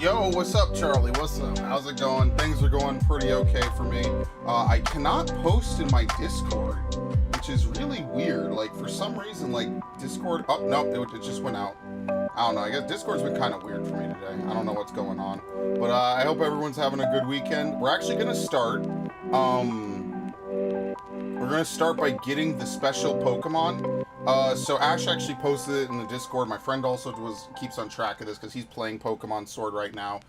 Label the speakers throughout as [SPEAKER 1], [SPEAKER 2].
[SPEAKER 1] Yo, what's up, Charlie? What's up? How's it going? Things are going pretty okay for me. I cannot post in my Discord, which is really weird. Like, for some reason, like, Discord... Oh, no, it just went out. I don't know. I guess Discord's been kind of weird for me today. I don't know what's going on. But I hope everyone's having a good weekend. We're actually going to start... We're going to start by getting the special Pokemon. So Ash actually posted it in the Discord. My friend also keeps on track of this because he's playing Pokemon Sword right now.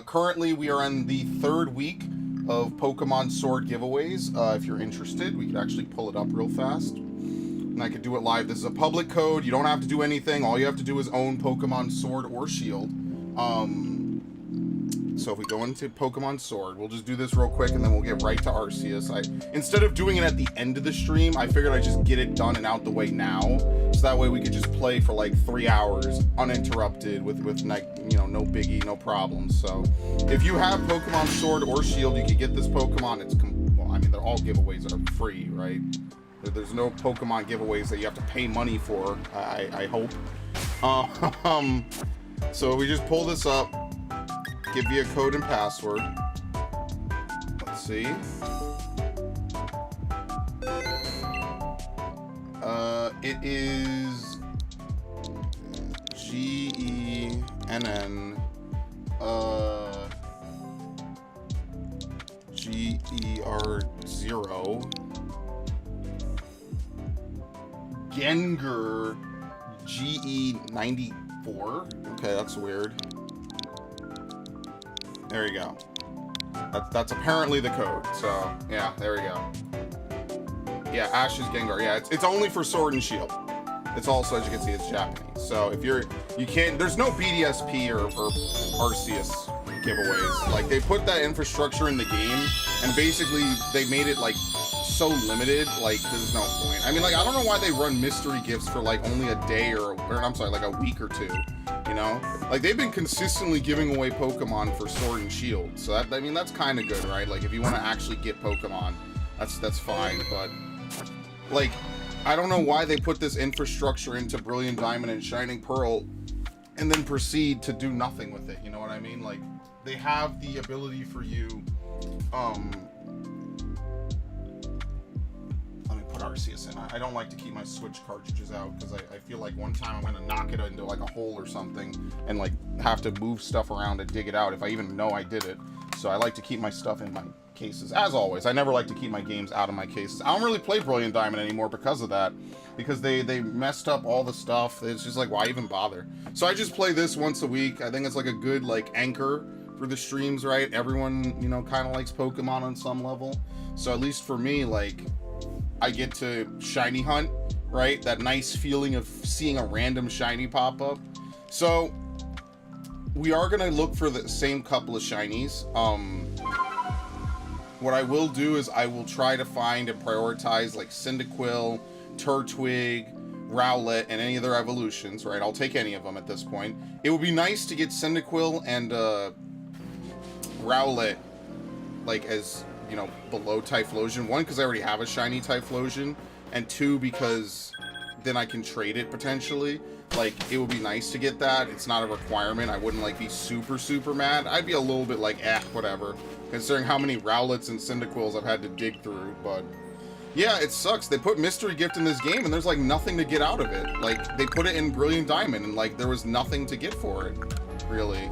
[SPEAKER 1] Currently, we are in the 3rd week of Pokemon Sword giveaways. If you're interested, we could actually pull it up real fast. And I could do it live. This is a public code. You don't have to do anything. All you have to do is own Pokemon Sword or Shield. So if we go into Pokemon Sword, we'll just do this real quick and then we'll get right to Arceus. Instead of doing it at the end of the stream, I figured I'd just get it done and out the way now. So that way we could just play for like 3 hours uninterrupted with like, you know, no biggie, no problems. So if you have Pokemon Sword or Shield, you can get this Pokemon. Well, I mean, they're all giveaways that are free, right? There's no Pokemon giveaways that you have to pay money for, I hope. So we just pull this up. Give you a code and password. Let's see. It is GENN GER0 Genger GE94. Okay, that's weird. There you go. That's apparently the code. So yeah, there we go. Yeah, Ash's Gengar. Yeah, it's only for Sword and Shield. It's also, as you can see, it's Japanese. So if you can't, there's no BDSP or Arceus giveaways. Like, they put that infrastructure in the game, and basically they made it like so limited. Like, there's no point. I mean, like, I don't know why they run mystery gifts for like only a day or I'm sorry, like a week or two. You know, like, they've been consistently giving away Pokemon for Sword and Shield. So that, I mean, that's kind of good, right? Like, if you want to actually get Pokemon, that's fine. But like, I don't know why they put this infrastructure into Brilliant Diamond and Shining Pearl and then proceed to do nothing with it. You know what I mean? Like, they have the ability for you, Arceus in. I don't like to keep my Switch cartridges out because I feel like one time I'm going to knock it into like a hole or something and like have to move stuff around to dig it out if I even know I did it. So I like to keep my stuff in my cases. As always, I never like to keep my games out of my cases. I don't really play Brilliant Diamond anymore because of that. Because they messed up all the stuff. It's just like, why even bother? So I just play this once a week. I think it's like a good like anchor for the streams, right? Everyone, you know, kind of likes Pokemon on some level. So at least for me, like, I get to shiny hunt, right? That nice feeling of seeing a random shiny pop up. So we are going to look for the same couple of shinies. What I will do is I will try to find and prioritize like Cyndaquil, Turtwig, Rowlet, and any other evolutions, right? I'll take any of them at this point. It would be nice to get Cyndaquil and Rowlet like as, you know, below Typhlosion. 1, because I already have a shiny Typhlosion, and 2, because then I can trade it potentially. Like, it would be nice to get that. It's not a requirement. I wouldn't like be super mad. I'd be a little bit like, whatever, considering how many Rowlets and Cyndaquils I've had to dig through. But yeah, it sucks. They put Mystery Gift in this game and there's like nothing to get out of it. Like, they put it in Brilliant Diamond and like there was nothing to get for it, really.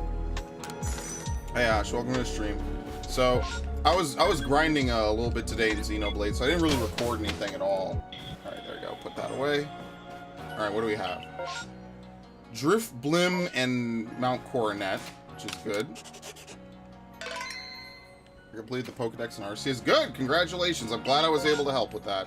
[SPEAKER 1] Hey Ash, welcome to the stream. So I was grinding a little bit today in Xenoblade, so I didn't really record anything at all. Alright, there you go. Put that away. Alright, what do we have? Drift Blim and Mount Coronet, which is good. Complete the Pokedex and Arceus. Good! Congratulations. I'm glad I was able to help with that.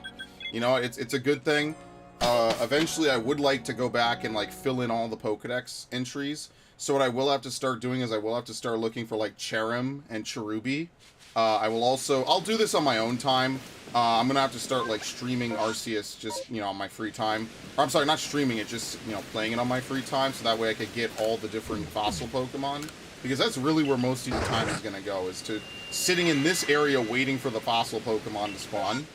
[SPEAKER 1] You know, it's a good thing. Eventually, I would like to go back and, like, fill in all the Pokedex entries. So what I will have to start doing is I will have to start looking for, like, Cherim and Cherubi. I'll do this on my own time. I'm gonna have to start like streaming Arceus just, you know, on my free time. Or I'm sorry, not streaming it, just, you know, playing it on my free time, so that way I could get all the different fossil Pokemon. Because that's really where most of your time is gonna go, is to sitting in this area waiting for the fossil Pokemon to spawn.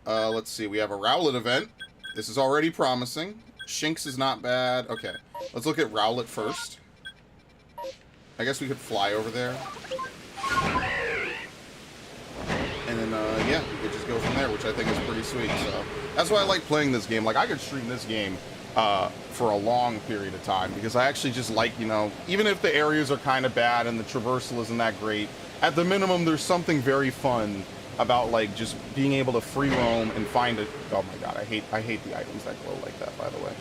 [SPEAKER 1] Let's see, we have a Rowlet event. This is already promising. Shinx is not bad. Okay, let's look at Rowlet first. I guess we could fly over there. And then, yeah, we could just go from there, which I think is pretty sweet. So that's why I like playing this game. Like, I could stream this game for a long period of time, because I actually just like, you know, even if the areas are kind of bad and the traversal isn't that great, at the minimum, there's something very fun about, like, just being able to free roam and find it. Oh my god, I hate the items that glow like that, by the way.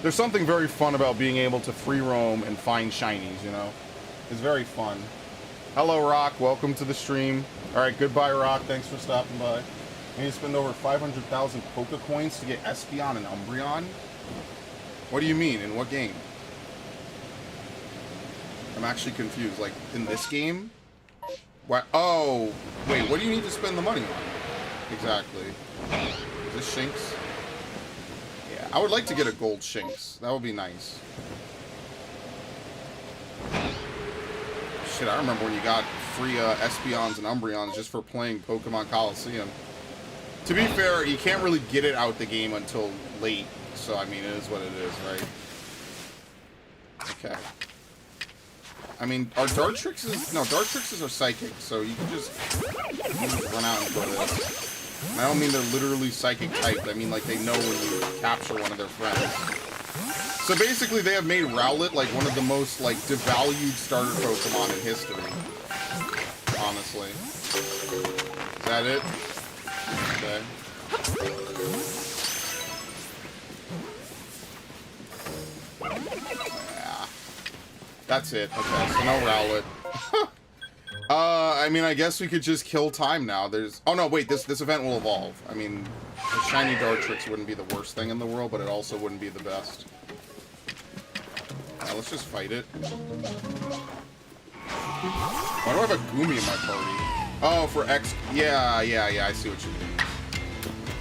[SPEAKER 1] There's something very fun about being able to free roam and find shinies, you know? It's very fun. Hello, Rock. Welcome to the stream. Alright, goodbye, Rock. Thanks for stopping by. I need to spend over 500,000 Poke Coins to get Espeon and Umbreon? What do you mean? In what game? I'm actually confused. Like, in this game? What? Oh, wait, what do you need to spend the money on? Exactly. Is this Shinx? Yeah, I would like to get a gold Shinx. That would be nice. Shit, I remember when you got free Espeons and Umbreons just for playing Pokemon Coliseum. To be fair, you can't really get it out the game until late, so I mean, it is what it is, right? Okay. I mean, are Dartrixes... No, Dartrixes are psychic, so you can just run out and throw this. And I don't mean they're literally psychic typed, I mean like they know when you capture one of their friends. So basically they have made Rowlet like one of the most like devalued starter Pokemon in history. Honestly. Is that it? Okay. Yeah. That's it. Okay, so no Rowlet. I mean, I guess we could just kill time now. There's... Oh, no, wait. This event will evolve. I mean, a shiny Dartrix wouldn't be the worst thing in the world, but it also wouldn't be the best. Let's just fight it. Why do I have a Goomy in my party? Oh, for X... Yeah, I see what you mean.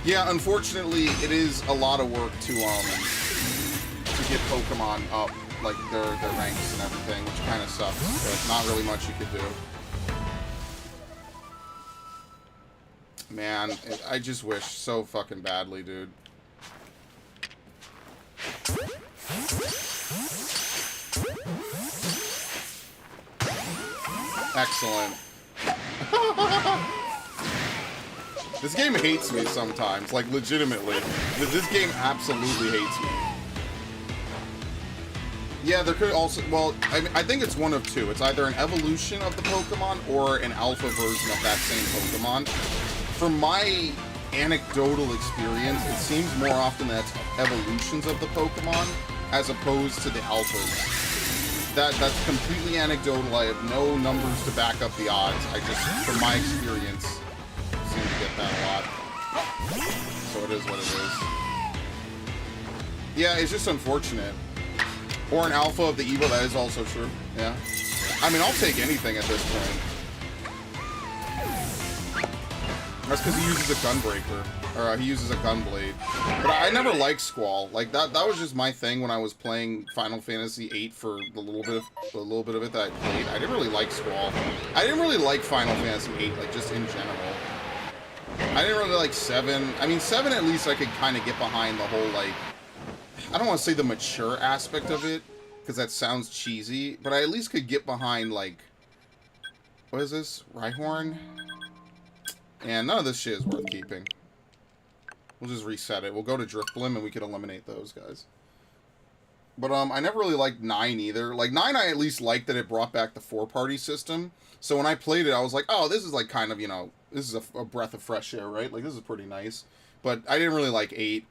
[SPEAKER 1] Yeah, unfortunately, it is a lot of work to get Pokemon up, like, their ranks and everything, which kind of sucks, but not really much you could do. Man, I just wish so fucking badly, dude. Excellent. This game hates me sometimes, like legitimately. This game absolutely hates me. Yeah, there could also, well, I think it's one of two. It's either an evolution of the Pokemon or an alpha version of that same Pokemon. From my anecdotal experience, it seems more often that's evolutions of the Pokemon as opposed to the alphas. That's completely anecdotal. I have no numbers to back up the odds. I just, from my experience, seem to get that a lot. So it is what it is. Yeah, it's just unfortunate. Or an alpha of the Evo, that is also true. Yeah. I mean, I'll take anything at this point. That's because he uses a Gunbreaker. Or he uses a Gunblade. But I never liked Squall. Like, that was just my thing when I was playing Final Fantasy VIII for the little bit of it that I played. I didn't really like Squall. I didn't really like Final Fantasy VIII, like, just in general. I didn't really like 7. I mean, 7 at least I could kind of get behind the whole, like... I don't want to say the mature aspect of it, because that sounds cheesy, but I at least could get behind, like... What is this? Rhyhorn? And none of this shit is worth keeping. We'll just reset it. We'll go to Drifblim and we can eliminate those guys. But I never really liked 9 either. Like 9 I at least liked that it brought back the 4-party system. So when I played it I was like, oh, this is like kind of, you know, this is a breath of fresh air, right? Like this is pretty nice. But I didn't really like 8.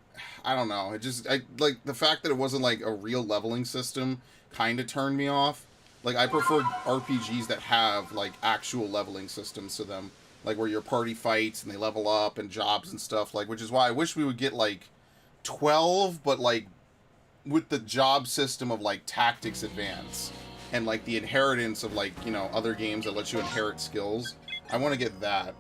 [SPEAKER 1] I don't know. It just, like the fact that it wasn't like a real leveling system kind of turned me off. Like I prefer RPGs that have like actual leveling systems to them. Like where your party fights and they level up and jobs and stuff, like, which is why I wish we would get like 12, but like with the job system of like Tactics Advance and like the inheritance of like, you know, other games that let you inherit skills. I want to get that.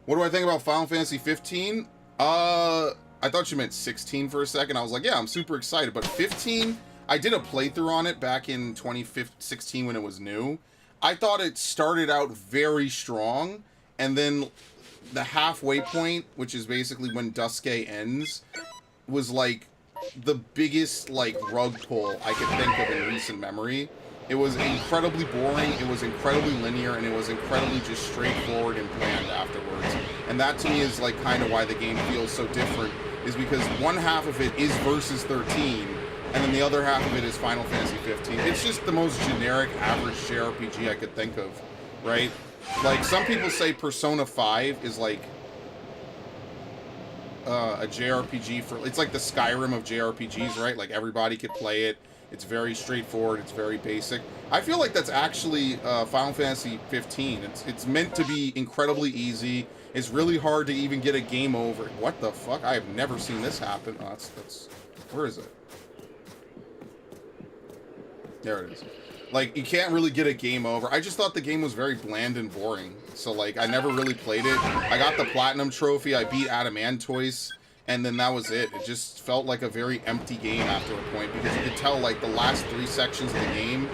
[SPEAKER 1] What do I think about Final Fantasy 15? I thought you meant 16 for a second. I was like, yeah, I'm super excited, but 15, I did a playthrough on it back in 2016 when it was new. I thought it started out very strong. And then the halfway point, which is basically when Dusclops ends, was like the biggest like rug pull I could think of in recent memory. It was incredibly boring, it was incredibly linear, and it was incredibly just straightforward and bland afterwards. And that to me is like kind of why the game feels so different, is because one half of it is Versus 13, and then the other half of it is Final Fantasy 15. It's just the most generic, average JRPG I could think of, right? Like, some people say Persona 5 is like a JRPG for... It's like the Skyrim of JRPGs, right? Like, everybody could play it. It's very straightforward. It's very basic. I feel like that's actually Final Fantasy 15. It's meant to be incredibly easy. It's really hard to even get a game over. What the fuck? I have never seen this happen. Oh, that's... Where is it? There it is. Like, you can't really get a game over. I just thought the game was very bland and boring. So, like, I never really played it. I got the Platinum Trophy. I beat Adamantoise. And then that was it. It just felt like a very empty game after a point, because you could tell, like, the last 3 sections of the game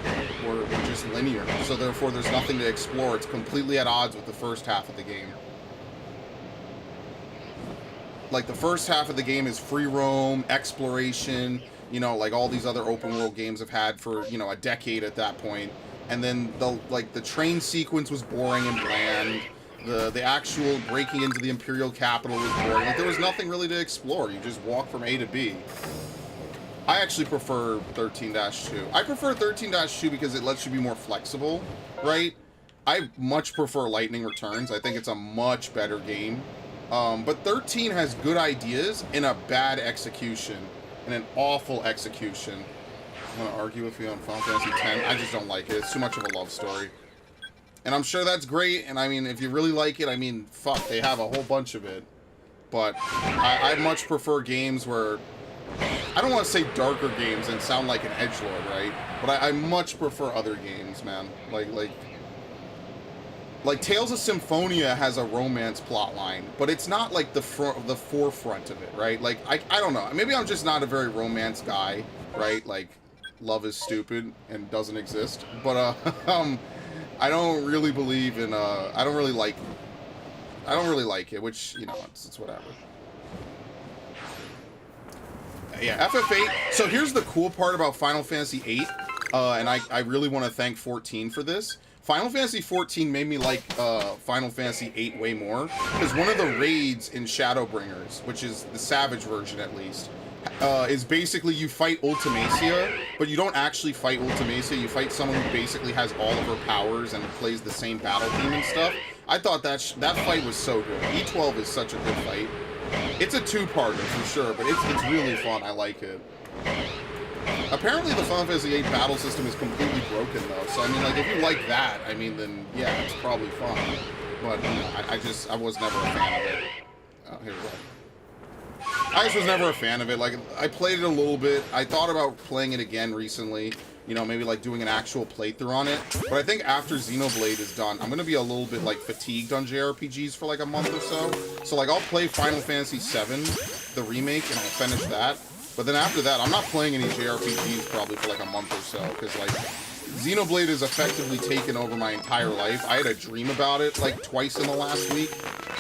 [SPEAKER 1] were just linear. So therefore, there's nothing to explore. It's completely at odds with the first half of the game. Like, the first half of the game is free roam, exploration, you know, like all these other open world games have had for, you know, a decade at that point. And then the train sequence was boring and bland. The actual breaking into the Imperial capital was boring. Like, there was nothing really to explore. You just walk from A to B. I actually prefer 13-2. I prefer 13-2 because it lets you be more flexible, right? I much prefer Lightning Returns. I think it's a much better game. But 13 has good ideas and a bad execution. And an awful execution. I'm going to argue with you on Final Fantasy X. I just don't like it. It's too much of a love story. And I'm sure that's great, and I mean, if you really like it, I mean, fuck, they have a whole bunch of it. But I much prefer games where... I don't want to say darker games and sound like an edgelord, right? But I much prefer other games, man. Like Tales of Symphonia has a romance plotline, but it's not like the forefront of it, right? Like, I don't know. Maybe I'm just not a very romance guy, right? Like, love is stupid and doesn't exist. But, I don't really believe in, I don't really like it, which, you know, it's whatever. Yeah, FF8. So here's the cool part about Final Fantasy 8, and I really want to thank 14 for this. Final Fantasy 14 made me like Final Fantasy 8 way more, because one of the raids in Shadowbringers, which is the Savage version at least, is basically you fight Ultimacia, but you don't actually fight Ultimacia. You fight someone who basically has all of her powers and plays the same battle theme and stuff. I thought that fight was so good. E12 is such a good fight. It's a two-parter for sure, but it's really fun. I like it. Apparently the Final Fantasy 8 battle system is completely broken though, so I mean, like, if you like that, I mean, then yeah, it's probably fun. But you know, I was never a fan of it. Oh, here we go. I just was never a fan of it. Like, I played it a little bit. I thought about playing it again recently. You know, maybe like doing an actual playthrough on it. But I think after Xenoblade is done, I'm going to be a little bit like fatigued on JRPGs for like a month or so. So like I'll play Final Fantasy VII, the remake, and I'll finish that. But then after that, I'm not playing any JRPGs probably for like a month or so. Because like Xenoblade has effectively taken over my entire life. I had a dream about it like twice in the last week.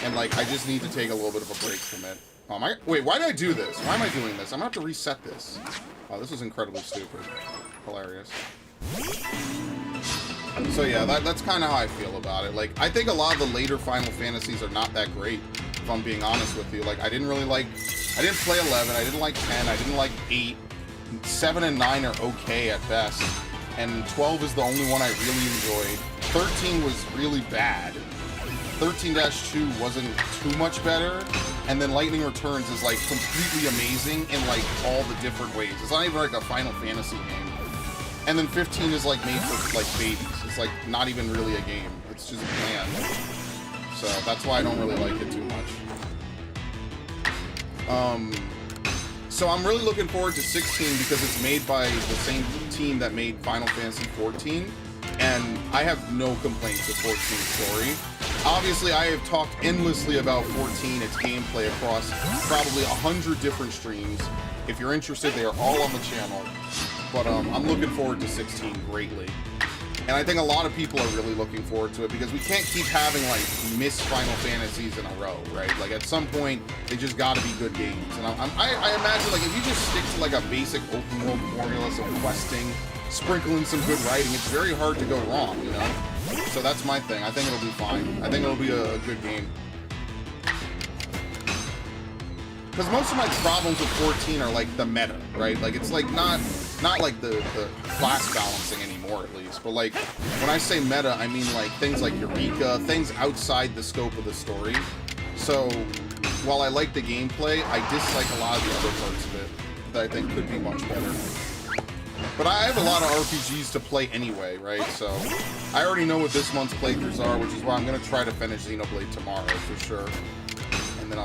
[SPEAKER 1] And like I just need to take a little bit of a break from it. Wait, why did I do this? Why am I doing this? I'm gonna have to reset this. Oh, this is incredibly stupid. Hilarious. So yeah, that's kind of how I feel about it. Like, I think a lot of the later Final Fantasies are not that great, if I'm being honest with you. Like, I didn't play 11, I didn't like 10, I didn't like 8. 7 and 9 are okay at best. And 12 is the only one I really enjoyed. 13 was really bad. 13-2 wasn't too much better, and then Lightning Returns is like completely amazing in like all the different ways. It's not even like a Final Fantasy game. And then 15 is like made for like babies. It's like not even really a game. It's just bland. So that's why I don't really like it too much. So I'm really looking forward to 16 because it's made by the same team that made Final Fantasy 14. And I have no complaints with 14's story. Obviously, I have talked endlessly about 14, its gameplay, across probably 100 different streams. If you're interested, they are all on the channel. But I'm looking forward to 16 greatly. And I think a lot of people are really looking forward to it because we can't keep having, like, missed Final Fantasies in a row, right? Like, at some point, they just gotta be good games. And I imagine, like, if you just stick to, like, a basic open world formula, some questing, sprinkle in some good writing, it's very hard to go wrong, you know? So that's my thing. I think it'll be fine. I think it'll be a good game. Because most of my problems with 14 are like the meta, right? Like it's like not like the class balancing anymore, at least. But like when I say meta, I mean like things like Eureka, things outside the scope of the story. So while I like the gameplay, I dislike a lot of the other parts of it that I think could be much better. But I have a lot of RPGs to play anyway, right? So I already know what this month's playthroughs are, which is why I'm gonna try to finish Xenoblade tomorrow for sure. And then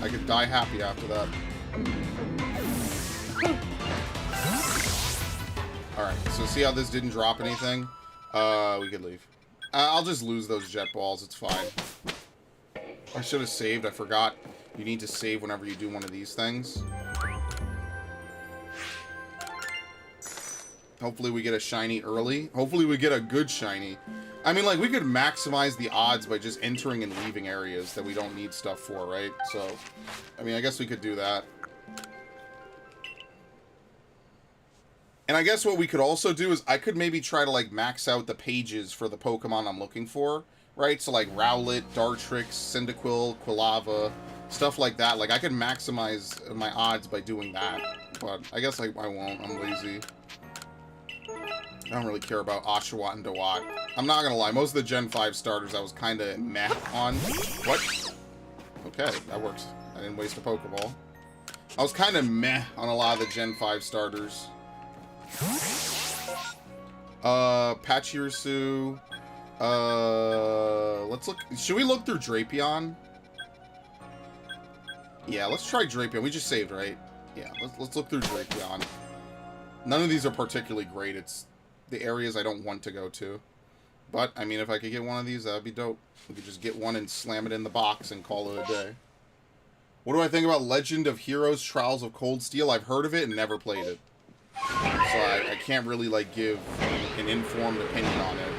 [SPEAKER 1] I could die happy after that. Alright, so see how this didn't drop anything? We could leave. I'll just lose those jet balls, it's fine. I should have saved, I forgot. You need to save whenever you do one of these things. Hopefully we get a shiny early. Hopefully we get a good shiny. I mean, like, we could maximize the odds by just entering and leaving areas that we don't need stuff for, right? So, I mean, I guess we could do that. And I guess what we could also do is I could maybe try to, like, max out the pages for the Pokemon I'm looking for, right? So, like, Rowlet, Dartrix, Cyndaquil, Quilava, stuff like that. Like, I could maximize my odds by doing that. But I guess I won't. I'm lazy. I don't really care about Oshawott and Dewott. I'm not gonna lie, most of the Gen 5 starters I was kinda meh on. What? Okay, that works. I didn't waste a Pokeball. I was kinda meh on a lot of the Gen 5 starters. Pachirisu. Let's look. Should we look through Drapion? Yeah, let's try Drapion. We just saved, right? Yeah, let's look through Drapion. None of these are particularly great. It's the areas I don't want to go to. But, I mean, if I could get one of these, that would be dope. We could just get one and slam it in the box and call it a day. What do I think about Legend of Heroes Trials of Cold Steel? I've heard of it and never played it. So I can't really, like, give an informed opinion on it.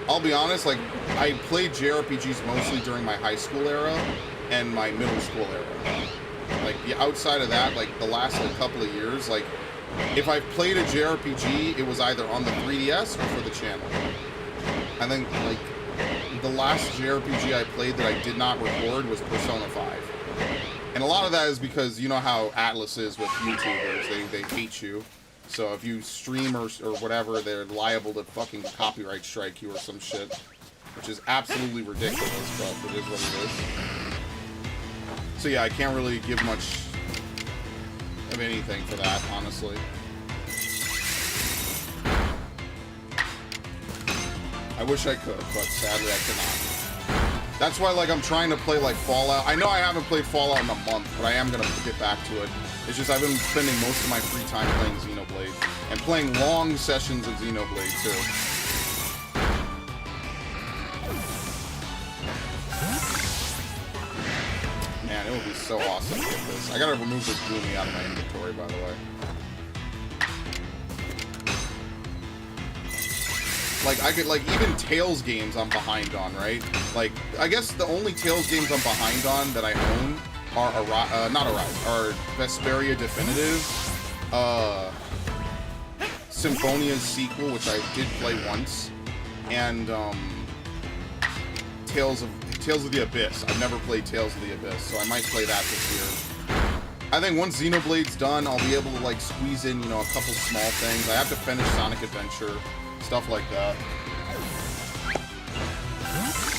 [SPEAKER 1] I'll be honest, like, I played JRPGs mostly during my high school era and my middle school era. Like, outside of that, like, the last, like, couple of years, like, if I played a JRPG, it was either on the 3DS or for the channel. I think, like, the last JRPG I played that I did not record was Persona 5. And a lot of that is because you know how Atlas is with YouTubers. They hate you. So if you stream or whatever, they're liable to fucking copyright strike you or some shit. Which is absolutely ridiculous, but it is what it is. So yeah, I can't really give much of anything for that, honestly. I wish I could, but sadly I cannot. That's why, like, I'm trying to play, like, Fallout. I know I haven't played Fallout in a month, but I am gonna get back to it. It's just I've been spending most of my free time playing Xenoblade. And playing long sessions of Xenoblade, too. Man, it would be so awesome to get this. I gotta remove this Gloomy out of my inventory, by the way. Like, I could, like, even Tales games I'm behind on, right? Like, I guess the only Tales games I'm behind on that I own are, not Arise, are Vesperia Definitive, Symphonia's sequel, which I did play once, and, Tales of the Abyss. I've never played Tales of the Abyss, so I might play that this year. I think once Xenoblade's done, I'll be able to, like, squeeze in, you know, a couple small things. I have to finish Sonic Adventure. Stuff like that.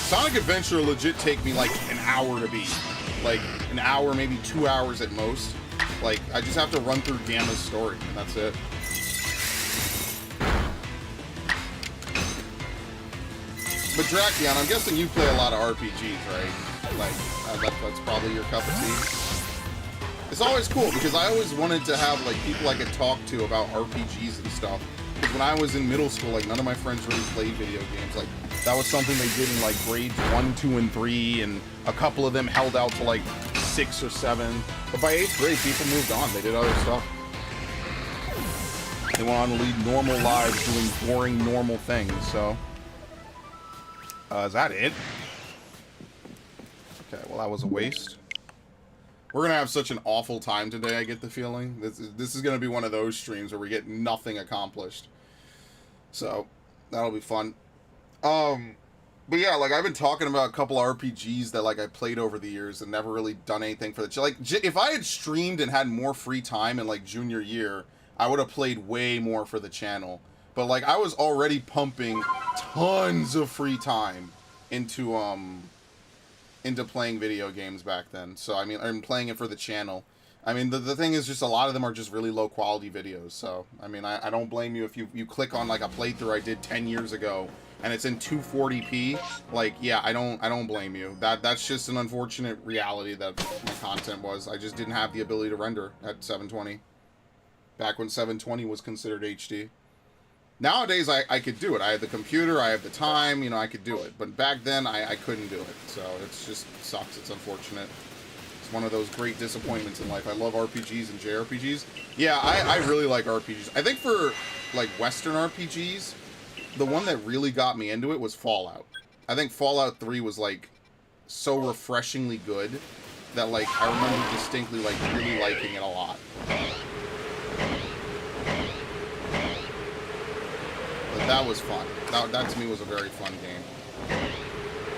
[SPEAKER 1] Sonic Adventure legit take me like an hour to beat. Like an hour, maybe 2 hours at most. Like, I just have to run through Gamma's story, and that's it. But Drakion, I'm guessing you play a lot of RPGs, right? Like, that's probably your cup of tea. It's always cool, because I always wanted to have, like, people I could talk to about RPGs and stuff. Because when I was in middle school, like, none of my friends really played video games. Like, that was something they did in, like, grades 1, 2, and 3, and a couple of them held out to, like, 6 or 7. But by 8th grade, people moved on. They did other stuff. They went on to lead normal lives doing boring, normal things, so... is that it? Okay, well, that was a waste. We're gonna have such an awful time today, I get the feeling. This is gonna be one of those streams where we get nothing accomplished. So, that'll be fun. But yeah, like, I've been talking about a couple RPGs that, like, I played over the years and never really done anything for the channel. Like, if I had streamed and had more free time in, like, junior year, I would have played way more for the channel. But, like, I was already pumping tons of free time into playing video games back then. So, I mean, I'm playing it for the channel. I mean, the thing is just a lot of them are just really low quality videos. So, I mean, I don't blame you if you click on, like, a playthrough I did 10 years ago and it's in 240p. Like, yeah, I don't blame you. That's just an unfortunate reality that my content was. I just didn't have the ability to render at 720. Back when 720 was considered HD. Nowadays, I could do it. I have the computer, I have the time, you know, I could do it. But back then, I couldn't do it. So, it's just sucks. It's unfortunate. It's one of those great disappointments in life. I love RPGs and JRPGs. Yeah, I really like RPGs. I think for, like, Western RPGs, the one that really got me into it was Fallout. I think Fallout 3 was, like, so refreshingly good that, like, I remember distinctly, like, really liking it a lot. But that was fun. That to me was a very fun game.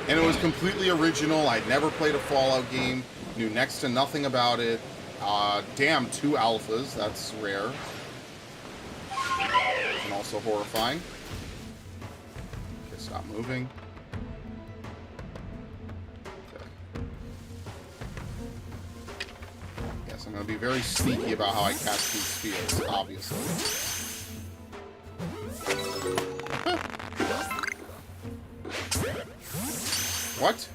[SPEAKER 1] And it was completely original. I'd never played a Fallout game. Knew next to nothing about it. Damn, 2 alphas. That's rare. And also horrifying. Okay, stop moving. Okay. Yes, I'm going to be very sneaky about how I cast these spheres, obviously. What?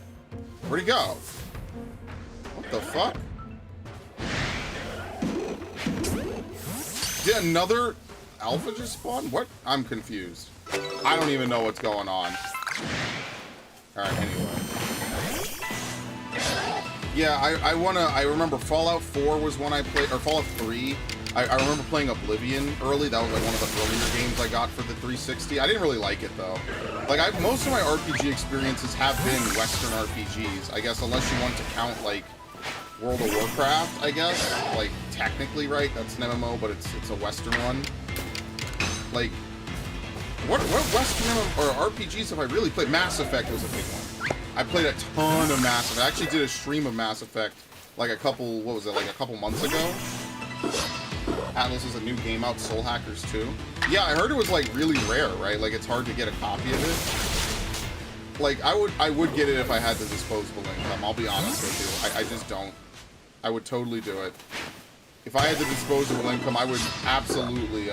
[SPEAKER 1] Where'd he go? What the fuck? Did another alpha just spawn? What? I'm confused. I don't even know what's going on. Alright, anyway. Yeah, I remember Fallout 4 was one I played, or Fallout 3. I remember playing Oblivion early. That was like one of the earlier games I got for the 360. I didn't really like it though. Like most of my RPG experiences have been Western RPGs. I guess unless you want to count like World of Warcraft, I guess. Like technically, right? That's an MMO, but it's a Western one. Like what Western MMO or RPGs have I really played? Mass Effect was a big one. I played a ton of Mass Effect. I actually did a stream of Mass Effect like a couple months ago. Atlas is a new game out, Soul Hackers 2. Yeah, I heard it was like really rare, right? Like it's hard to get a copy of it. Like I would get it if I had the disposable income. I'll be honest with you. I just don't. I would totally do it. If I had the disposable income, I would absolutely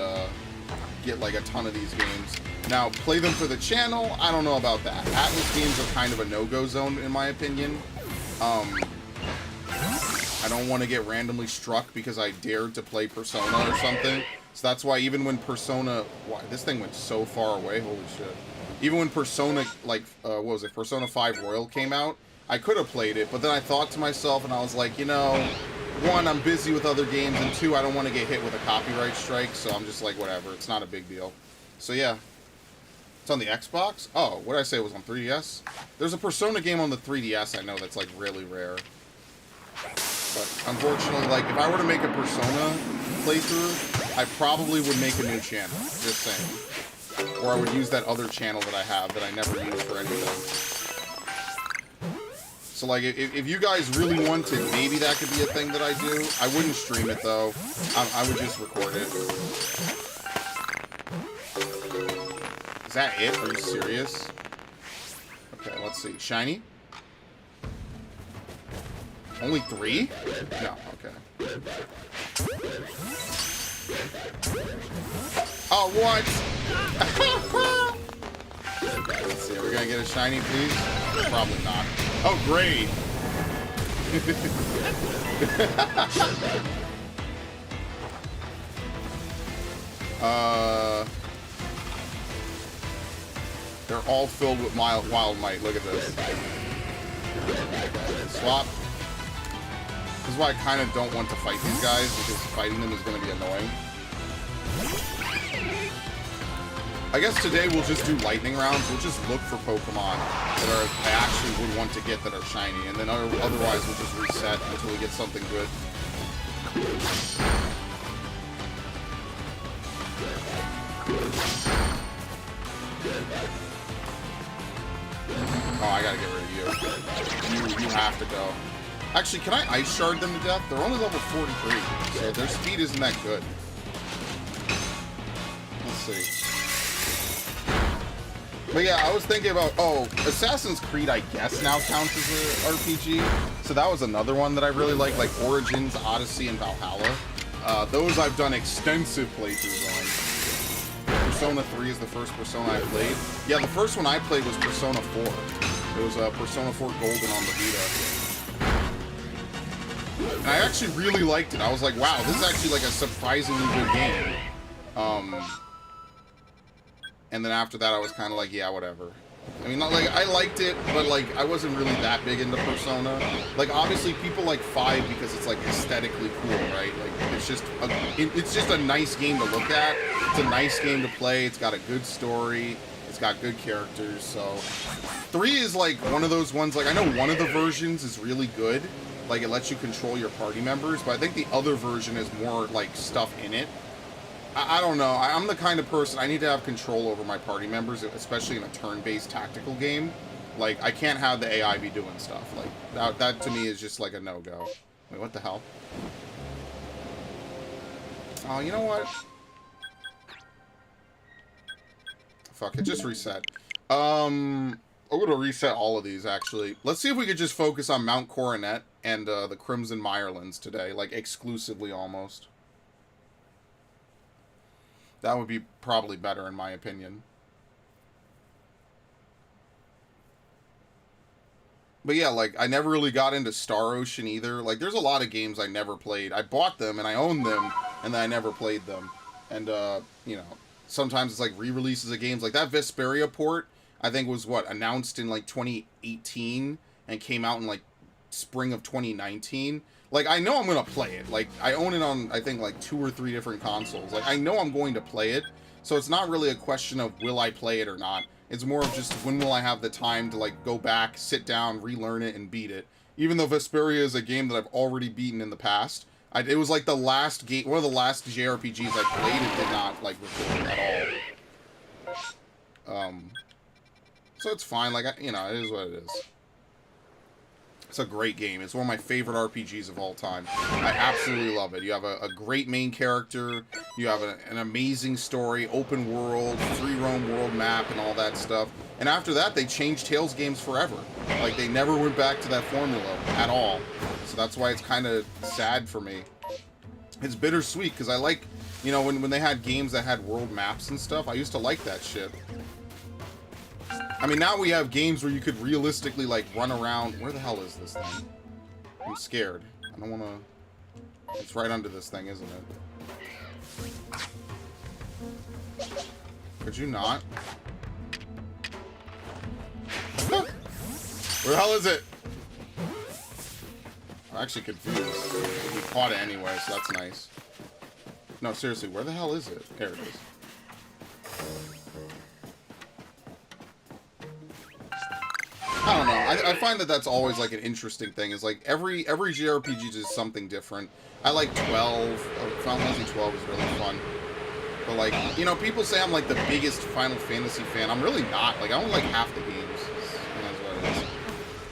[SPEAKER 1] get like a ton of these games. Now, play them for the channel, I don't know about that. Atlas games are kind of a no-go zone in my opinion. I don't want to get randomly struck because I dared to play Persona or something. So that's why even when Persona... Wow, this thing went so far away, holy shit. Even when Persona, like, what was it, Persona 5 Royal came out, I could have played it, but then I thought to myself and I was like, you know, 1, I'm busy with other games, and 2, I don't want to get hit with a copyright strike, so I'm just like, whatever, it's not a big deal. So yeah. It's on the Xbox? Oh, what did I say it was on 3DS? There's a Persona game on the 3DS I know that's, like, really rare. But unfortunately, like, if I were to make a Persona playthrough, I probably would make a new channel. Just saying. Or I would use that other channel that I have that I never use for anything. So, like, if you guys really wanted, maybe that could be a thing that I do. I wouldn't stream it, though. I would just record it. Is that it? Are you serious? Okay, let's see. Shiny? Only 3? No, okay. Oh, what? Let's see, are we gonna get a shiny, please? Probably not. Oh, great! They're all filled with wild might. Look at this. Swap. This is why I kind of don't want to fight these guys, because fighting them is going to be annoying. I guess today we'll just do lightning rounds. We'll just look for Pokemon that I actually would want to get that are shiny, and then otherwise we'll just reset until we get something good. Oh, I gotta get rid of you. You have to go. Actually, can I Ice Shard them to death? They're only level 43, so their speed isn't that good. Let's see. But yeah, I was thinking about, Assassin's Creed, I guess, now counts as an RPG. So that was another one that I really like Origins, Odyssey, and Valhalla. Those I've done extensive playthroughs on. Persona 3 is the first Persona I played. Yeah, the first one I played was Persona 4. It was Persona 4 Golden on the Vita. And I actually really liked it. I was like, wow, this is actually like a surprisingly good game. And then after that, I was kind of like, yeah, whatever. I mean, like, I liked it, but, like, I wasn't really that big into Persona. Like, obviously, people like 5 because it's, like, aesthetically cool, right? Like, it's just a nice game to look at. It's a nice game to play. It's got a good story. It's got good characters, so... 3 is, like, one of those ones, like, I know one of the versions is really good. Like, it lets you control your party members, but I think the other version has more, like, stuff in it. I don't know. I'm the kind of person, I need to have control over my party members, especially in a turn-based tactical game. Like, I can't have the AI be doing stuff. Like, that to me is just like a no-go. Wait, what the hell? Oh, you know what? Fuck it, just reset. I'm gonna reset all of these, actually. Let's see if we could just focus on Mount Coronet and the Crimson Mirelands today. Like, exclusively, almost. That would be probably better, in my opinion. But yeah, like, I never really got into Star Ocean either. Like, there's a lot of games I never played. I bought them, and I owned them, and then I never played them. And, you know, sometimes it's, like, re-releases of games. Like, that Vesperia port, I think was, announced in, like, 2018, and came out in, like, spring of 2019. Like, I know I'm going to play it. Like, I own it on, I think, like, 2 or 3 different consoles. Like, I know I'm going to play it. So it's not really a question of will I play it or not. It's more of just when will I have the time to, like, go back, sit down, relearn it, and beat it. Even though Vesperia is a game that I've already beaten in the past. It was, like, the last game, one of the last JRPGs I played and did not, like, record at all. So it's fine. Like, you know, it is what it is. It's a great game. It's one of my favorite RPGs of all time. I absolutely love it. You have a great main character. You have an amazing story, open world, free roam world map, and all that stuff. And after that, they changed Tales games forever. Like, they never went back to that formula at all. So that's why it's kind of sad for me. It's bittersweet, because I like, you know, when they had games that had world maps and stuff, I used to like that shit. I mean, now we have games where you could realistically, like, run around. Where the hell is this thing? I'm scared. I don't want to... It's right under this thing, isn't it? Could you not? Where the hell is it? I'm actually confused. We caught it anyway, so that's nice. No, seriously, where the hell is it? There it is. I don't know. I find that that's always, like, an interesting thing. Is like, every JRPG does something different. I like 12. Final Fantasy 12 is really fun. But, like, you know, people say I'm, like, the biggest Final Fantasy fan. I'm really not. Like, I only like half the games. That's what it is.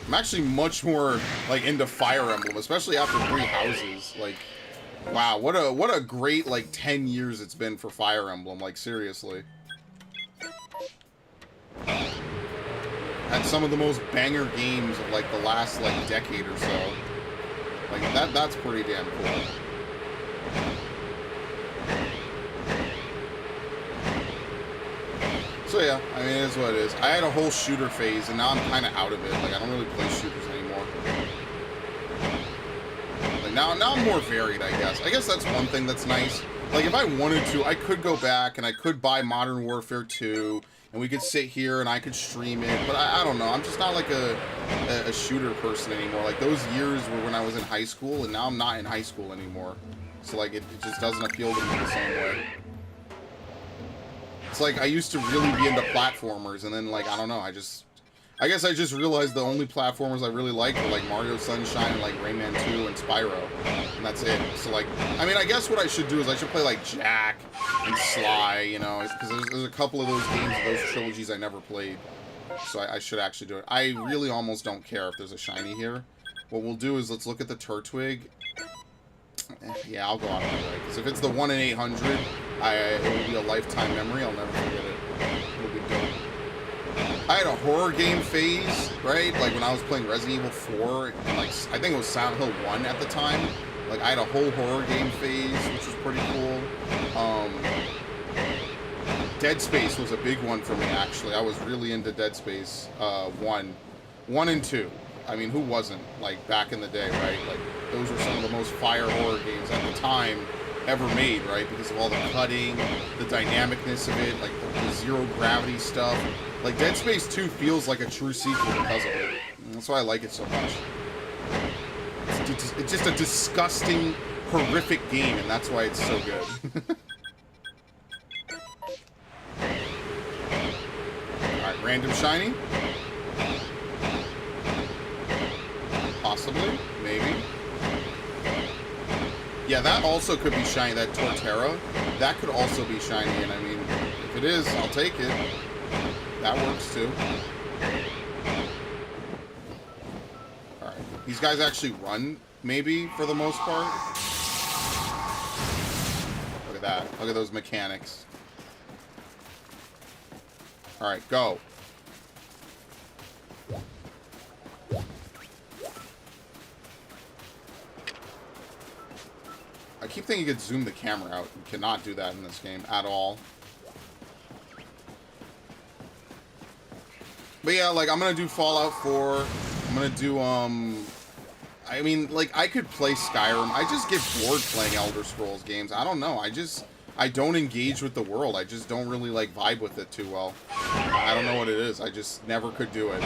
[SPEAKER 1] I'm actually much more, like, into Fire Emblem, especially after 3 Houses. Like, wow, what a great, like, 10 years it's been for Fire Emblem. Like, seriously. Had some of the most banger games of, like, the last, like, decade or so. Like, that's pretty damn cool. So, yeah, I mean, it is what it is. I had a whole shooter phase, and now I'm kind of out of it. Like, I don't really play shooters anymore. Like, now I'm more varied, I guess. I guess that's one thing that's nice. Like, if I wanted to, I could go back, and I could buy Modern Warfare 2, and we could sit here and I could stream it, but I don't know. I'm just not like a shooter person anymore. Like, those years were when I was in high school, and now I'm not in high school anymore. So, like, it just doesn't appeal to me the same way. It's like I used to really be into platformers, and then, like, I don't know, I guess I just realized the only platformers I really liked were, like, Mario Sunshine and, like, Rayman 2 and Spyro. And that's it. So, like, I mean, I guess what I should do is I should play, like, Jak and Sly, you know, because there's a couple of those games, those trilogies I never played. So I should actually do it. I really almost don't care if there's a shiny here. What we'll do is let's look at the Turtwig. Yeah, I'll go out of my way. Because if it's the 1 in 800, it will be a lifetime memory. I'll never forget it. It'll be dope. I had a horror game phase, right? Like when I was playing Resident Evil 4, and like I think it was Silent Hill 1 at the time. Like I had a whole horror game phase, which was pretty cool. Dead Space was a big one for me, actually. I was really into Dead Space 1 and 2. I mean, who wasn't, like, back in the day, right? Like, those were some of the most fire horror games at the time ever made, right? Because of all the cutting, the dynamicness of it, like, the zero gravity stuff. Like, Dead Space 2 feels like a true sequel because of it. And that's why I like it so much. It's just a disgusting, horrific game, and that's why it's so good. Alright, random shiny. Possibly, maybe. Yeah, that also could be shiny, that Torterra. That could also be shiny, and I mean, if it is, I'll take it. That works too. Alright. These guys actually run, maybe, for the most part. Look at that. Look at those mechanics. Alright, go. I keep thinking you could zoom the camera out. You cannot do that in this game at all. But yeah, like, I'm gonna do Fallout 4. I'm gonna do, I mean, like, I could play Skyrim. I just get bored playing Elder Scrolls games. I don't know. I don't engage with the world. I just don't really, like, vibe with it too well. I don't know what it is. I just never could do it.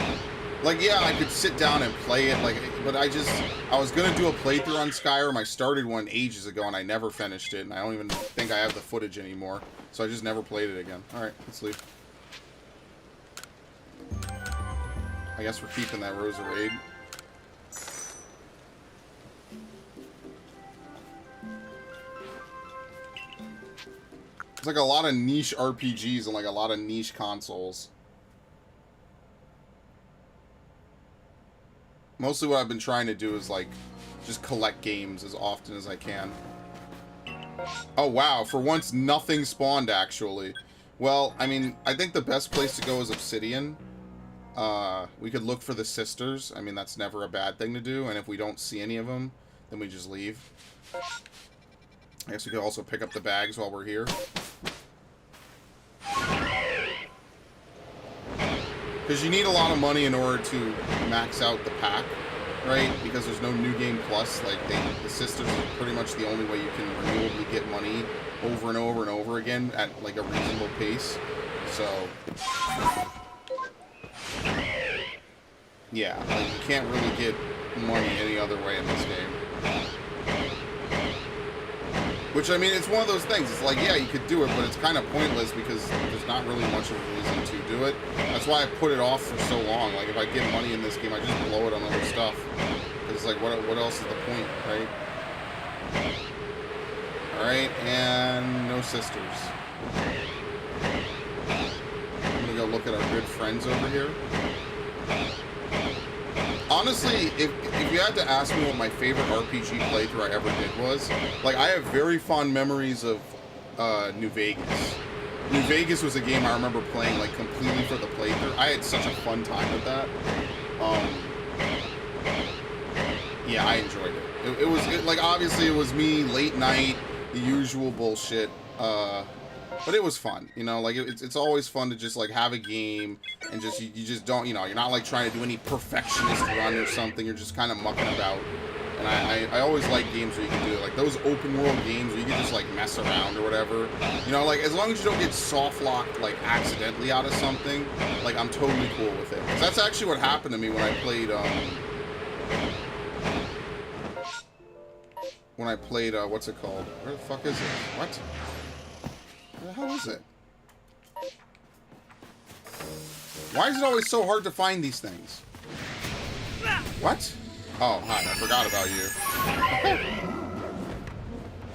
[SPEAKER 1] Like, yeah, I could sit down and play it, like, but I was gonna do a playthrough on Skyrim. I started one ages ago, and I never finished it, and I don't even think I have the footage anymore. So I just never played it again. Alright, let's leave. I guess we're keeping that Roserade. It's like a lot of niche RPGs and like a lot of niche consoles. Mostly what I've been trying to do is like just collect games as often as I can. Oh wow, for once nothing spawned actually. Well, I mean, I think the best place to go is Obsidian. We could look for the sisters. I mean, that's never a bad thing to do. And if we don't see any of them, then we just leave. I guess we could also pick up the bags while we're here. Because you need a lot of money in order to max out the pack, right? Because there's no New Game Plus. Like, the sisters are pretty much the only way you can renewably get money over and over and over again at, like, a reasonable pace. So, yeah, like, you can't really get money any other way in this game. Which, I mean, it's one of those things. It's like, yeah, you could do it, but it's kind of pointless because there's not really much of a reason to do it. That's why I put it off for so long. Like, if I get money in this game, I just blow it on other stuff. Because it's like, what else is the point, right? Alright, and no sisters. I'm gonna go look at our good friends over here. Honestly, if you had to ask me what my favorite RPG playthrough I ever did was, like, I have very fond memories of New Vegas. New Vegas was a game I remember playing, like, completely for the playthrough. I had such a fun time with that. Yeah, I enjoyed it. It was, like, obviously it was me, late night, the usual bullshit. But it was fun, you know, like, it's always fun to just, like, have a game, and just, you just don't, you know, you're not, like, trying to do any perfectionist run or something, you're just kind of mucking about, and I always like games where you can do it, like, those open world games where you can just, like, mess around or whatever, you know, like, as long as you don't get soft-locked, like, accidentally out of something, like, I'm totally cool with it, 'cause that's actually what happened to me when I played, what's it called? Where the fuck is it? What? Where the hell is it? Why is it always so hard to find these things? What? Oh, hi, I forgot about you.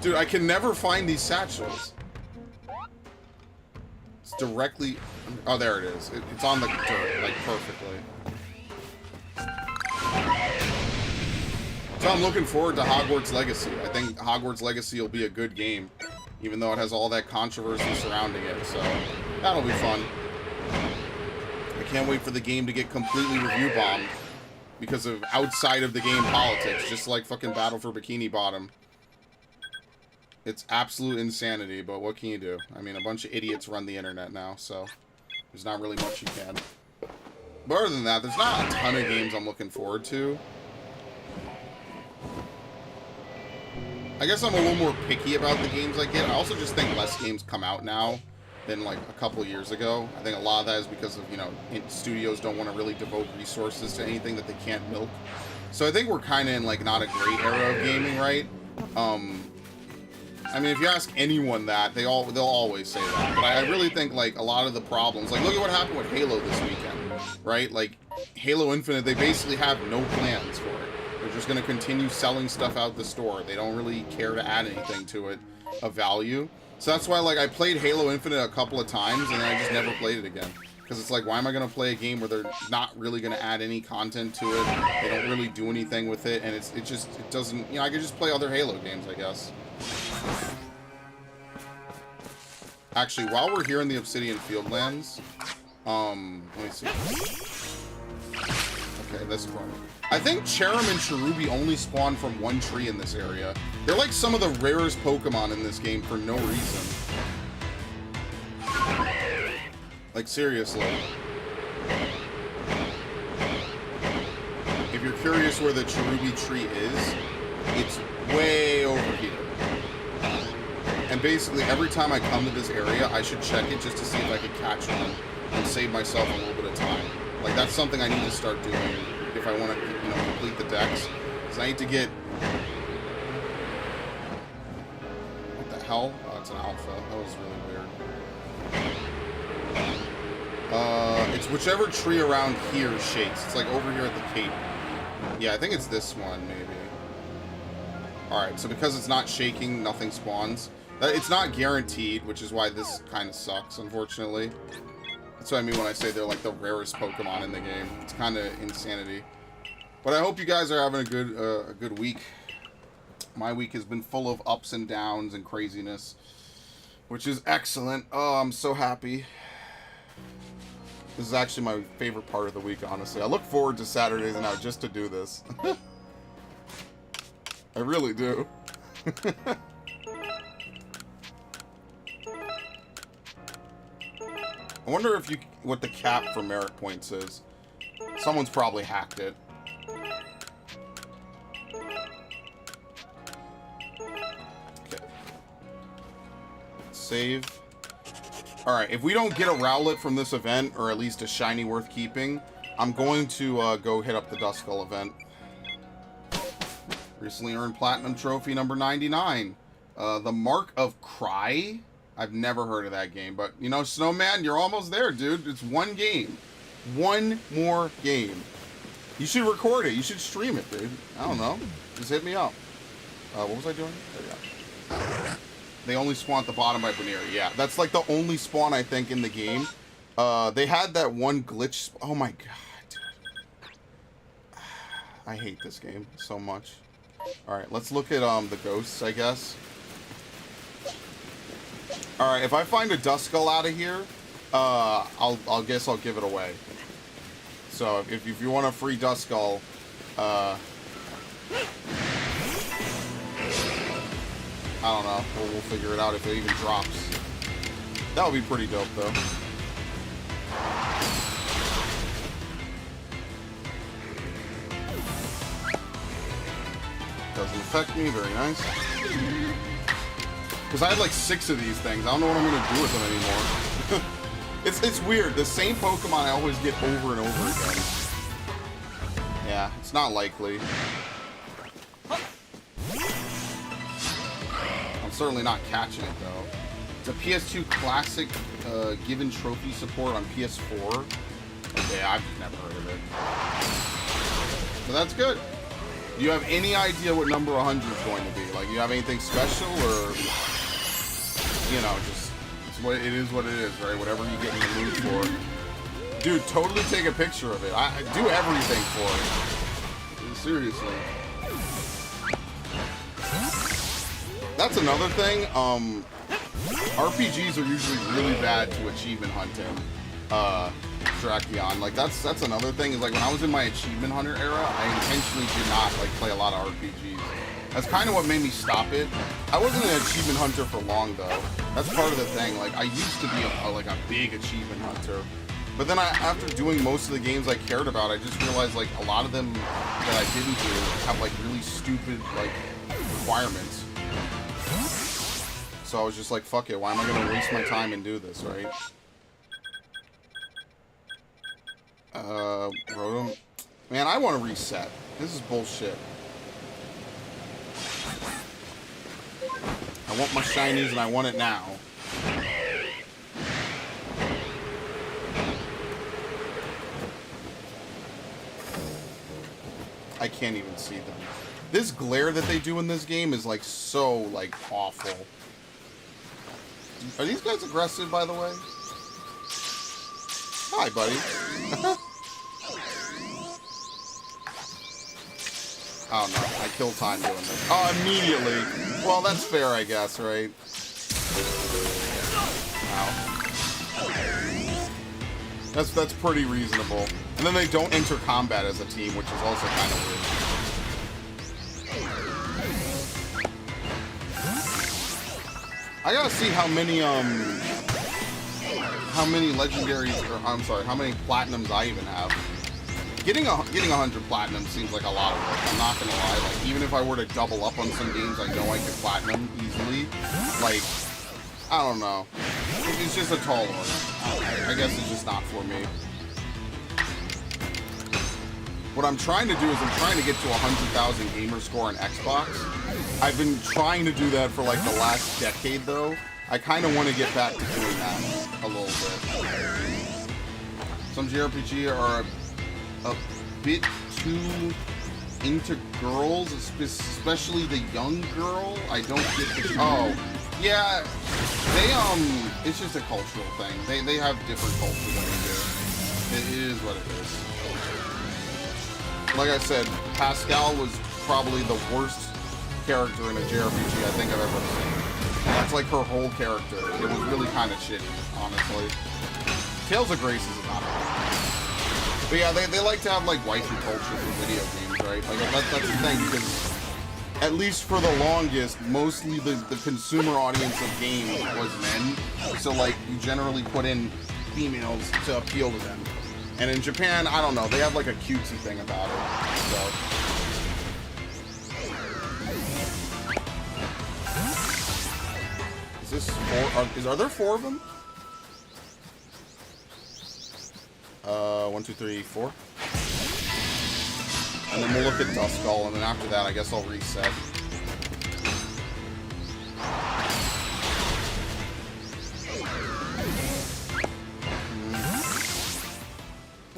[SPEAKER 1] Dude, I can never find these satchels. It's directly... Oh, there it is. It's on the dirt, like, perfectly. So I'm looking forward to Hogwarts Legacy. I think Hogwarts Legacy will be a good game, even though it has all that controversy surrounding it, so that'll be fun. I can't wait for the game to get completely review bombed because of outside of the game politics, just like fucking Battle for Bikini Bottom. It's absolute insanity, but what can you do? I mean, a bunch of idiots run the internet now, so there's not really much you can. But other than that, there's not a ton of games I'm looking forward to. I guess I'm a little more picky about the games I get. I also just think less games come out now than like a couple years ago. I think a lot of that is because of, you know, studios don't want to really devote resources to anything that they can't milk. So I think we're kind of in like not a great era of gaming, right? I mean, if you ask anyone that, they'll always say that. But I really think, like, a lot of the problems... Like, look at what happened with Halo this weekend, right? Like, Halo Infinite, they basically have no plans for it. They're just going to continue selling stuff out the store. They don't really care to add anything to it of value. So that's why, like, I played Halo Infinite a couple of times, and then I just never played it again. Because it's like, why am I going to play a game where they're not really going to add any content to it? They don't really do anything with it, and it doesn't... You know, I could just play other Halo games, I guess. Actually, while we're here in the Obsidian Fieldlands, let me see. Okay, this one. I think Cherim and Cherubi only spawn from one tree in this area. They're like some of the rarest Pokemon in this game for no reason. Like, seriously. If you're curious where the Cherubi tree is, it's way over here. And basically, every time I come to this area, I should check it just to see if I can catch one and save myself a little bit of time. Like, that's something I need to start doing if I want to, you know, complete the decks. Because I need to get... What the hell? Oh, it's an alpha. That was really weird. It's whichever tree around here shakes. It's like over here at the cape. Yeah, I think it's this one, maybe. Alright, so because it's not shaking, nothing spawns. It's not guaranteed, which is why this kind of sucks, unfortunately. That's what I mean when I say they're like the rarest Pokemon in the game. It's kind of insanity. But I hope you guys are having a good week. My week has been full of ups and downs and craziness, which is excellent. Oh, I'm so happy. This is actually my favorite part of the week, honestly. I look forward to Saturdays now just to do this. I really do. I wonder if what the cap for merit points is. Someone's probably hacked it. Okay. Save. Alright, if we don't get a Rowlet from this event, or at least a shiny worth keeping, I'm going to go hit up the Dusclops Event. Recently earned Platinum Trophy number 99. The Mark of Cry? I've never heard of that game, but, you know, Snowman, you're almost there, dude. It's one game. One more game. You should record it. You should stream it, dude. I don't know. Just hit me up. What was I doing? There we go. They only spawn at the bottom by Baneri. Yeah, that's like the only spawn, I think, in the game. They had that one glitch. Oh, my God, dude. I hate this game so much. Alright, let's look at the ghosts, I guess. Alright, if I find a Duskull out of here, I'll guess I'll give it away. So, if you want a free Duskull, I don't know. We'll figure it out if it even drops. That would be pretty dope, though. Doesn't affect me. Very nice. Because I had like 6 of these things. I don't know what I'm going to do with them anymore. It's weird. The same Pokemon I always get over and over again. Yeah, it's not likely. I'm certainly not catching it, though. It's a PS2 Classic given trophy support on PS4. Okay, I've just never heard of it. So that's good. Do you have any idea what number 100 is going to be? Like, you have anything special, or, you know, just, it is what it is, right? Whatever you get in the mood for. Dude, totally take a picture of it. I do everything for it. Seriously. That's another thing. RPGs are usually really bad to achievement hunting. Drakion. Like, that's another thing, is like, when I was in my achievement hunter era, I intentionally did not, like, play a lot of RPGs. That's kind of what made me stop it. I wasn't an achievement hunter for long, though. That's part of the thing. Like, I used to be like a big achievement hunter. But then after doing most of the games I cared about, I just realized, like, a lot of them that I didn't do have, like, really stupid, like, requirements. So I was just like, fuck it, why am I gonna waste my time and do this, right? Rotom. Man, I want to reset. This is bullshit. I want my shinies and I want it now. I can't even see them. This glare that they do in this game is like so like awful. Are these guys aggressive, by the way? Hi, buddy. Oh no, I kill time doing this. Oh, immediately. Well, that's fair, I guess, right? Ow. That's pretty reasonable. And then they don't enter combat as a team, which is also kind of weird. I gotta see how many legendaries, or I'm sorry, how many platinums I even have. Getting 100 platinum seems like a lot of work. I'm not gonna lie. Like, even if I were to double up on some games, I know I could platinum easily. Like, I don't know. It's just a tall order. I guess it's just not for me. What I'm trying to do is I'm trying to get to 100,000 gamer score on Xbox. I've been trying to do that for like the last decade, though. I kind of want to get back to doing that a little bit. Some JRPG are a bit too into girls, especially the young girl. I don't get the... Oh, yeah. They, it's just a cultural thing. They have different culture than we do. It is what it is. Like I said, Pascal was probably the worst character in a JRPG I think I've ever seen. That's like her whole character. It was really kind of shitty, honestly. Tales of Graces is not bad. But yeah, they like to have like waifu culture for video games, right? Like that's the thing, because at least for the longest, mostly the consumer audience of games was men. So like you generally put in females to appeal to them. And in Japan, I don't know, they have like a cutesy thing about it. So. Is this four? Are there 4 of them? 1, 2, 3, 4. And then we'll look at Dusclops, and then after that, I guess I'll reset.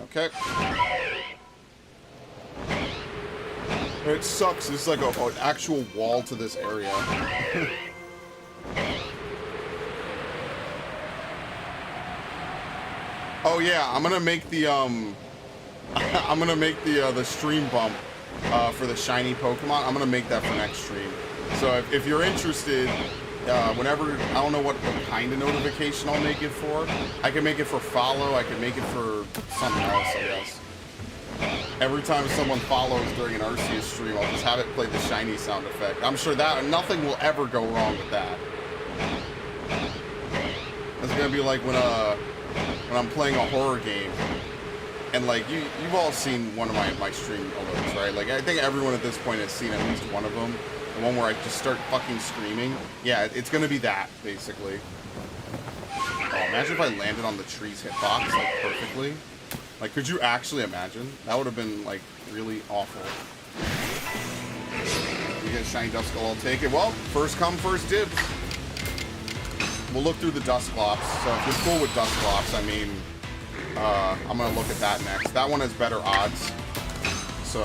[SPEAKER 1] Okay. It sucks. It's like an actual wall to this area. Oh yeah, I'm gonna make the the stream bump for the shiny Pokemon. I'm gonna make that for next stream. So if you're interested, whenever, I don't know what kind of notification I'll make it for. I can make it for follow. I can make it for something else, I guess. Every time someone follows during an Arceus stream, I'll just have it play the shiny sound effect. I'm sure that nothing will ever go wrong with that. It's gonna be like when I'm playing a horror game, and like you've all seen one of my stream alerts, right? Like I think everyone at this point has seen at least one of them. The one where I just start fucking screaming. Yeah, it's gonna be that, basically. Oh, imagine if I landed on the tree's hitbox, like, perfectly. Like, could you actually imagine? That would have been, like, really awful. You get a shiny Dusclops, I'll take it. Well, first come, first dibs. We'll look through the Dusclops. So if you're cool with Dusclops, I mean, I'm gonna look at that next. That one has better odds. So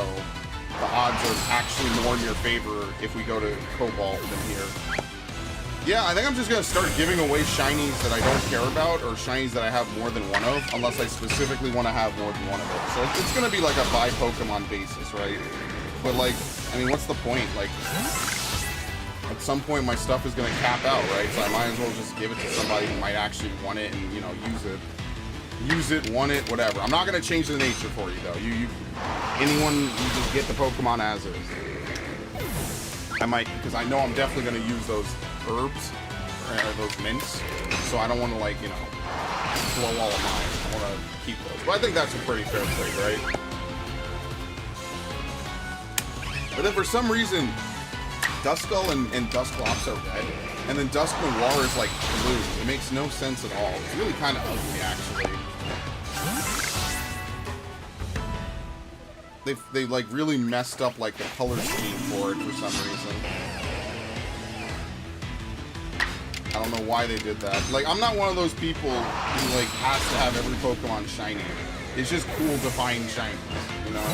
[SPEAKER 1] the odds are actually more in your favor if we go to Cobalt than here. Yeah, I think I'm just gonna start giving away shinies that I don't care about, or shinies that I have more than one of, unless I specifically want to have more than one of it. So it's gonna be like a by Pokemon basis, right? But like, I mean, what's the point? Like, at some point my stuff is gonna cap out, right? So I might as well just give it to somebody who might actually want it and, you know, use it, want it, whatever. I'm not gonna change the nature for you though. Anyone, you just get the Pokemon as is. I might, because I know I'm definitely gonna use those herbs, or those mints, so I don't want to, like, you know, blow all of mine. I want to keep those. But I think that's a pretty fair trade, right? But then for some reason, Duskull and Dusclops are red, and then Dusk Noir is like blue. It makes no sense at all. It's really kind of ugly, actually. They like really messed up like the color scheme for it for some reason. I don't know why they did that. Like, I'm not one of those people who like has to have every Pokemon shiny. It's just cool to find shinies, you know?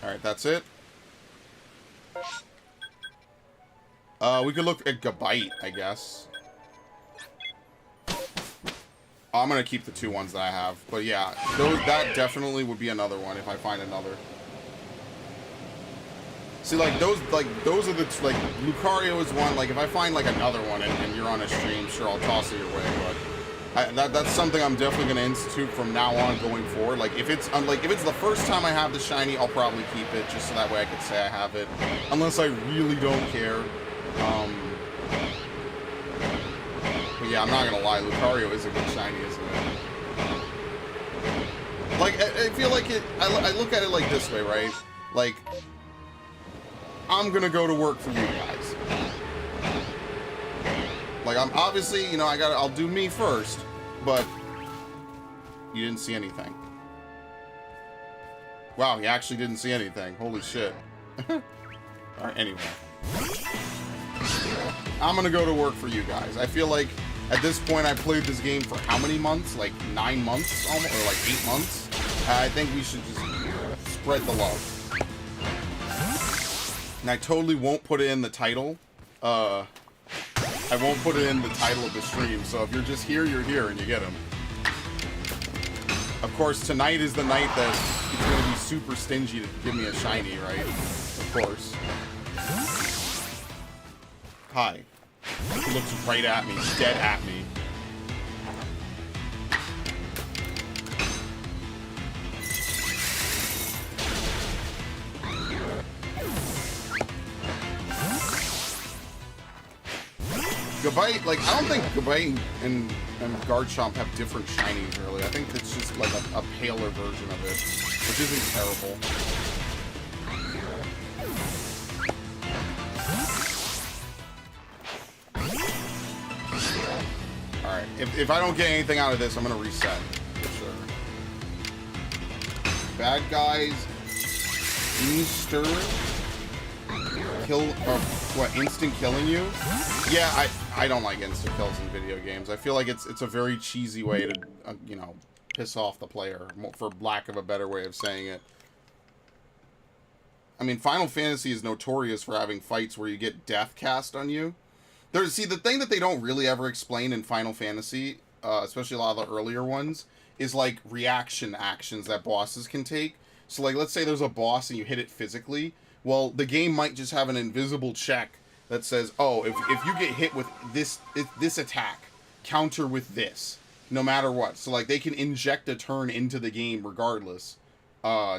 [SPEAKER 1] Alright, that's it. We could look at Gabite, I guess. I'm gonna keep the 2 ones that I have. But yeah, that definitely would be another one if I find another. See, like, those are the, like, Lucario is one. Like, if I find, like, another one and you're on a stream, sure, I'll toss it your way. But that's something I'm definitely going to institute from now on going forward. Like, if it's the first time I have the shiny, I'll probably keep it just so that way I can say I have it. Unless I really don't care. But yeah, I'm not going to lie. Lucario is a good shiny, isn't it? Like, I feel like I look at it like this way, right? Like, I'm gonna go to work for you guys. Like, I'm obviously, you know, I'll do me first, but you didn't see anything. Wow, he actually didn't see anything. Holy shit. Alright, anyway. I'm gonna go to work for you guys. I feel like at this point I played this game for how many months? Like 9 months almost, or like 8 months? I think we should just spread the love. And I totally won't put it in the title. I won't put it in the title of the stream, so if you're just here, you're here, and you get them. Of course, tonight is the night that he's going to be super stingy to give me a shiny, right? Of course. Hi. He looks right at me, dead at me. Gabite, like, I don't think Gabite and Garchomp have different shinies, really. I think it's just, like, a paler version of it, which isn't terrible. Alright, if I don't get anything out of this, I'm gonna reset, for sure. Bad guys, Easter, instant killing you? Yeah, I don't like instant kills in video games. I feel like it's a very cheesy way to, you know, piss off the player, for lack of a better way of saying it. I mean, Final Fantasy is notorious for having fights where you get death cast on you. See, the thing that they don't really ever explain in Final Fantasy, especially a lot of the earlier ones, is, like, reaction actions that bosses can take. So, like, let's say there's a boss and you hit it physically. Well, the game might just have an invisible check that says, oh, if you get hit with this attack, counter with this, no matter what. So, like, they can inject a turn into the game regardless,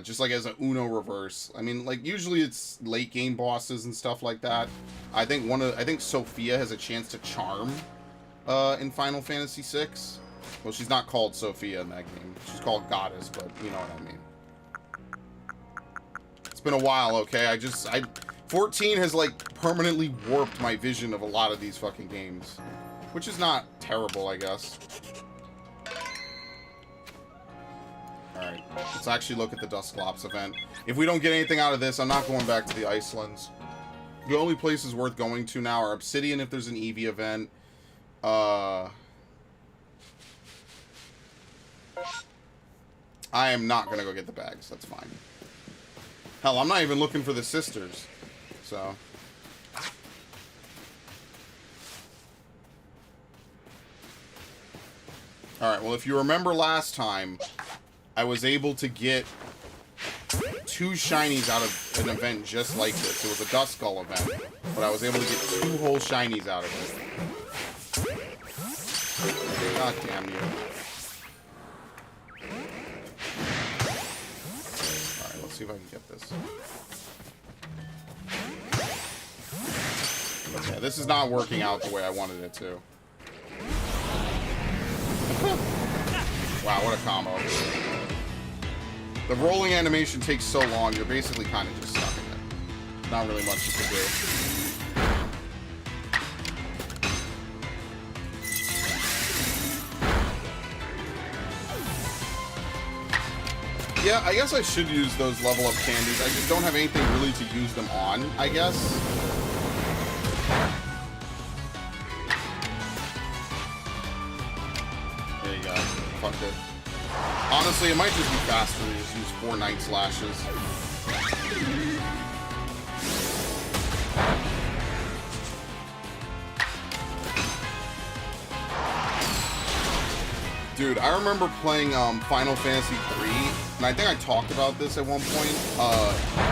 [SPEAKER 1] just like as a Uno reverse. I mean, like, usually it's late game bosses and stuff like that. I think Sophia has a chance to charm in Final Fantasy VI. Well, she's not called Sophia in that game. She's called Goddess, but you know what I mean. It's been a while, okay? 14 has, like, permanently warped my vision of a lot of these fucking games. Which is not terrible, I guess. Alright, let's actually look at the Dusclops event. If we don't get anything out of this, I'm not going back to the Icelands. The only places worth going to now are Obsidian if there's an Eevee event. I am not gonna go get the bags. That's fine. Hell, I'm not even looking for the sisters. So. Alright, well, if you remember last time, I was able to get 2 shinies out of an event just like this. It was a Dusclops event, but I was able to get 2 whole shinies out of it. God damn you. Alright, let's see if I can get this. Okay, this is not working out the way I wanted it to. Wow, what a combo. The rolling animation takes so long, you're basically kind of just stuck in it. Not really much you can do. Yeah, I guess I should use those level up candies. I just don't have anything really to use them on, I guess. There you go. Fuck it. Honestly, it might just be faster to just use 4 Night Slashes. Dude, I remember playing Final Fantasy III, and I think I talked about this at one point.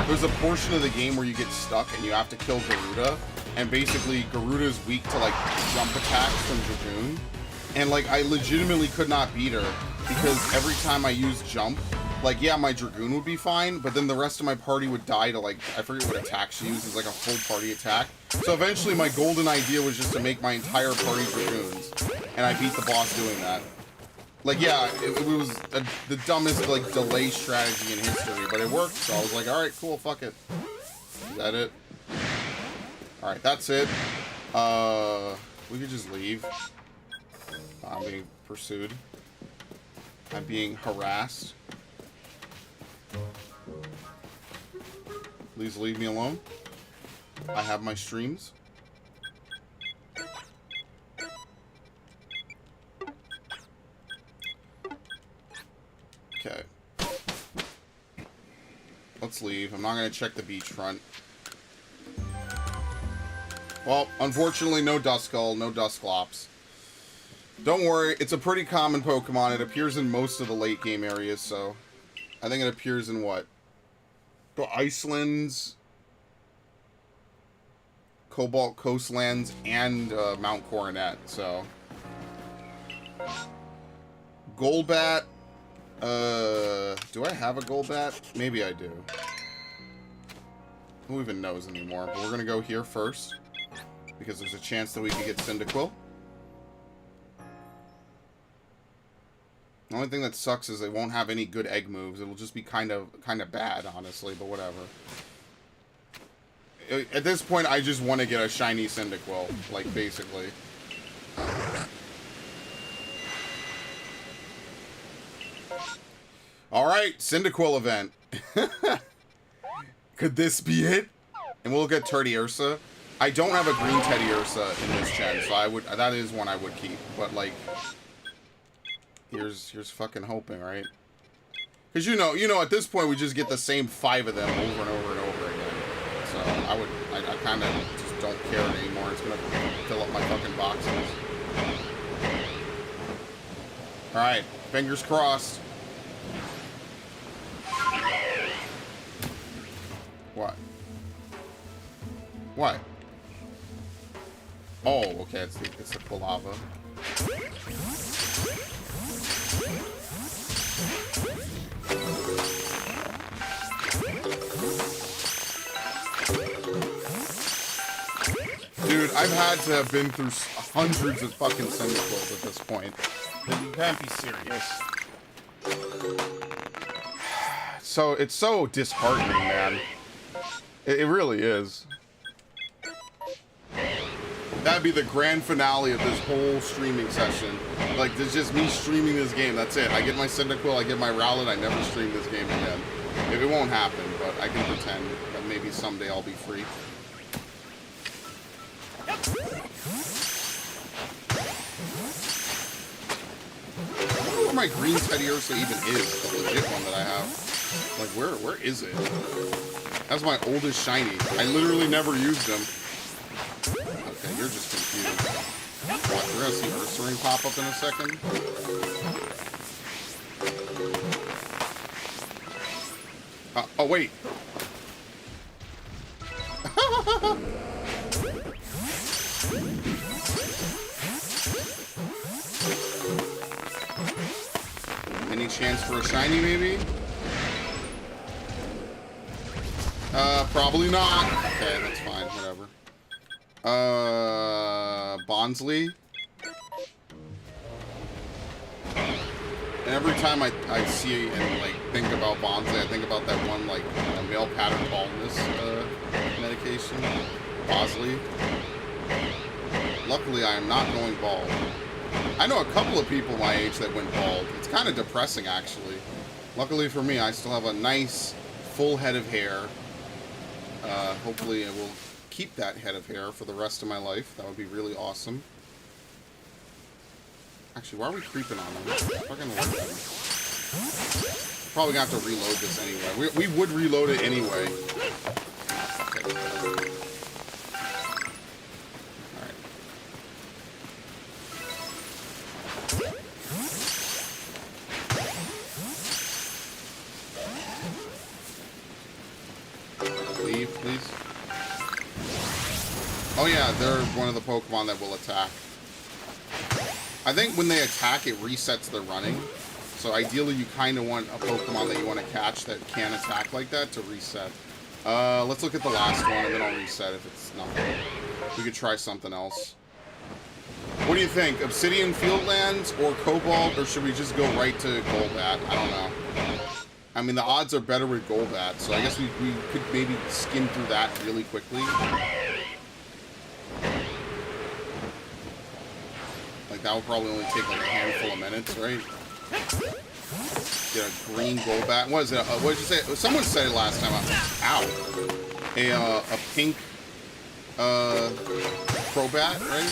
[SPEAKER 1] There's a portion of the game where you get stuck and you have to kill Garuda, and basically Garuda's weak to like jump attacks from Dragoon. And like I legitimately could not beat her because every time I used jump, like yeah, my Dragoon would be fine, but then the rest of my party would die to like, I forget what attack she uses, like a full party attack. So eventually my golden idea was just to make my entire party Dragoons, and I beat the boss doing that. Like yeah, it was the dumbest like delay strategy in history, but it worked, so I was like, alright, cool, fuck it. Is that it? Alright, that's it. We could just leave. I'm being pursued. I'm being harassed. Please leave me alone. I have my streams. Okay. Let's leave. I'm not going to check the beachfront. Well, unfortunately, no Duskull, no Dusclops. Don't worry, it's a pretty common Pokemon. It appears in most of the late game areas, so... I think it appears in what? The Icelands, Cobalt Coastlands, and Mount Coronet, so... Golbat... do I have a Golbat? Maybe I do. Who even knows anymore? But we're gonna go here first, because there's a chance that we could get Cyndaquil. The only thing that sucks is they won't have any good egg moves. It'll just be kind of bad, honestly, but whatever. At this point, I just want to get a shiny Cyndaquil, like, basically. Alright, Cyndaquil event. Could this be it? And we'll get Teddiursa. I don't have a green Teddiursa in this gen, so that is one I would keep, but, like... Here's fucking hoping, right? Because you know, at this point we just get the same 5 of them over and over and over again. So I kind of just don't care anymore. It's gonna fill up my fucking boxes. All right, fingers crossed. What? What? Oh, okay, it's the Quilava. Dude, I've had to have been through hundreds of fucking Cyndaquils at this point. You can't be serious. So, it's so disheartening, man. It really is. That'd be the grand finale of this whole streaming session. Like, it's just me streaming this game. That's it. I get my Cyndaquil, I get my Rowlet, I never stream this game again. It won't happen, but I can pretend that maybe someday I'll be free. where my green Teddy Ursa even is, the legit one that I have. Like, where is it? That's my oldest shiny. I literally never used them. Okay, you're just confused. Watch, we're gonna see Ursaring pop up in a second. Oh, wait. Any chance for a shiny, maybe? Probably not. Okay, that's fine. Whatever. Gastly. And every time I see and like think about Gastly, I think about that one like male pattern baldness medication, Gastly. Luckily, I am not going bald. I know a couple of people my age that went bald. It's kind of depressing, actually. Luckily for me, I still have a nice full head of hair. Hopefully, I will keep that head of hair for the rest of my life. That would be really awesome. Actually, why are we creeping on them? Fucking work them. Probably gonna have to reload this anyway. We would reload it anyway. Okay. Alright. Leave, please. Oh yeah, they're one of the Pokemon that will attack. I think when they attack, it resets their running. So ideally, you kind of want a Pokemon that you want to catch that can attack like that to reset. Let's look at the last one, and then I'll reset if it's nothing. We could try something else. What do you think? Obsidian Fieldlands or Cobalt, or should we just go right to Golbat? I don't know. I mean, the odds are better with Golbat, so I guess we could maybe skim through that really quickly. That will probably only take like a handful of minutes, right? Get a green Golbat. What is it? What did you say? Someone said it last time. Ow. A pink Crobat, right?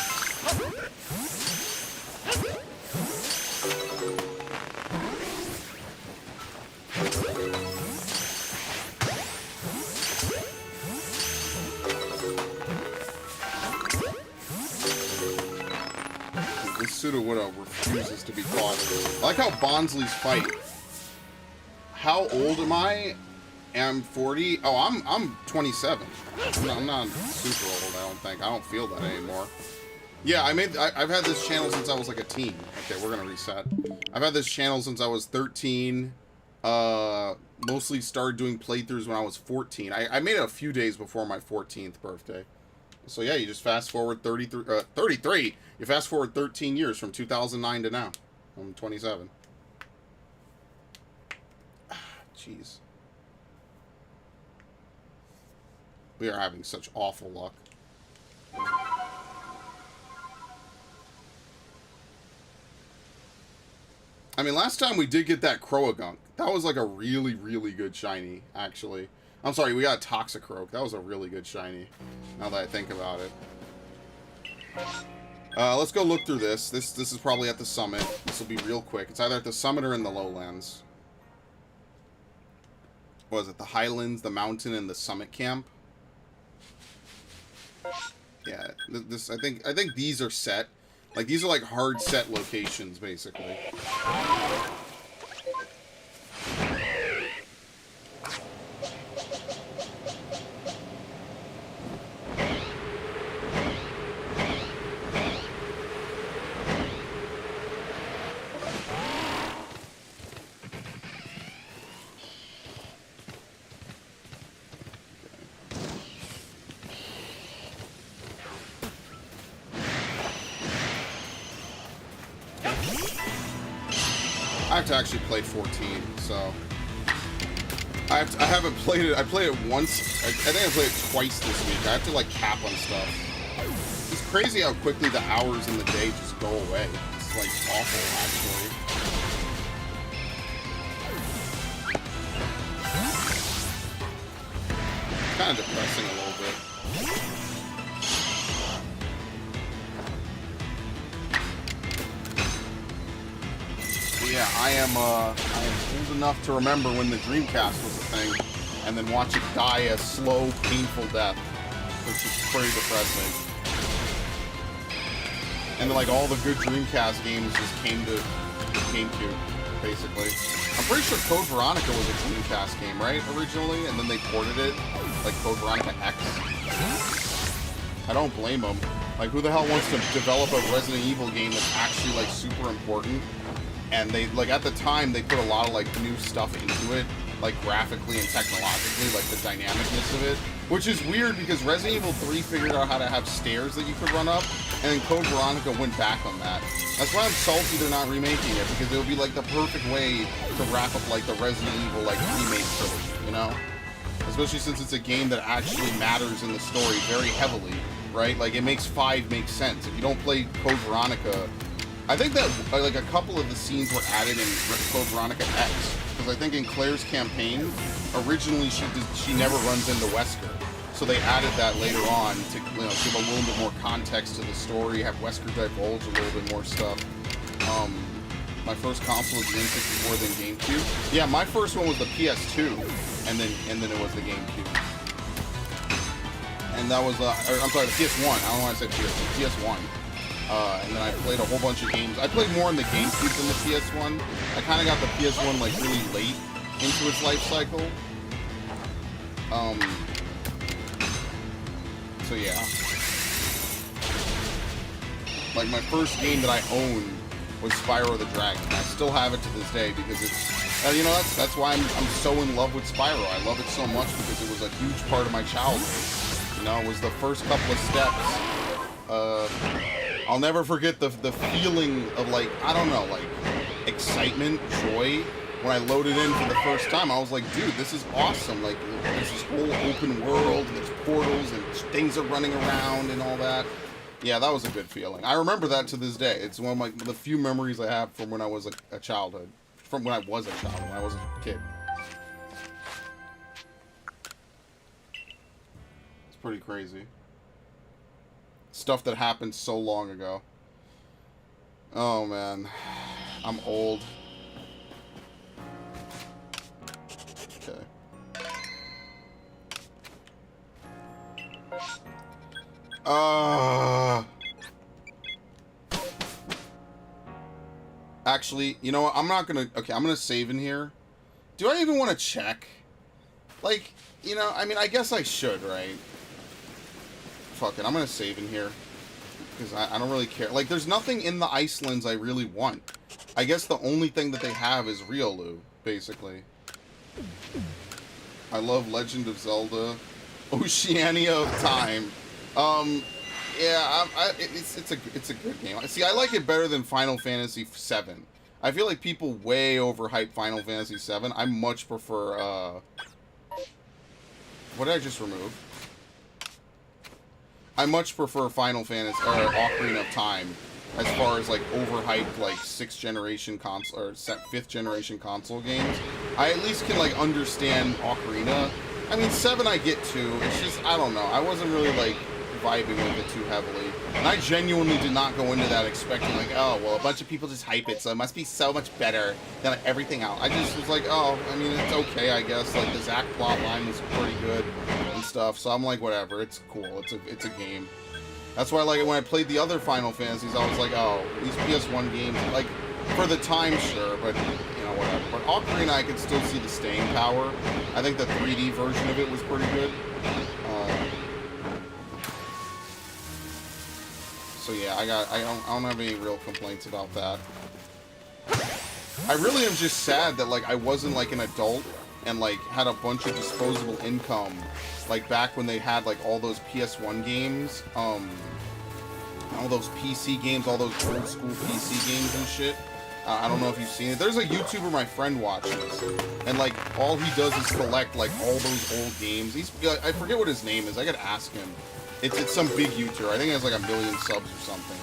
[SPEAKER 1] Sudowoodo refuses to be caught. I like how Gastly's fight. How old am I? I'm 40. Oh, I'm 27. I'm not super old, I don't think. I don't feel that anymore. Yeah, I've had this channel since I was like a teen. Okay, we're gonna reset. I've had this channel since I was 13. Mostly started doing playthroughs when I was 14. I made it a few days before my 14th birthday. So yeah, you just fast forward 33. You fast forward 13 years from 2009 to now. I'm 27. Jeez. We are having such awful luck. I mean, last time we did get that Croagunk. That was like a really, really good shiny, actually. I'm sorry, we got Toxicroak. That was a really good shiny, now that I think about it. Let's go look through this. This is probably at the summit. This will be real quick. It's either at the summit or in the lowlands. What is it? The highlands, the mountain, and the summit camp? Yeah, this I think these are set. Like, these are like hard set locations, basically. I have to actually play 14, so I haven't played it. I played it once. I think I played it twice this week. I have to like cap on stuff. It's crazy how quickly the hours in the day just go away. It's like awful, actually. It's kind of depressing a little bit. Yeah, yeah, I am old enough to remember when the Dreamcast was a thing, and then watch it die a slow, painful death, which is pretty depressing. And then, like, all the good Dreamcast games just came to GameCube, basically. I'm pretty sure Code Veronica was a Dreamcast game, right, originally? And then they ported it, like Code Veronica X. I don't blame them. Like, who the hell wants to develop a Resident Evil game that's actually, like, super important? And they, like, at the time, they put a lot of, like, new stuff into it, like, graphically and technologically, like, the dynamicness of it. Which is weird, because Resident Evil 3 figured out how to have stairs that you could run up, and then Code Veronica went back on that. That's why I'm salty they're not remaking it, because it would be, like, the perfect way to wrap up, like, the Resident Evil, like, remake trilogy, you know? Especially since it's a game that actually matters in the story very heavily, right? Like, it makes 5 make sense. If you don't play Code Veronica, I think that, like, a couple of the scenes were added in Code Veronica X, because I think in Claire's campaign, originally she never runs into Wesker. So they added that later on to, you know, give a little bit more context to the story, have Wesker divulge a little bit more stuff. My first console was the N64, then GameCube. Yeah, my first one was the PS2, and then it was the GameCube. And that was, I'm sorry, the PS1. I don't know why I said PS2, PS1. And then I played a whole bunch of games. I played more in the GameCube than the PS1. I kind of got the PS1, like, really late into its life cycle. So yeah. Like, my first game that I owned was Spyro the Dragon. I still have it to this day because it's, you know, that's why I'm so in love with Spyro. I love it so much because it was a huge part of my childhood. You know, it was the first couple of steps. I'll never forget the feeling of, like, I don't know, like, excitement, joy. When I loaded in for the first time, I was like, dude, this is awesome. Like, there's this whole open world, and there's portals, and things are running around, and all that. Yeah, that was a good feeling. I remember that to this day. It's one of the few memories I have from when I was a childhood. From when I was a child, when I was a kid. It's pretty crazy. Stuff that happened so long ago. Oh, man. I'm old. Okay. Actually, you know what? I'm not gonna... Okay, I'm gonna save in here. Do I even want to check? Like, you know, I mean, I guess I should, right? Fuck it, I'm gonna save in here. Because I don't really care. Like, there's nothing in the Icelands I really want. I guess the only thing that they have is Riolu, basically. I love Legend of Zelda. Oceania of Time. Yeah, it's a good game. See, I like it better than Final Fantasy VII. I feel like people way overhype Final Fantasy VII. I much prefer, what did I just remove? I much prefer Final Fantasy, or Ocarina of Time, as far as, like, overhyped, like, 6th generation console, or 5th generation console games. I at least can, like, understand Ocarina. I mean, 7 I get too. It's just, I don't know. I wasn't really, like, vibing with it too heavily. And I genuinely did not go into that expecting, like, oh, well, a bunch of people just hype it, so it must be so much better than everything else. I just was like, oh, I mean, it's okay, I guess. Like, the Zack plot line was pretty good and stuff, so I'm like, whatever, it's cool. It's a game. That's why, like, when I played the other Final Fantasies, I was like, oh, these PS1 games, like, for the time, sure, but, you know, whatever. But Ocarina, I could still see the staying power. I think the 3D version of it was pretty good. So yeah, I don't have any real complaints about that. I really am just sad that, like, I wasn't, like, an adult and, like, had a bunch of disposable income, like, back when they had, like, all those PS1 games, all those PC games, all those old school PC games and shit. I don't know if you've seen it. There's a YouTuber my friend watches, and, like, all he does is collect, like, all those old games. I forget what his name is. I gotta ask him. It's some big YouTuber. I think he has, like, 1 million subs or something.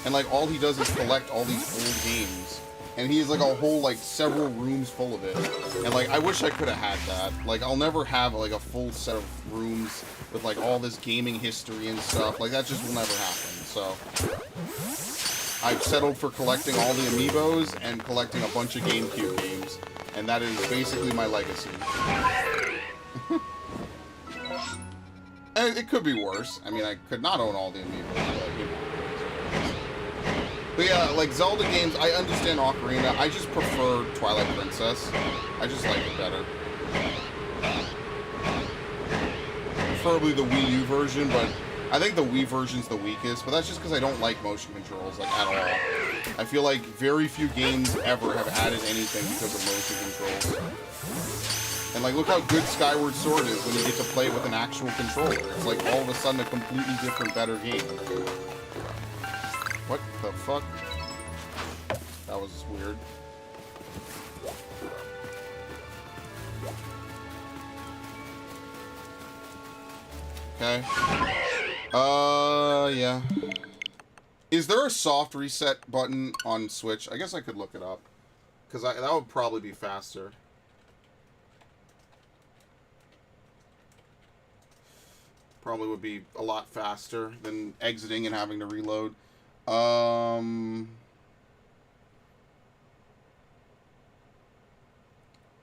[SPEAKER 1] And, like, all he does is collect all these old games. And he has, like, a whole, like, several rooms full of it. And, like, I wish I could have had that. Like, I'll never have, like, a full set of rooms with, like, all this gaming history and stuff. Like, that just will never happen. So, I've settled for collecting all the amiibos and collecting a bunch of GameCube games. And that is basically my legacy. And it could be worse. I mean, I could not own all the amiibos, but, you know. But yeah, like Zelda games, I understand Ocarina. I just prefer Twilight Princess. I just like it better. Preferably the Wii U version, but I think the Wii version's the weakest. But that's just because I don't like motion controls, like, at all. I feel like very few games ever have added anything because of motion controls. And, like, look how good Skyward Sword is when you get to play it with an actual controller. It's like all of a sudden a completely different, better game. What the fuck? That was weird. Okay. Yeah. Is there a soft reset button on Switch? I guess I could look it up. Because that would probably be faster. Probably would be a lot faster than exiting and having to reload. No,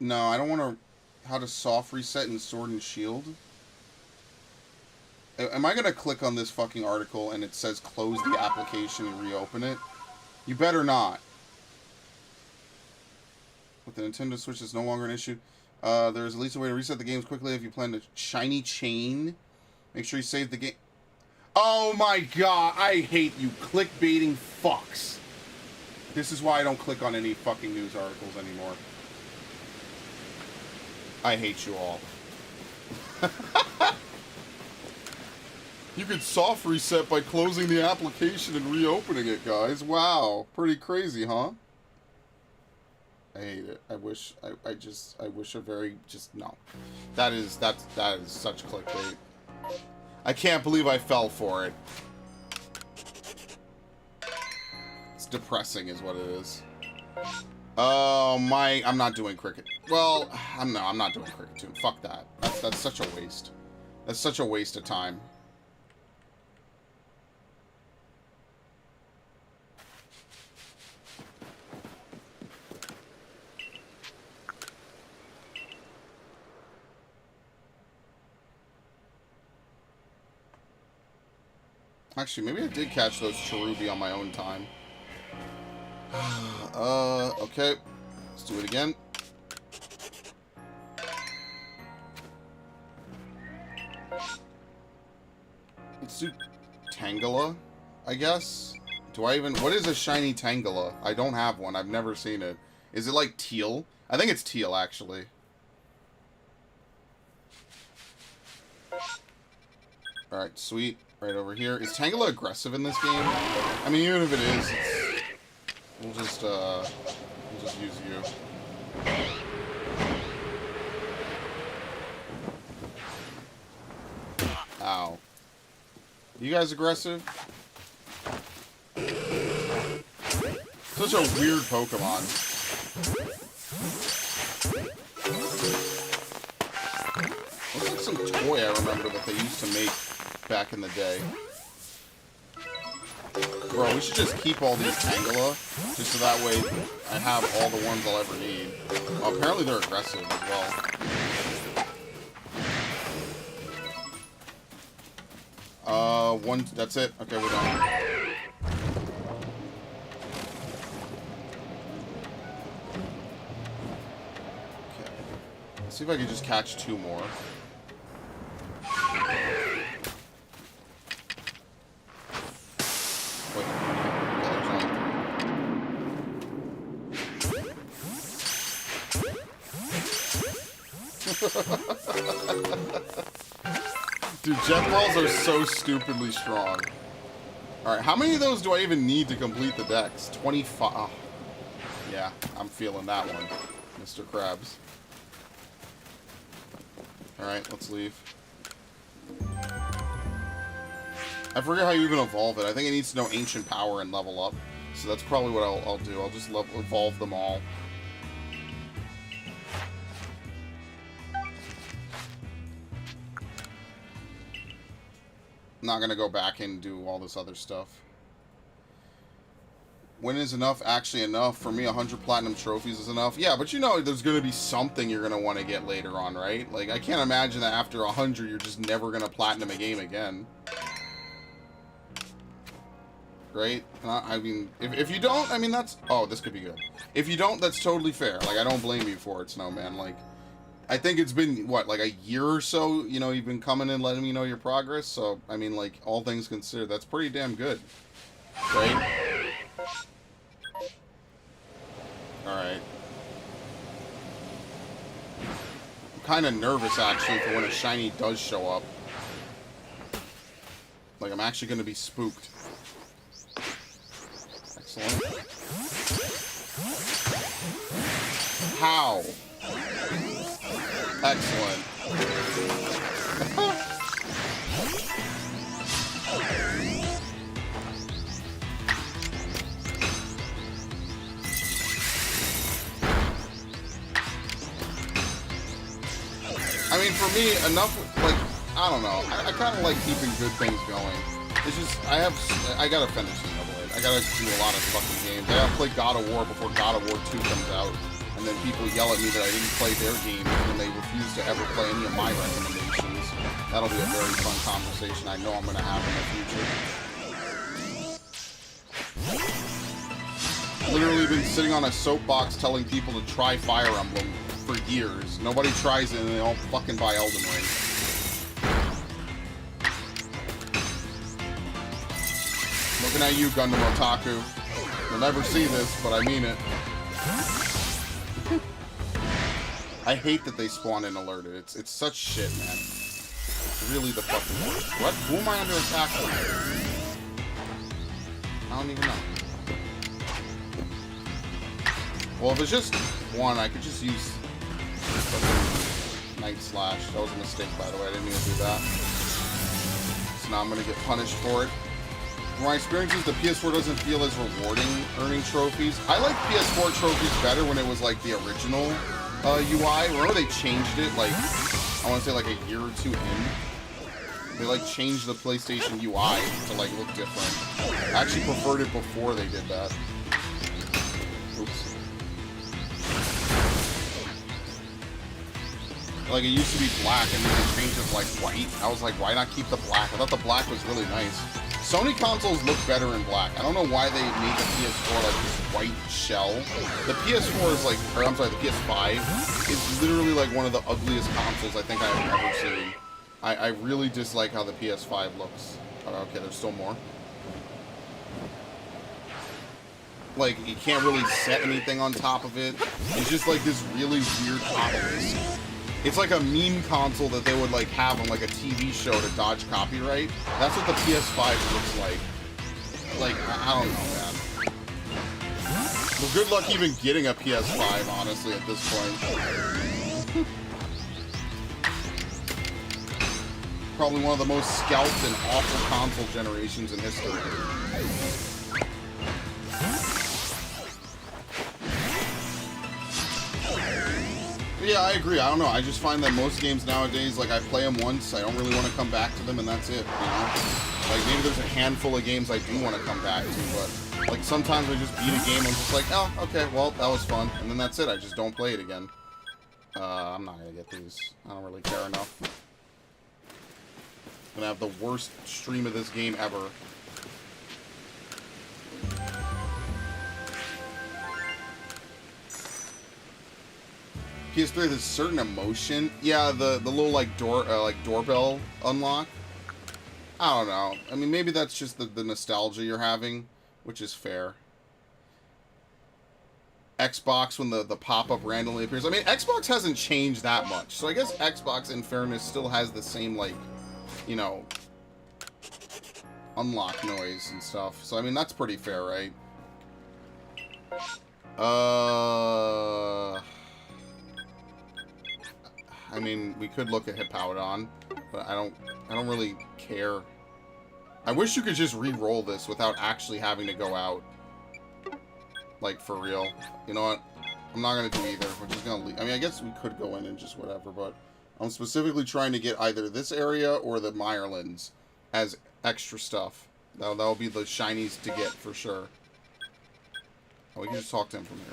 [SPEAKER 1] I don't want to... How to soft reset in Sword and Shield? Am I going to click on this fucking article and it says close the application and reopen it? You better not. With the Nintendo Switch, it's no longer an issue. There's at least a way to reset the games quickly if you plan to shiny chain. Make sure you save the game. Oh my god, I hate you clickbaiting fucks. This is why I don't click on any fucking news articles anymore. I hate you all. You could soft reset by closing the application and reopening it, guys. Wow, pretty crazy, huh? I hate it. I wish a very, no. That is such clickbait. I can't believe I fell for it. It's depressing is what it is. Oh, I'm not doing cricket. Well, I'm not doing cricket tune. Fuck that. That's such a waste. That's such a waste of time. Actually, maybe I did catch those Cherubi on my own time. Okay. Let's do it again. Let's do Tangela, I guess. Do I even... What is a shiny Tangela? I don't have one. I've never seen it. Is it like teal? I think it's teal, actually. Alright, sweet. Right over here. Is Tangela aggressive in this game? I mean, even if it is, we'll just use you. Ow. You guys aggressive? Such a weird Pokemon. Looks like some toy I remember that they used to make back in the day. Bro, we should just keep all these Tangela, just so that way I have all the ones I'll ever need. Oh, apparently they're aggressive as well. That's it. Okay, we're done. Okay. Let's see if I can just catch 2 more. Dude, jet balls are so stupidly strong. Alright, how many of those do I even need to complete the decks? 25. Oh. Yeah, I'm feeling that one, Mr. Krabs. Alright, let's leave. I forget how you even evolve it. I think it needs to know Ancient Power and level up. So that's probably what I'll do. I'll just evolve them all. I'm not gonna go back and do all this other stuff. When is enough actually enough? For me, 100 platinum trophies is enough. Yeah, but you know there's going to be something you're going to want to get later on, right? Like, I can't imagine that after 100 you're just never going to platinum a game again. Right? I mean, if you don't, I mean, that's... Oh, this could be good. If you don't, that's totally fair. Like, I don't blame you for it, Snowman. Like, I think it's been, what, like a year or so, you know, you've been coming in letting me know your progress. So, I mean, like, all things considered, that's pretty damn good. Right? Alright. I'm kind of nervous, actually, for when a shiny does show up. Like, I'm actually going to be spooked. Excellent. How? Excellent. I mean, for me, enough, like, I don't know. I kind of like keeping good things going. It's just, I gotta finish this level. I gotta do a lot of fucking games. I gotta play God of War before God of War 2 comes out. And then people yell at me that I didn't play their game when they refuse to ever play any of my recommendations. That'll be a very fun conversation I know I'm gonna have in the future. Literally been sitting on a soapbox telling people to try Fire Emblem for years. Nobody tries it and they all fucking buy Elden Ring. Looking at you, Gundam Otaku. You'll never see this, but I mean it. I hate that they spawn in alerted. It's such shit, man. It's really the fucking worst. What? Who am I under attack from? I don't even know. Well, if it's just one, I could just use Night Slash. That was a mistake, by the way. I didn't mean to do that. So now I'm going to get punished for it. From my experiences, the PS4 doesn't feel as rewarding earning trophies. I like PS4 trophies better when it was like the original UI. Remember they changed it, like, I want to say like a year or two in. They like changed the PlayStation UI to like look different. I actually preferred it before they did that. Oops. Like, it used to be black and then they changed it to like white. I was like, why not keep the black? I thought the black was really nice. Sony consoles look better in black. I don't know why they made the PS4 like this white shell. The PS4 is like, or I'm sorry, the PS5 is literally like one of the ugliest consoles I think I've ever seen. I really dislike how the PS5 looks. Oh, okay, there's still more. Like, you can't really set anything on top of it. It's just like this really weird obelisk. It's like a meme console that they would like have on like a TV show to dodge copyright. That's what the PS5 looks like. Like, I don't know, man. Well, good luck even getting a PS5, honestly, at this point. Probably one of the most scalped and awful console generations in history. Yeah, I agree. I don't know. I just find that most games nowadays, like, I play them once, I don't really want to come back to them, and that's it, you know? Like, maybe there's a handful of games I do want to come back to, but, like, sometimes I just beat a game and I'm just like, oh, okay, well, that was fun, and then that's it. I just don't play it again. I'm not gonna get these. I don't really care enough. I'm gonna have the worst stream of this game ever. PS3 has a certain emotion. Yeah, the little like doorbell unlock. I don't know. I mean, maybe that's just the nostalgia you're having, which is fair. Xbox, when the pop-up randomly appears. I mean, Xbox hasn't changed that much. So I guess Xbox, in fairness, still has the same, like, you know, unlock noise and stuff. So, I mean, that's pretty fair, right? I mean, we could look at Hippowdon, but I don't really care. I wish you could just re-roll this without actually having to go out. Like, for real. You know what? I'm not going to do either. We're just going to leave. I mean, I guess we could go in and just whatever, but I'm specifically trying to get either this area or the Mirelands as extra stuff. That'll be the shinies to get for sure. Oh, we can just talk to him from here.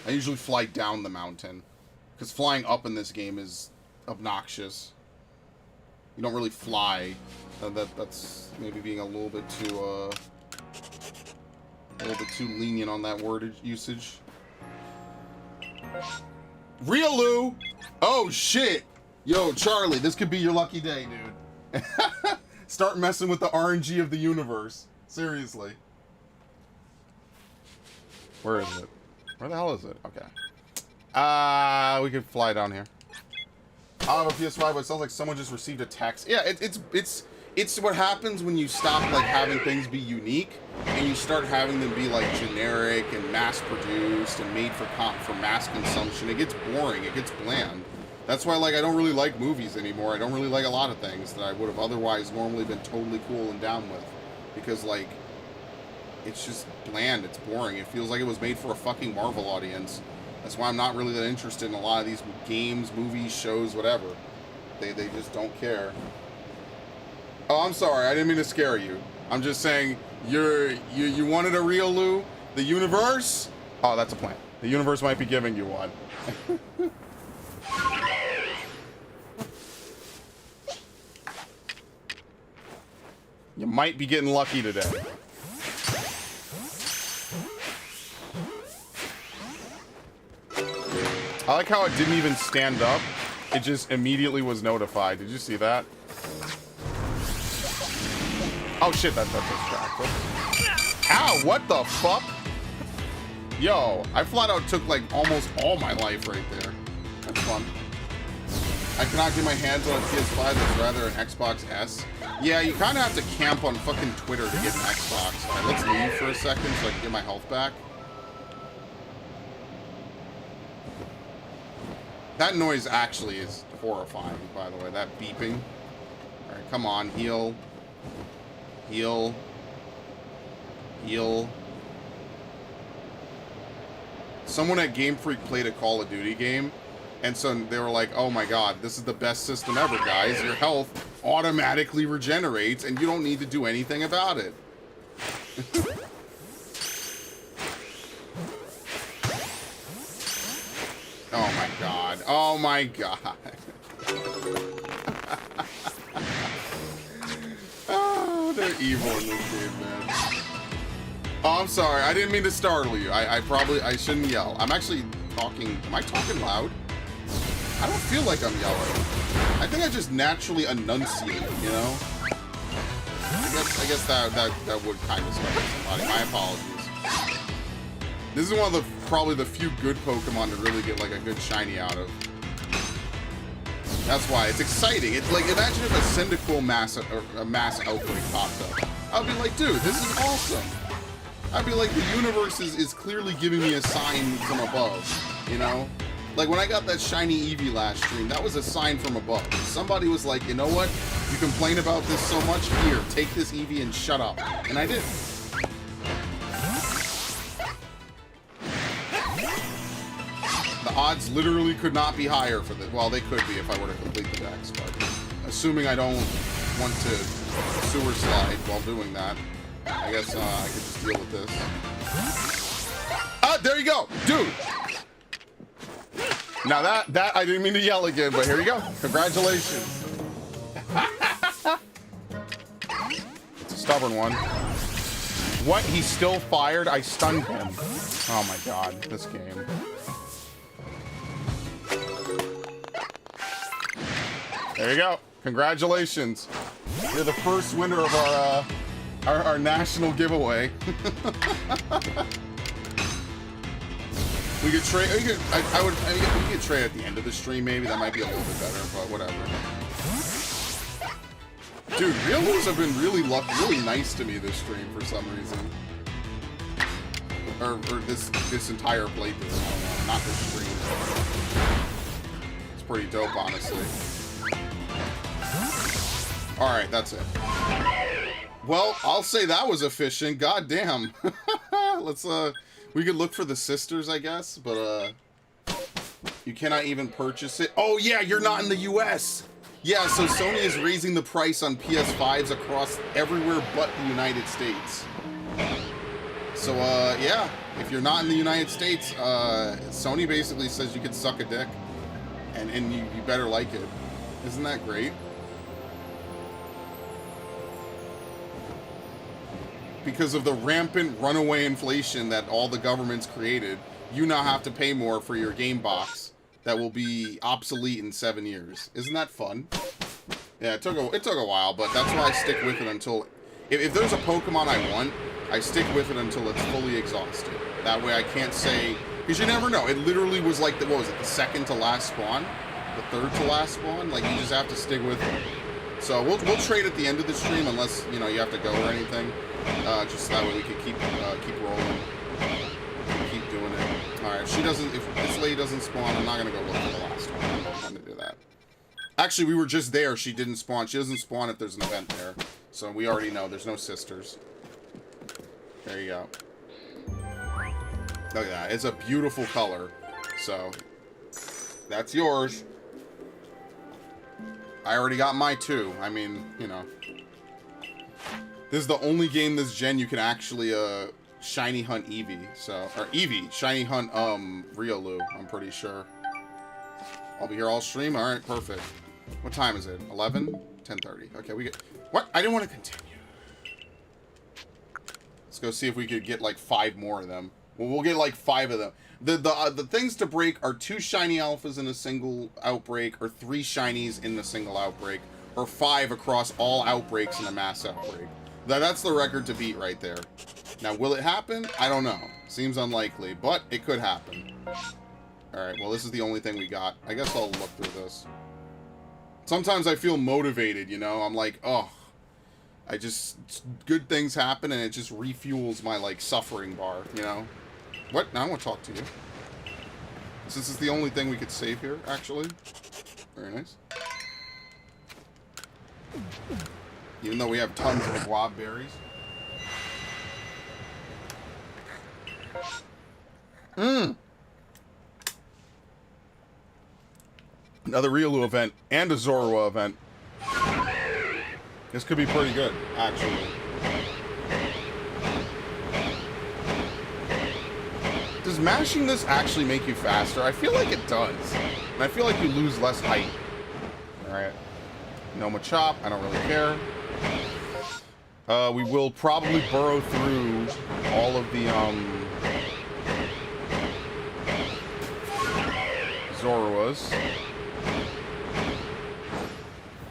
[SPEAKER 1] I usually fly down the mountain, because flying up in this game is obnoxious. You don't really fly. That's maybe being a little bit too lenient on that word usage. Riolu! Oh shit! Yo, Charlie, this could be your lucky day, dude. Start messing with the RNG of the universe. Seriously. Where is it? Where the hell is it? Okay. We could fly down here. I have a PS5, but it sounds like someone just received a text. Yeah, it's what happens when you stop like having things be unique and you start having them be like generic and mass-produced and made for mass consumption. It gets boring. It gets bland. That's why like I don't really like movies anymore. I don't really like a lot of things that I would have otherwise normally been totally cool and down with, because like it's just bland. It's boring. It feels like it was made for a fucking Marvel audience. That's why I'm not really that interested in a lot of these games, movies, shows, whatever. They just don't care. Oh, I'm sorry. I didn't mean to scare you. I'm just saying you wanted a real Lou? The universe? Oh, that's a plant. The universe might be giving you one. You might be getting lucky today. I like how it didn't even stand up. It just immediately was notified. Did you see that? Oh shit, that's distracted. Ow, what the fuck? Yo, I flat out took like almost all my life right there. That's fun. I cannot get my hands on a PS5 that's rather an Xbox S. Yeah, you kind of have to camp on fucking Twitter to get an Xbox. Alright, let's leave for a second so I can get my health back. That noise actually is horrifying, by the way. That beeping. Alright, come on. Heal. Heal. Heal. Someone at Game Freak played a Call of Duty game, and so they were like, oh my god, this is the best system ever, guys. Your health automatically regenerates, and you don't need to do anything about it. Oh my god. Oh my god. Oh, they're evil in this game, man. Oh, I'm sorry. I didn't mean to startle you. I shouldn't yell. I'm actually talking. Am I talking loud? I don't feel like I'm yelling. I think I just naturally enunciate, you know? I guess that would kind of startle somebody. My apologies. This is one of probably the few good Pokemon to really get like a good shiny out of. That's why it's exciting. It's like, imagine if a Cyndaquil mass outbreak popped up. I'd be like, dude, this is awesome. I'd be like, the universe is clearly giving me a sign from above, you know? Like, when I got that shiny Eevee last stream, that was a sign from above. Somebody was like, you know what? You complain about this so much, here, take this Eevee and shut up. And I did. The odds literally could not be higher for this. Well, they could be if I were to complete the dex, but assuming I don't want to sewer slide while doing that, I guess I could just deal with this. Ah, there you go, dude. Now that I didn't mean to yell again, but here you go. Congratulations. It's a stubborn one. What? He's still fired? I stunned him. Oh my god, this game. There you go. Congratulations. You're the first winner of our national giveaway. We could trade. We could trade at the end of the stream. Maybe that might be a little bit better, but whatever. Dude, real moves have been really nice to me this stream for some reason, or this entire playthrough. Not this stream. It's pretty dope, honestly. All right, that's it. Well, I'll say that was efficient. God damn. Let's we could look for the sisters, I guess, but you cannot even purchase it. Oh yeah, you're not in the US. Yeah, so Sony is raising the price on PS5s across everywhere but the United States. So, yeah, if you're not in the United States, Sony basically says you can suck a dick, and you better like it. Isn't that great? Because of the rampant runaway inflation that all the governments created, you now have to pay more for your game box that will be obsolete in 7 years. Isn't that fun? Yeah, it took a while, but that's why I stick with it until... If there's a Pokemon I want, I stick with it until it's fully exhausted. That way I can't say... Because you never know. It literally was like, what was it, the second to last spawn? The third to last spawn? Like, you just have to stick with it. So we'll trade at the end of the stream unless, you know, you have to go or anything. Just that way we can keep rolling. Keep doing it. Alright, if this lady doesn't spawn, I'm not going to go look for the last one. I'm not going to do that. Actually, we were just there. She didn't spawn. She doesn't spawn if there's an event there. So we already know. There's no sisters. There you go. Look at that. It's a beautiful color. So, that's yours. I already got my 2. I mean, you know. This is the only game this gen you can actually, shiny hunt Eevee. So, or Eevee. Shiny hunt, Riolu, I'm pretty sure. I'll be here all stream. Alright, perfect. What time is it? 11? 10:30. Okay, we get... What? I didn't want to continue. Let's go see if we could get, like, 5 more of them. Well, we'll get, like, 5 of them. The things to break are 2 shiny alphas in a single outbreak, or 3 shinies in a single outbreak, or 5 across all outbreaks in a mass outbreak. That's the record to beat right there. Now, will it happen? I don't know. Seems unlikely, but it could happen. Alright, well, this is the only thing we got. I guess I'll look through this. Sometimes I feel motivated, you know? I'm like, oh, good things happen, and it just refuels my, like, suffering bar, you know? What? Now I want to talk to you. Since it's the only thing we could save here, actually. Very nice. Even though we have tons of guava berries. Mmm! Another Riolu event and a Zorua event. This could be pretty good, actually. Does mashing this actually make you faster? I feel like it does. And I feel like you lose less height. Alright. No Machop. I don't really care. We will probably burrow through all of the, Zoruas.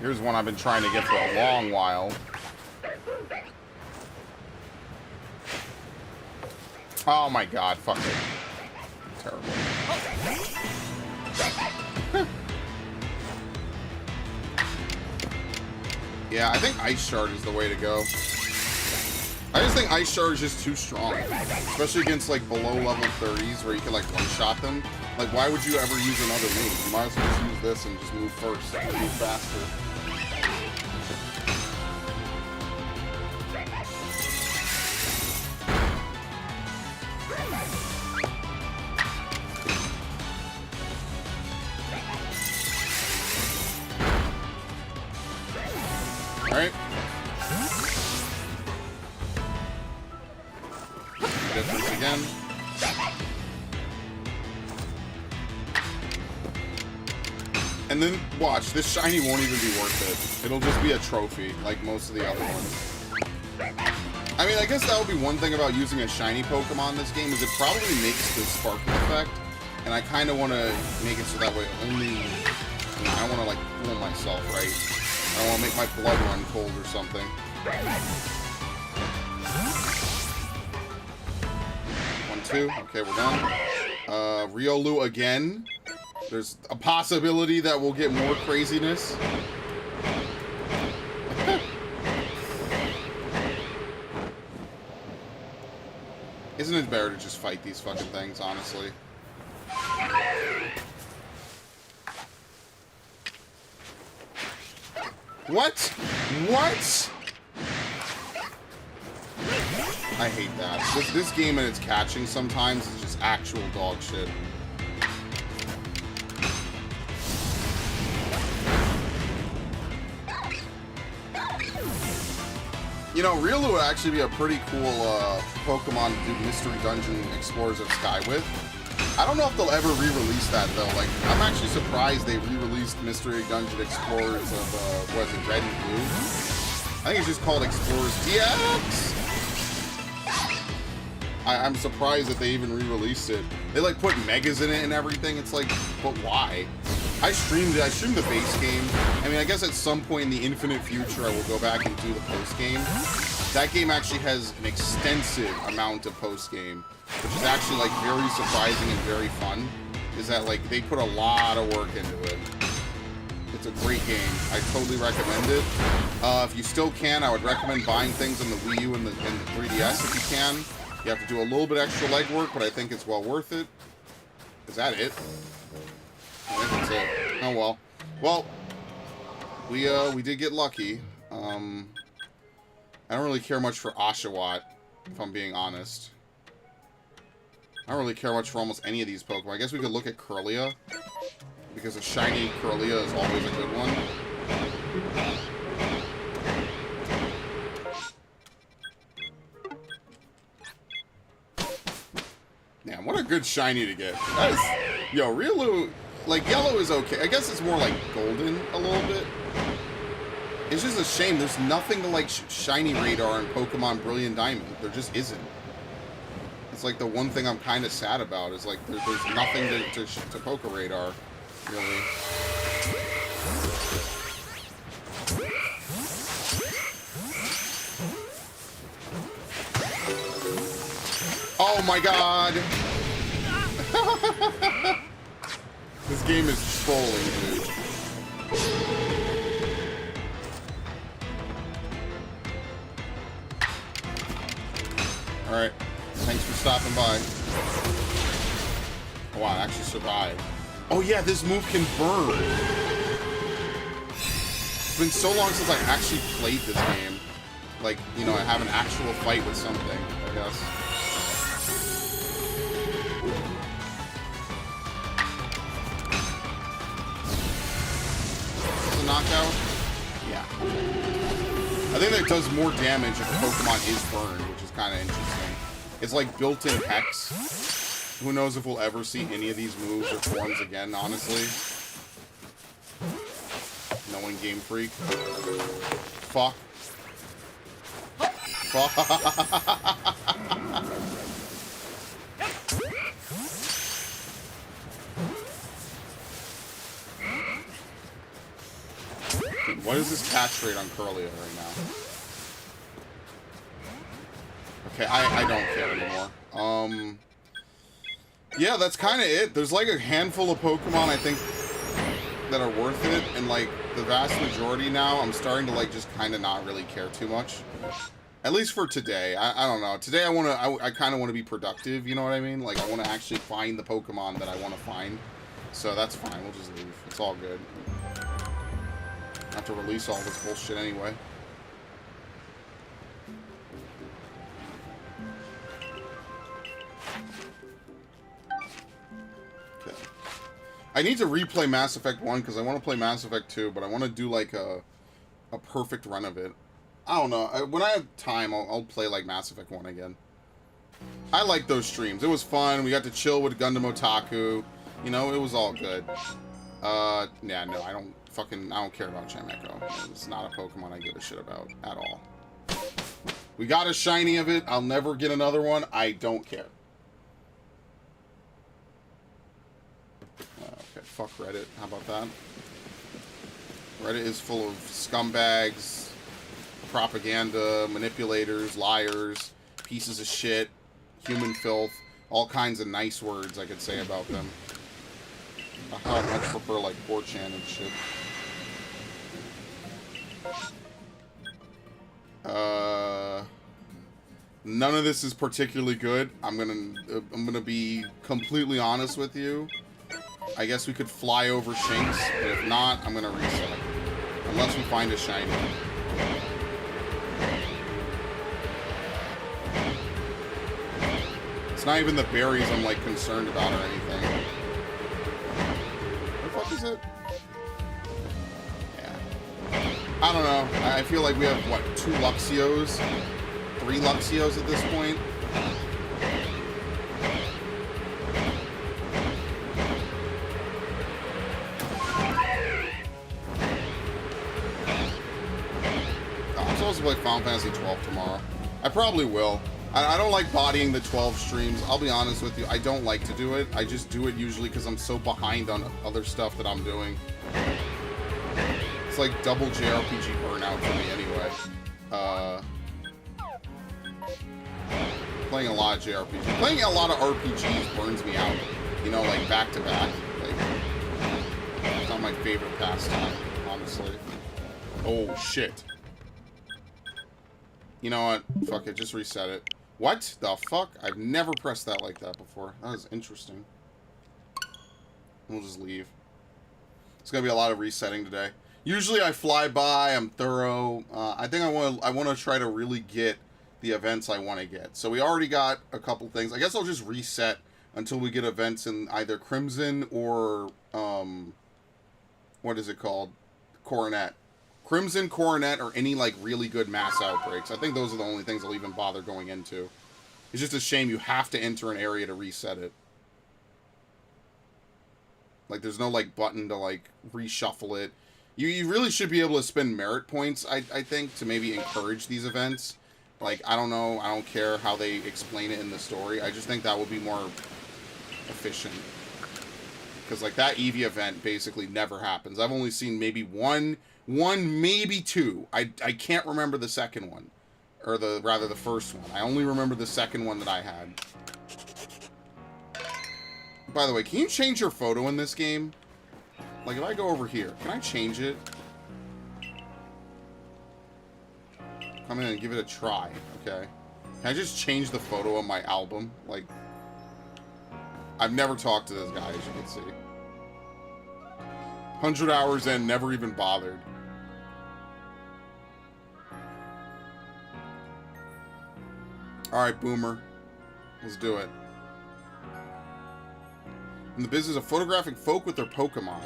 [SPEAKER 1] Here's one I've been trying to get for a long while. Oh my god, fuck it. Terrible. Yeah, I think Ice Shard is the way to go. I just think Ice Shard is just too strong. Especially against, like, below level 30s where you can, like, one-shot them. Like, why would you ever use another move? You might as well just use this and just move first. Move faster. Alright. Get this again. And then, watch, this shiny won't even be worth it. It'll just be a trophy, like most of the other ones. I mean, I guess that would be one thing about using a shiny Pokemon in this game, is it probably makes the sparkle effect. And I kind of want to make it so that way only... I mean, I want to, like, fool myself, right? I don't want to make my blood run cold or something. 1, 2. Okay, we're done. Riolu again. There's a possibility that we'll get more craziness. Isn't it better to just fight these fucking things, honestly? What? What? I hate that. This game and its catching sometimes is just actual dog shit. You know, Riolu would actually be a pretty cool Pokemon to do Mystery Dungeon Explorers of Sky with. I don't know if they'll ever re-release that, though. Like, I'm actually surprised they re-released Mystery Dungeon Explorers of, what is it, Red and Blue? I think it's just called Explorers DX! I'm surprised that they even re-released it. They, like, put megas in it and everything. It's like, but why? I streamed it. I streamed the base game. I mean, I guess at some point in the infinite future, I will go back and do the post-game. That game actually has an extensive amount of post-game, which is actually, like, very surprising and very fun. Is that, like, they put a lot of work into it. It's a great game. I totally recommend it. If you still can, I would recommend buying things on the Wii U and the 3DS if you can. You have to do a little bit extra legwork, but I think it's well worth it. Is that it? I think that's it. Oh well. Well, we did get lucky. I don't really care much for Oshawott, if I'm being honest. I don't really care much for almost any of these Pokemon. I guess we could look at Kirlia, because a shiny Kirlia is always a good one. Damn, what a good shiny to get. That is, yo, Riolu, like, yellow is okay. I guess it's more like golden a little bit. It's just a shame. There's nothing to, like, shiny radar in Pokemon Brilliant Diamond. There just isn't. It's like the one thing I'm kind of sad about is, like, there's nothing to Poke Radar, really. Oh my god! This game is trolling, dude. Alright. Thanks for stopping by. Oh wow, I actually survived. Oh yeah, this move can burn. It's been so long since I actually played this game. Like, you know, I have an actual fight with something, I guess. Knockout? Yeah. I think that does more damage if a Pokemon is burned, which is kind of interesting. It's like built-in Hex. Who knows if we'll ever see any of these moves or forms again, honestly. Knowing Game Freak. Fuck. Fuck. What is this catch rate on Kirlia right now? Okay, I don't care anymore. Yeah, that's kind of it. There's like a handful of Pokemon I think that are worth it, and like the vast majority now, I'm starting to like just kind of not really care too much. At least for today. I don't know. Today I kind of want to be productive, you know what I mean? Like I want to actually find the Pokemon that I want to find. So that's fine. We'll just leave. It's all good. I have to release all this bullshit anyway. Okay. I need to replay Mass Effect 1 because I want to play Mass Effect 2, but I want to do like a perfect run of it. I don't know. When I have time, I'll play like Mass Effect 1 again. I like those streams. It was fun. We got to chill with Gundam Otaku. You know, it was all good. Yeah, no, I don't care about Chimecho. It's not a Pokemon I give a shit about at all. We got a shiny of it. I'll never get another one. I don't care. Okay, fuck Reddit. How about that? Reddit is full of scumbags, propaganda, manipulators, liars, pieces of shit, human filth, all kinds of nice words I could say about them. I much prefer like 4chan and shit. None of this is particularly good. I'm gonna be completely honest with you. I guess we could fly over Shinx, but if not, I'm gonna reset. Unless we find a shiny. It's not even the berries I'm like concerned about or anything. What the fuck is it? Yeah. I don't know. I feel like we have, what, 2 Luxios? 3 Luxios at this point? I'm supposed to play Final Fantasy 12 tomorrow. I probably will. I don't like bodying the 12 streams. I'll be honest with you. I don't like to do it. I just do it usually because I'm so behind on other stuff that I'm doing. It's like double JRPG burnout for me anyway. Playing a lot of JRPGs. Playing a lot of RPGs burns me out. You know, like back to back. Like, it's not my favorite pastime, honestly. Oh, shit. You know what? Fuck it. Just reset it. What the fuck? I've never pressed that like that before. That is interesting. We'll just leave. It's gonna be a lot of resetting today. Usually I fly by. I'm thorough. I think I want to try to really get the events I want to get. So we already got a couple things. I guess I'll just reset until we get events in either Crimson or what is it called? Coronet. Crimson, Coronet, or any, like, really good mass outbreaks. I think those are the only things I'll even bother going into. It's just a shame you have to enter an area to reset it. Like, there's no, like, button to, like, reshuffle it. You really should be able to spend merit points, I think, to maybe encourage these events. Like, I don't know. I don't care how they explain it in the story. I just think that would be more efficient. Because, like, that Eevee event basically never happens. I've only seen maybe one, maybe 2. I can't remember the second one. Or rather the first one. I only remember the second one that I had. By the way, can you change your photo in this game? Like, if I go over here, can I change it? Come in and give it a try. Okay. Can I just change the photo of my album? Like, I've never talked to this guy, as you can see. 100 hours in, never even bothered. Alright, Boomer. Let's do it. In the business of photographing folk with their Pokemon.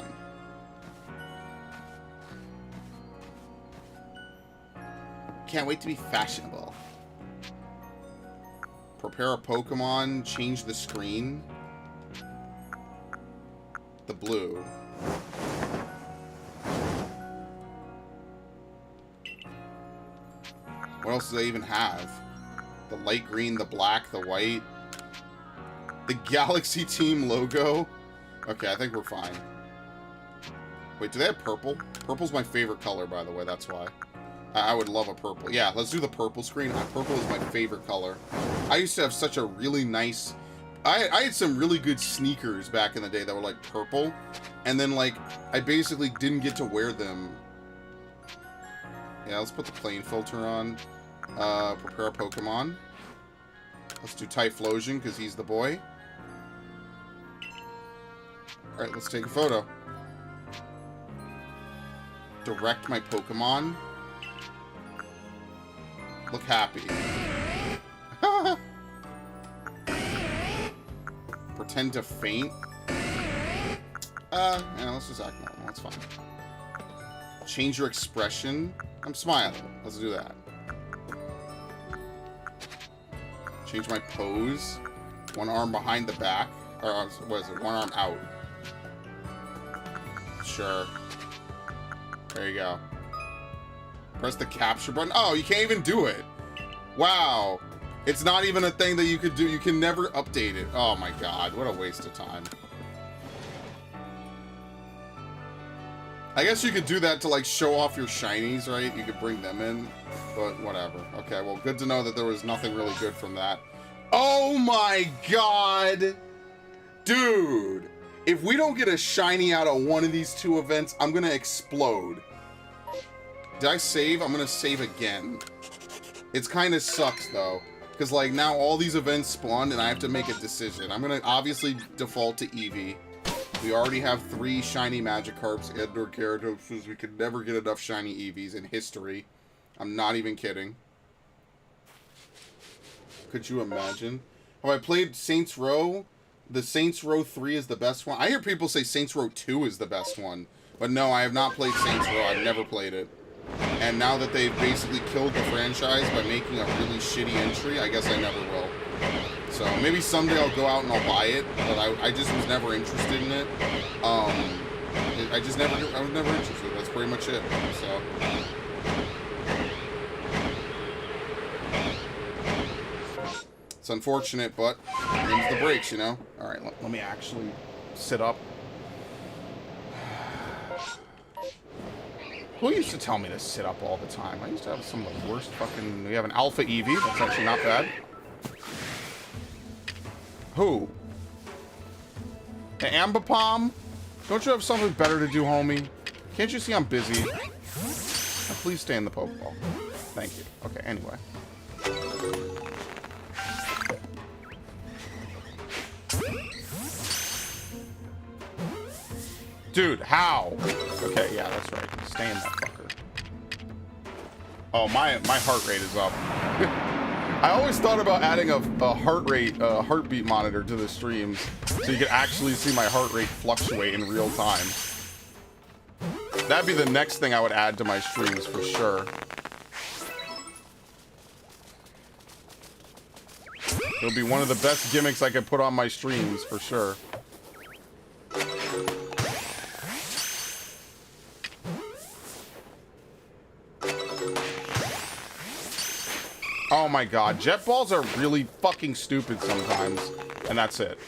[SPEAKER 1] Can't wait to be fashionable. Prepare a Pokemon, change the screen. The blue. What else do they even have? The light green, the black, the white. The Galaxy Team logo. Okay, I think we're fine. Wait, do they have purple? Purple's my favorite color, by the way, that's why. I would love a purple. Yeah, let's do the purple screen. Purple is my favorite color. I used to have such a really nice... I had some really good sneakers back in the day that were, like, purple. And then, like, I basically didn't get to wear them. Yeah, let's put the plane filter on. Prepare a Pokemon. Let's do Typhlosion, because he's the boy. Alright, let's take a photo. Direct my Pokemon. Look happy. Pretend to faint. Yeah, let's just act normal. That's fine. Change your expression. I'm smiling. Let's do that. Change my pose. One arm behind the back. Or, what is it? One arm out. Sure. There you go. Press the capture button. Oh, you can't even do it. Wow. It's not even a thing that you could do. You can never update it. Oh my god. What a waste of time. I guess you could do that to, like, show off your shinies, right? You could bring them in. But whatever. Okay, well, good to know that there was nothing really good from that. Oh my god. Dude. If we don't get a shiny out of one of these 2 events, I'm gonna explode. Did I save? I'm gonna save again. It's kind of sucks, though. Because, like, now all these events spawned and I have to make a decision. I'm gonna obviously default to Eevee. We already have 3 shiny Magikarps and or Gyarados. We could never get enough shiny Eevees in history. I'm not even kidding. Could you imagine? Have I played Saints Row? The Saints Row 3 is the best one. I hear people say Saints Row 2 is the best one. But no, I have not played Saints Row. I've never played it. And now that they've basically killed the franchise by making a really shitty entry, I guess I never will. So maybe someday I'll go out and I'll buy it, but I just was never interested in it. I was never interested. That's pretty much it. So. It's unfortunate, but them's the breaks, you know? Alright, let me actually sit up. Who used to tell me to sit up all the time? I used to have some of the worst fucking... We have an Alpha Eevee. That's actually not bad. Who? The Ambipom? Don't you have something better to do, homie? Can't you see I'm busy? Now, please stay in the Pokeball. Thank you. Okay, anyway. Dude, how? Okay, yeah, that's right. Stay in that fucker. Oh, my heart rate is up. I always thought about adding a heartbeat monitor to the streams so you could actually see my heart rate fluctuate in real time. That'd be the next thing I would add to my streams for sure. It'll be one of the best gimmicks I could put on my streams for sure. Oh my god, jet balls are really fucking stupid sometimes. And that's it.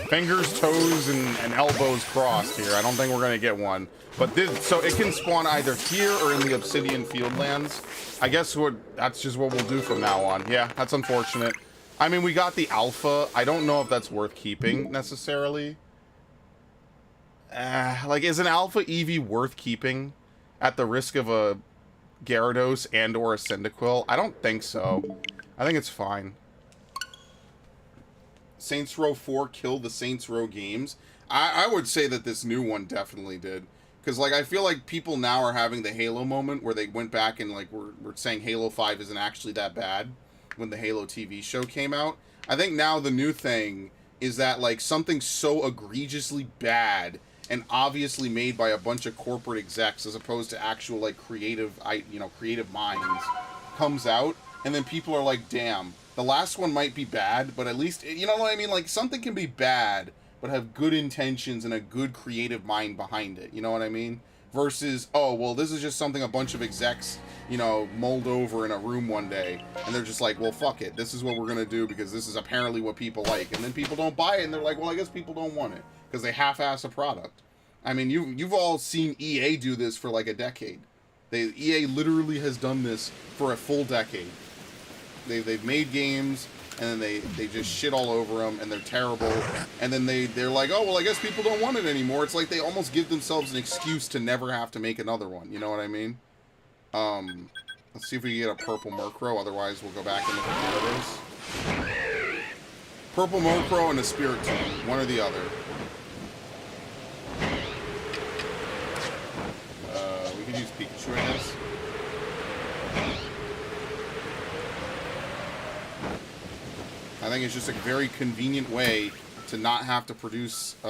[SPEAKER 1] Fingers, toes, and elbows crossed here. I don't think we're gonna get one. But this, so it can spawn either here or in the Obsidian Fieldlands. I guess that's just what we'll do from now on. Yeah, that's unfortunate. I mean, we got the alpha. I don't know if that's worth keeping necessarily. Like, is an Alpha Eevee worth keeping at the risk of a Gyarados and or a Cyndaquil? I don't think so. I think it's fine. Saints Row 4 killed the Saints Row games. I would say that this new one definitely did. Because, like, I feel like people now are having the Halo moment where they went back and, like, were saying Halo 5 isn't actually that bad when the Halo TV show came out. I think now the new thing is that, like, something so egregiously bad and obviously made by a bunch of corporate execs as opposed to actual, like, creative minds comes out, and then people are like, damn, the last one might be bad, but at least, you know what I mean? Like, something can be bad, but have good intentions and a good creative mind behind it, you know what I mean? Versus, oh, well, this is just something a bunch of execs, you know, mulled over in a room one day, and they're just like, well, fuck it, this is what we're gonna do because this is apparently what people like, and then people don't buy it, and they're like, well, I guess people don't want it. Because they half-ass a product. I mean, you've all seen EA do this for like a decade. EA literally has done this for a full decade. They've made games, and then they just shit all over them, and they're terrible. And then they're like, oh, well, I guess people don't want it anymore. It's like they almost give themselves an excuse to never have to make another one. You know what I mean? Let's see if we can get a purple Murkrow. Otherwise, we'll go back and look at those. Purple Murkrow and a Spirit Tomb. One or the other. We could use Pikachu, I guess. I think it's just a very convenient way to not have to produce, you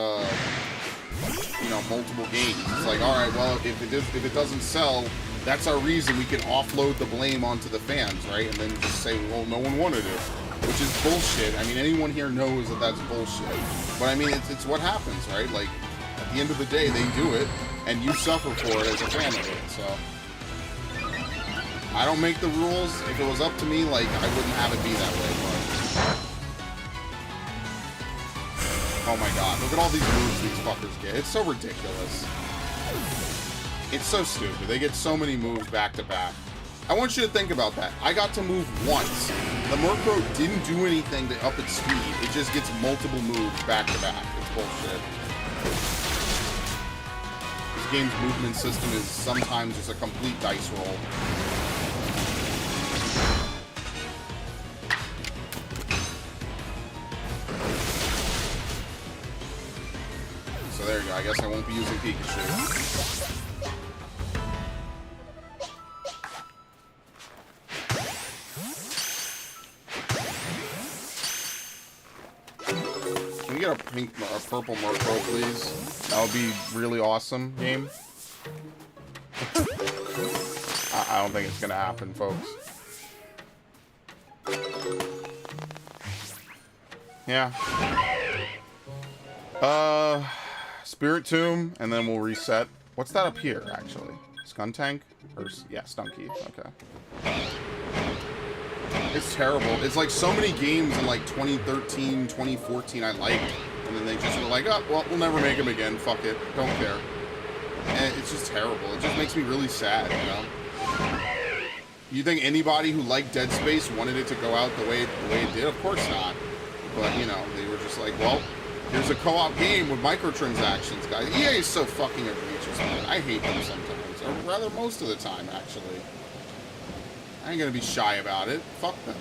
[SPEAKER 1] know, multiple games. It's like, all right, well, if it doesn't sell, that's our reason. We can offload the blame onto the fans, right? And then just say, well, no one wanted it, which is bullshit. I mean, anyone here knows that that's bullshit. But I mean, it's what happens, right? Like, at the end of the day, they do it, and you suffer for it as a fan of it. So I don't make the rules. If it was up to me, like, I wouldn't have it be that way. But oh my god, look at all these moves these fuckers get. It's so ridiculous. It's so stupid. They get so many moves back to back. I want you to think about that. I got to move once. The Murkrow didn't do anything to up its speed. It just gets multiple moves back to back. It's bullshit. This game's movement system is sometimes just a complete dice roll. So there you go. I guess I won't be using Pikachu. Can get a purple Murkrow, please? That would be really awesome, game. I don't think it's gonna happen, folks. Yeah. Spirit Tomb, and then we'll reset. What's that up here, actually? Skuntank? Or, yeah, Stunky. Okay. It's terrible. It's like so many games in like 2013, 2014 I liked, and then they just were like, oh, well, we'll never make them again. Fuck it. Don't care. And it's just terrible. It just makes me really sad, you know? You think anybody who liked Dead Space wanted it to go out the way it did? Of course not. But, you know, they were just like, well, here's a co-op game with microtransactions, guys. EA is so fucking egregious, man. I hate them sometimes. Or rather, most of the time, actually. I ain't gonna be shy about it. Fuck them.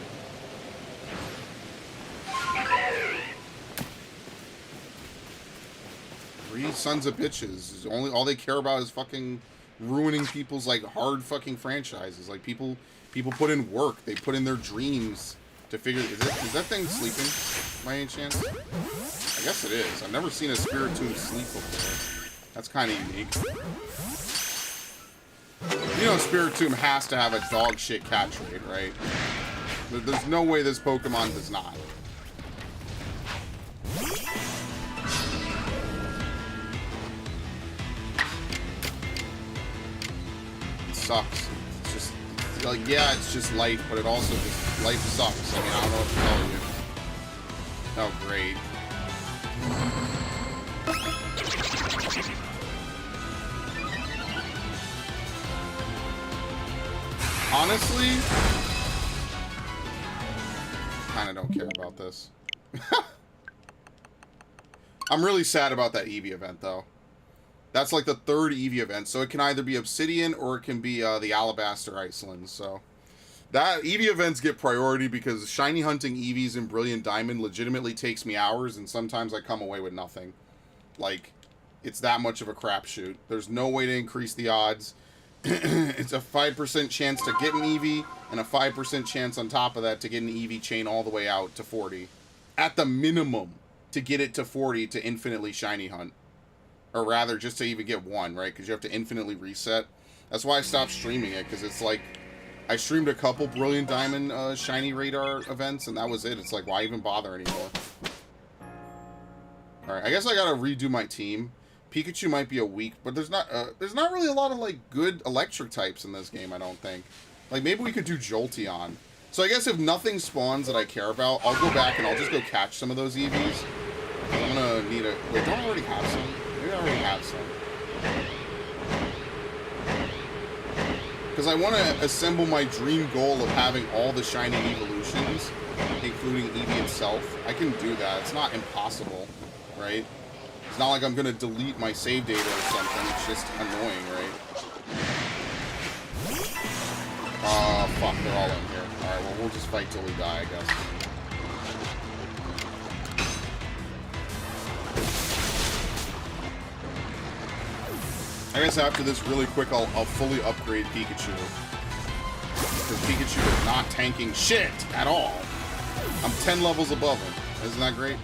[SPEAKER 1] Three sons of bitches. All they care about is fucking ruining people's, like, hard fucking franchises. Like, people put in work. They put in their dreams to figure... Is that thing sleeping, by any chance? I guess it is. I've never seen a Spirit Tomb sleep before. That's kind of unique. You know Spirit Tomb has to have a dog shit catch rate, right? There's no way this Pokemon does not. It sucks. It's just, like, yeah, it's just life, but it also just, life sucks. I mean, I don't know what to tell you. Oh, great. Honestly, kind of don't care about this. I'm really sad about that Eevee event, though. That's like the third Eevee event, so it can either be Obsidian or it can be the Alabaster Iceland. So that Eevee events get priority because shiny hunting Eevees in Brilliant Diamond legitimately takes me hours, and sometimes I come away with nothing. Like, it's that much of a crapshoot. There's no way to increase the odds. It's a 5% chance to get an Eevee, and a 5% chance on top of that to get an Eevee chain all the way out to 40. At the minimum, to get it to 40 to infinitely shiny hunt. Or rather, just to even get one, right? Because you have to infinitely reset. That's why I stopped streaming it, because it's like... I streamed a couple Brilliant Diamond Shiny Radar events, and that was it. It's like, why even bother anymore? Alright, I guess I gotta redo my team. Pikachu might be a weak, but there's not really a lot of, like, good electric types in this game, I don't think. Like, maybe we could do Jolteon. So I guess if nothing spawns that I care about, I'll go back and I'll just go catch some of those Eevees. I'm gonna need a... Wait, don't I already have some? Maybe I already have some. Because I want to assemble my dream goal of having all the shiny evolutions, including Eevee itself. I can do that. It's not impossible, right? It's not like I'm going to delete my save data or something. It's just annoying, right? Fuck, they're all in here. Alright, well, we'll just fight till we die, I guess. I guess after this, really quick, I'll fully upgrade Pikachu. Because Pikachu is not tanking shit at all. I'm 10 levels above him. Isn't that great?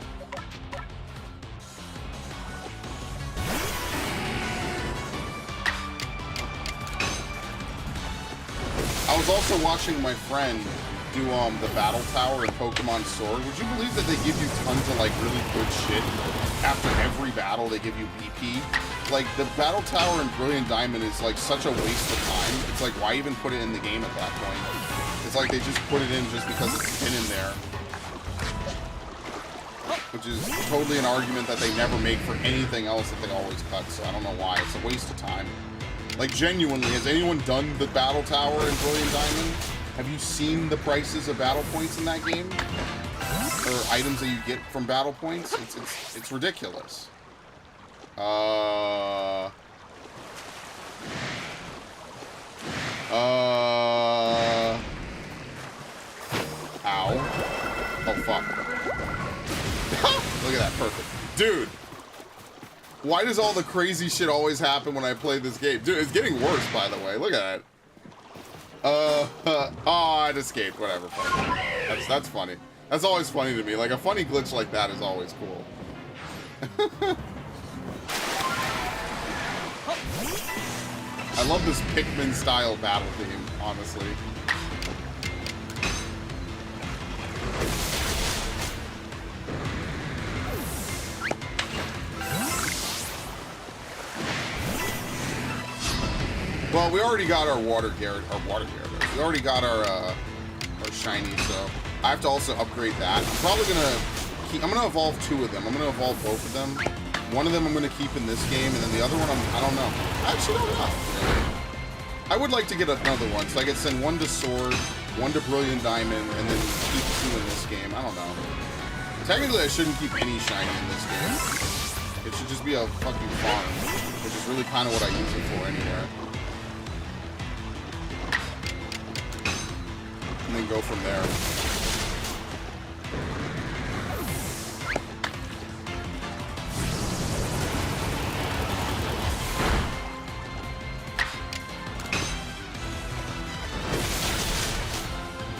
[SPEAKER 1] I was also watching my friend do the Battle Tower in Pokemon Sword. Would you believe that they give you tons of like really good shit? After every battle, they give you BP. Like, the Battle Tower in Brilliant Diamond is like such a waste of time. It's like, why even put it in the game at that point? It's like they just put it in just because it's been in there. Which is totally an argument that they never make for anything else that they always cut, so I don't know why. It's a waste of time. Like, genuinely, has anyone done the Battle Tower in Brilliant Diamond? Have you seen the prices of battle points in that game? Or items that you get from battle points? It's ridiculous. Ow. Oh, fuck. Look at that, perfect. Dude! Why does all the crazy shit always happen when I play this game? Dude, it's getting worse, by the way. Look at that. Oh, I'd escaped. Whatever. That's funny. That's always funny to me. Like, a funny glitch like that is always cool. I love this Pikmin-style battle theme, honestly. Well, we already got our water Gyarados. We already got our shiny, so I have to also upgrade that. I'm probably I'm gonna evolve 2 of them. I'm gonna evolve both of them. One of them I'm gonna keep in this game, and then the other one I don't know. I actually don't know. Really. I would like to get another one, so I could send 1 to Sword, 1 to Brilliant Diamond, and then keep 2 in this game. I don't know. Technically, I shouldn't keep any shiny in this game. It should just be a fucking farm, which is really kind of what I use it for anyway. And then go from there.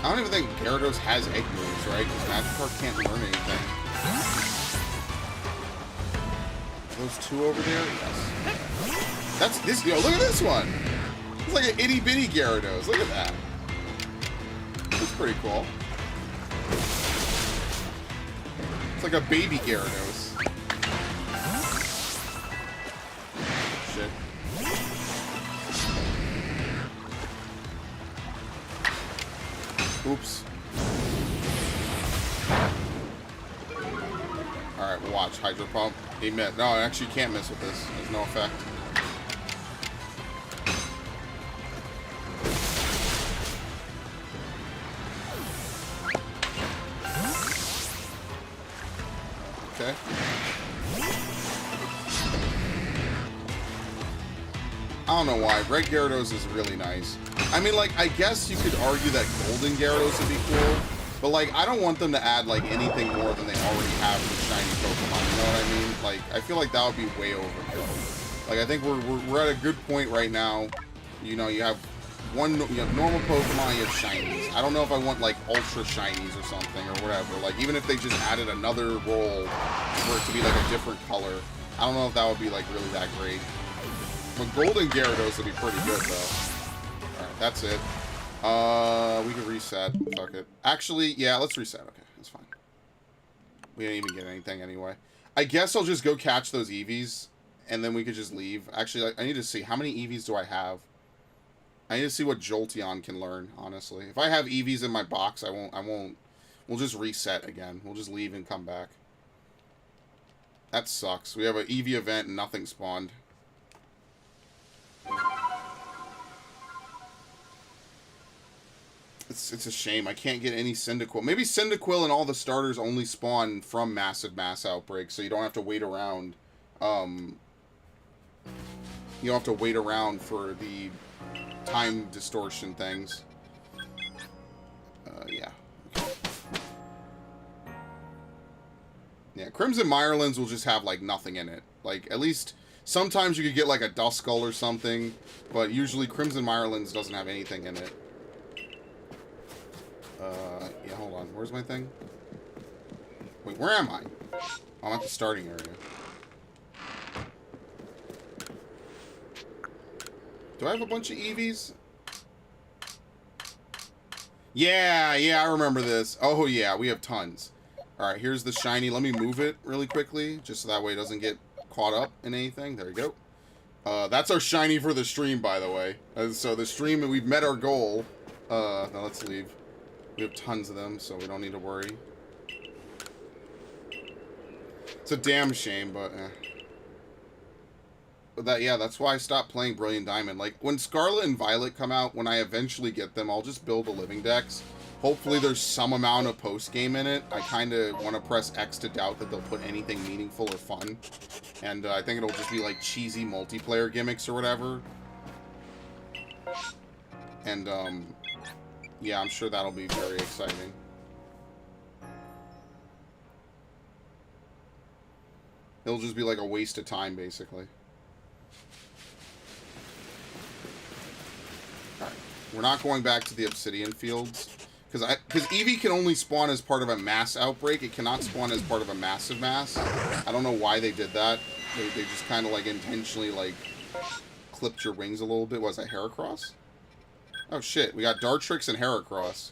[SPEAKER 1] I don't even think Gyarados has egg moves, right? Because Magikarp can't learn anything. Are those 2 over there? Yes. That's this. Yo, look at this one. It's like an itty bitty Gyarados. Look at that. That's pretty cool. It's like a baby Gyarados. Shit. Oops. Alright, watch. Hydro Pump. He missed. No, I actually can't miss with this. There's no effect. Okay. I don't know why. Red Gyarados is really nice. I mean, like, I guess you could argue that Golden Gyarados would be cool, but, like, I don't want them to add, like, anything more than they already have in the shiny Pokemon, you know what I mean? Like, I feel like that would be way overkill. Like, I think we're at a good point right now. You know, you have normal Pokemon, you have shinies. I don't know if I want, like, ultra shinies or something, or whatever. Like, even if they just added another role for it to be, like, a different color, I don't know if that would be, like, really that great. But Golden Gyarados would be pretty good, though. Alright, that's it. We can reset. Fuck it. Actually, yeah, let's reset. Okay, that's fine. We didn't even get anything anyway. I guess I'll just go catch those Eevees, and then we could just leave. Actually, I need to see. How many Eevees do I have? I need to see what Jolteon can learn, honestly. If I have Eevees in my box, I won't. We'll just reset again. We'll just leave and come back. That sucks. We have an Eevee event and nothing spawned. It's a shame. I can't get any Cyndaquil. Maybe Cyndaquil and all the starters only spawn from Massive Mass Outbreak, so you don't have to wait around. You don't have to wait around for the time distortion things. Yeah. Okay. Yeah, Crimson Mirelands will just have, like, nothing in it. Like, at least sometimes you could get, like, a Duskull or something, but usually Crimson Mirelands doesn't have anything in it. Yeah, hold on. Where's my thing? Wait, where am I? Oh, I'm at the starting area. Do I have a bunch of Eevees? Yeah, I remember this. Oh, yeah, we have tons. Alright, here's the shiny. Let me move it really quickly, just so that way it doesn't get caught up in anything. There we go. That's our shiny for the stream, by the way. So the stream, we've met our goal. Now let's leave. We have tons of them, so we don't need to worry. It's a damn shame, but But yeah, that's why I stopped playing Brilliant Diamond. Like, when Scarlet and Violet come out, when I eventually get them, I'll just build a Living Dex. Hopefully there's some amount of post-game in it. I kind of want to press X to doubt that they'll put anything meaningful or fun. And I think it'll just be, like, cheesy multiplayer gimmicks or whatever. And, yeah, I'm sure that'll be very exciting. It'll just be like a waste of time, basically. Alright. We're not going back to the Obsidian Fields. Because Eevee can only spawn as part of a mass outbreak. It cannot spawn as part of a massive mass. I don't know why they did that. They just kind of like intentionally like clipped your wings a little bit. Was that Heracross? Oh shit, we got Dartrix and Heracross.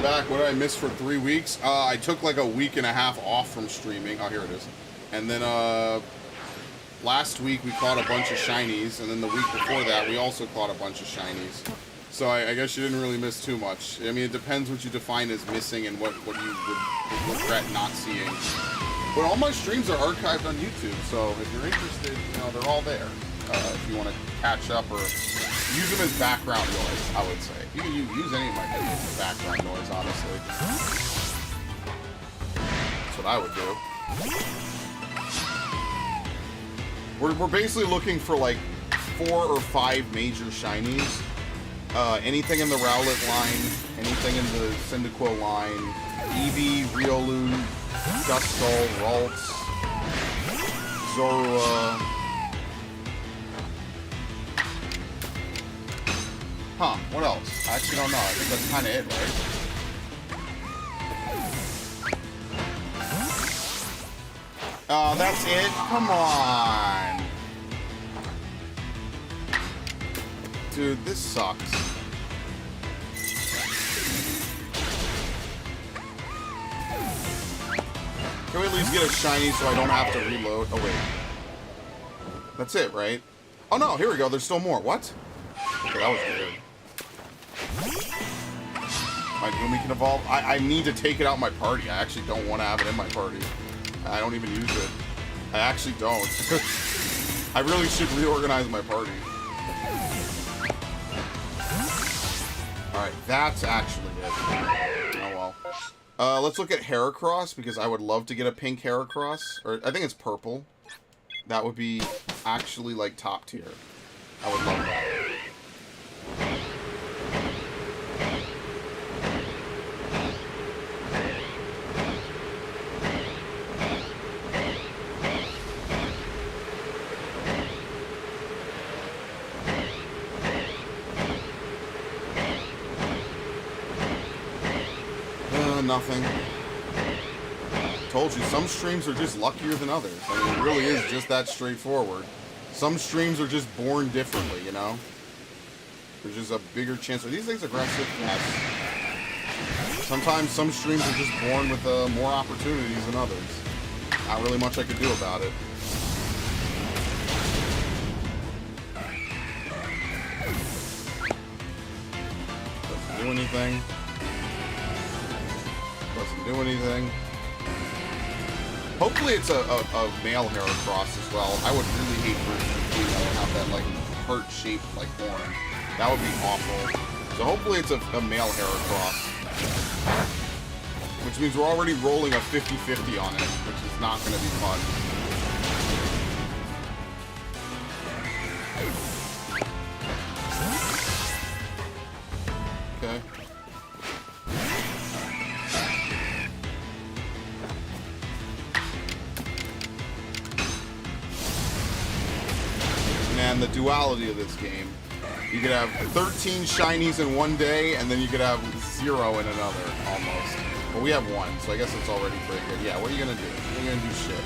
[SPEAKER 1] Back, what did I miss for 3 weeks? I took like a week and a half off from streaming. Oh, here it is. And then last week we caught a bunch of shinies, and then the week before that we also caught a bunch of shinies. So I guess you didn't really miss too much. I mean, it depends what you define as missing and what you would regret not seeing. But all my streams are archived on YouTube, so if you're interested, you know, they're all there. If you want to catch up or use them as background noise, I would say. You can use any of my videos as background noise, honestly. That's what I would do. We're basically looking for like 4 or 5 major shinies. Anything in the Rowlet line, anything in the Cyndaquil line, Eevee, Riolu, Duskull, Ralts, Zorua. Huh, what else? I actually don't know. I think that's kind of it, right? Oh, that's it? Come on. Dude, this sucks. Can we at least get a shiny so I don't have to reload? Oh, wait. That's it, right? Oh, no, here we go. There's still more. What? Okay, that was weird. My Gumi can evolve. I need to take it out of my party. I actually don't want to have it in my party. I don't even use it. I actually don't. I really should reorganize my party. Alright, that's actually it. Oh well. Let's look at Heracross, because I would love to get a pink Heracross. Or, I think it's purple. That would be actually, like, top tier. I would love that. Nothing. Told you, some streams are just luckier than others. I mean, it really is just that straightforward. Some streams are just born differently, you know? There's just a bigger chance. Are these things aggressive? Yes. Sometimes some streams are just born with more opportunities than others. Not really much I could do about it. Doesn't do anything. Doesn't do anything. Hopefully it's a male Heracross as well. I would really hate for it to have that like heart-shaped like horn. That would be awful. So hopefully it's a male Heracross. Which means we're already rolling a 50-50 on it, which is not going to be fun. Okay. And the duality of this game. You could have 13 shinies in one day, and then you could have 0 in another, almost. Well, we have 1, so I guess it's already pretty good. Yeah, what are you gonna do? You're gonna do shit.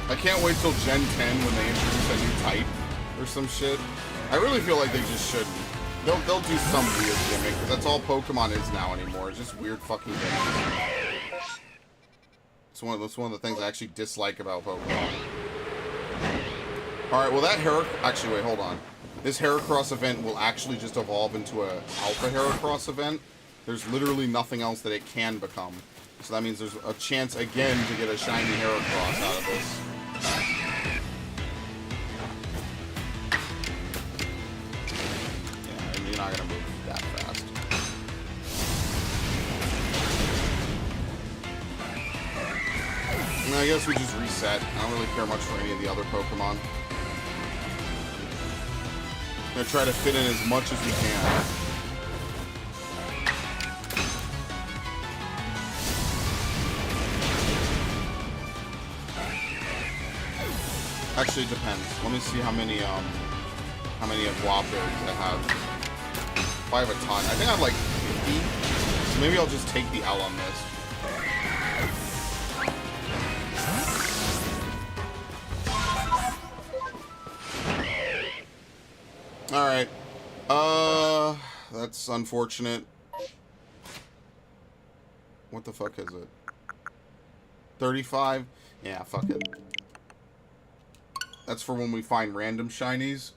[SPEAKER 1] I can't wait till Gen 10 when they introduce a new type or some shit. I really feel like they just shouldn't. They'll do some weird gimmick, because that's all Pokemon is now anymore. It's just weird fucking gimmicks. That's one of the things I actually dislike about Pokemon. Alright, well that actually, wait, hold on. This Heracross event will actually just evolve into a Alpha Heracross event. There's literally nothing else that it can become. So that means there's a chance again to get a shiny Heracross out of this. You're not gonna move that fast. I guess we just reset. I don't really care much for any of the other Pokemon. I'm gonna try to fit in as much as we can. Actually, it depends. Let me see how many of Guava berries I have. If I have a ton. I think I have like 50. So maybe I'll just take the L on this. Alright. That's unfortunate. What the fuck is it? 35? Yeah, fuck it. That's for when we find random shinies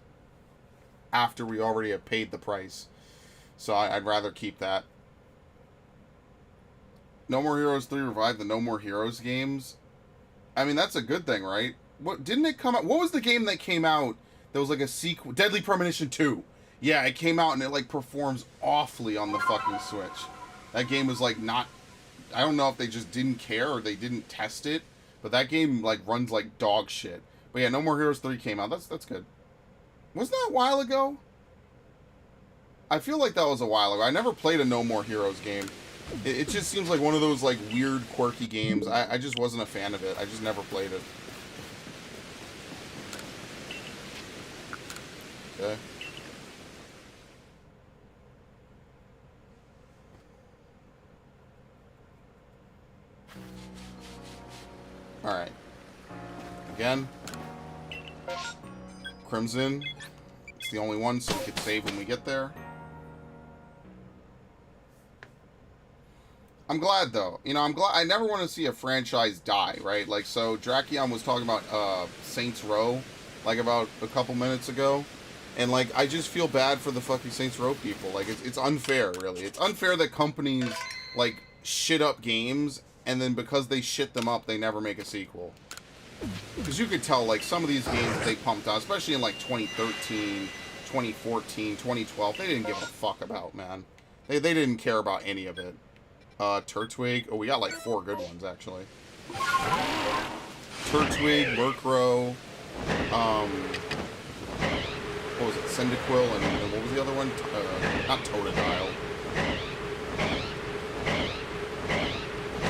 [SPEAKER 1] after we already have paid the price. So I'd rather keep that. No More Heroes 3 revived the No More Heroes games. I mean, that's a good thing, right? What didn't it come out? What was the game that came out that was like a sequel? Deadly Premonition 2. Yeah, it came out and it like performs awfully on the fucking Switch. That game was like not... I don't know if they just didn't care or they didn't test it, but that game like runs like dog shit. But yeah, No More Heroes 3 came out. That's good. Wasn't that a while ago? I feel like that was a while ago. I never played a No More Heroes game. It just seems like one of those like weird, quirky games. I just wasn't a fan of it. I just never played it. Okay. Alright. Again. Crimson. It's the only one, so we can save when we get there. I'm glad, though. You know, I'm glad. I never want to see a franchise die, right? Like, so Drakion was talking about Saints Row, like, about a couple minutes ago. And, like, I just feel bad for the fucking Saints Row people. Like, it's unfair, really. It's unfair that companies, like, shit up games, and then because they shit them up, they never make a sequel. Because you could tell, like, some of these games that they pumped out, especially in, like, 2013, 2014, 2012, they didn't give a fuck about, man. They didn't care about any of it. Turtwig. Oh, we got, like, 4 good ones, actually. Turtwig, Murkrow, what was it? Cyndaquil, and what was the other one? Not Totodile.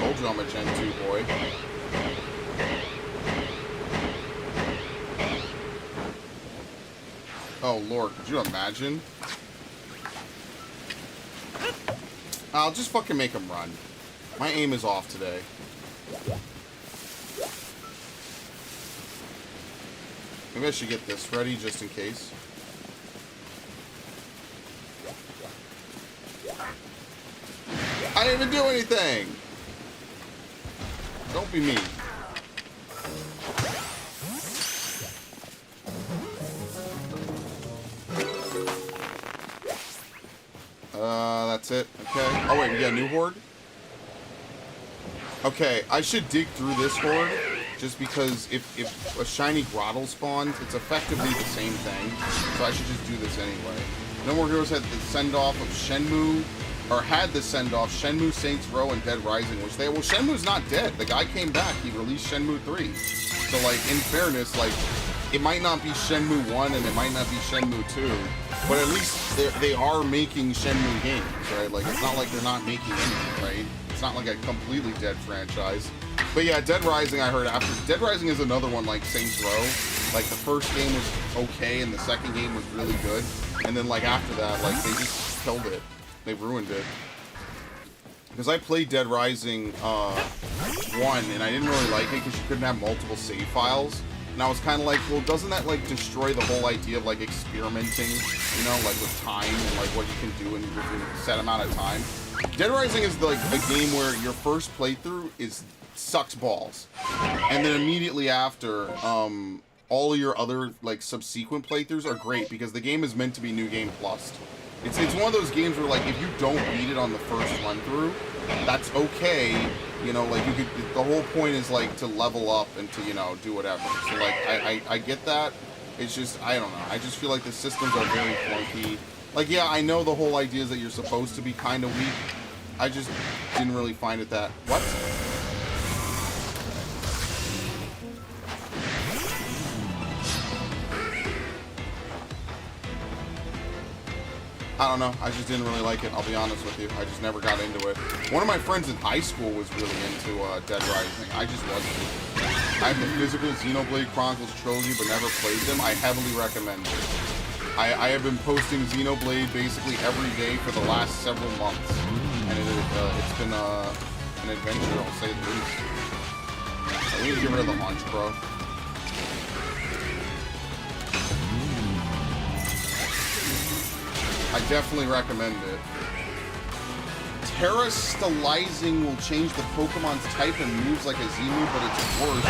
[SPEAKER 1] Told you I'm a Gen 2 boy. Oh, Lord, could you imagine? I'll just fucking make him run. My aim is off today. Maybe I should get this ready just in case. I didn't even do anything! Don't be mean. That's it. Okay. Oh, wait, we got a new horde? Okay, I should dig through this horde, just because if a shiny Grottle spawns, it's effectively the same thing, so I should just do this anyway. No More Heroes had the send-off of Shenmue, or had the send-off Shenmue, Saints Row, and Dead Rising, which well, Shenmue's not dead. The guy came back. He released Shenmue 3. So, like, in fairness, like, it might not be Shenmue 1 and it might not be Shenmue 2, but at least they are making Shenmue games, right? Like, it's not like they're not making anything, right? It's not like a completely dead franchise. But yeah, Dead Rising, I heard after. Dead Rising is another one like Saints Row. Like, the first game was okay and the second game was really good. And then, like, after that, like, they just killed it. They ruined it. Because I played Dead Rising 1, and I didn't really like it because you couldn't have multiple save files. And I was kind of like, well, doesn't that, like, destroy the whole idea of, like, experimenting, you know, like, with time and, like, what you can do in a set amount of time? Dead Rising is, like, a game where your first playthrough sucks balls. And then immediately after, all of your other, like, subsequent playthroughs are great because the game is meant to be New Game Plus. It's one of those games where, like, if you don't beat it on the first run-through, that's okay. You know, like, you could, the whole point is, like, to level up and to, you know, do whatever. So, like, I get that. It's just, I don't know. I just feel like the systems are very clunky. Like, yeah, I know the whole idea is that you're supposed to be kind of weak. I just didn't really find it that... What? I don't know. I just didn't really like it. I'll be honest with you. I just never got into it. One of my friends in high school was really into Dead Rising. I just wasn't. I have the physical Xenoblade Chronicles trilogy, but never played them. I heavily recommend it. I have been posting Xenoblade basically every day for the last several months, and it's been an adventure, I'll say the least. I need to get rid of the launch, bro. I definitely recommend it. Terastallizing will change the Pokemon's type and moves like a Z-move, but it's worse.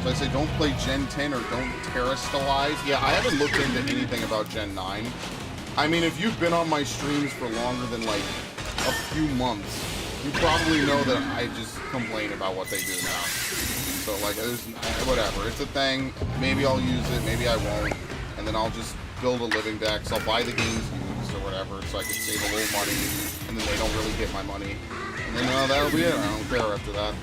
[SPEAKER 1] So I say don't play Gen 10 or don't Terastallize. Yeah, I haven't looked into anything about Gen 9. I mean, if you've been on my streams for longer than, like, a few months, you probably know that I just complain about what they do now. So, like, whatever. It's a thing. Maybe I'll use it, maybe I won't. And then I'll just build a living deck. So I'll buy the games used or whatever so I can save a little money. And then they don't really get my money. And then that'll be it. I don't care after that.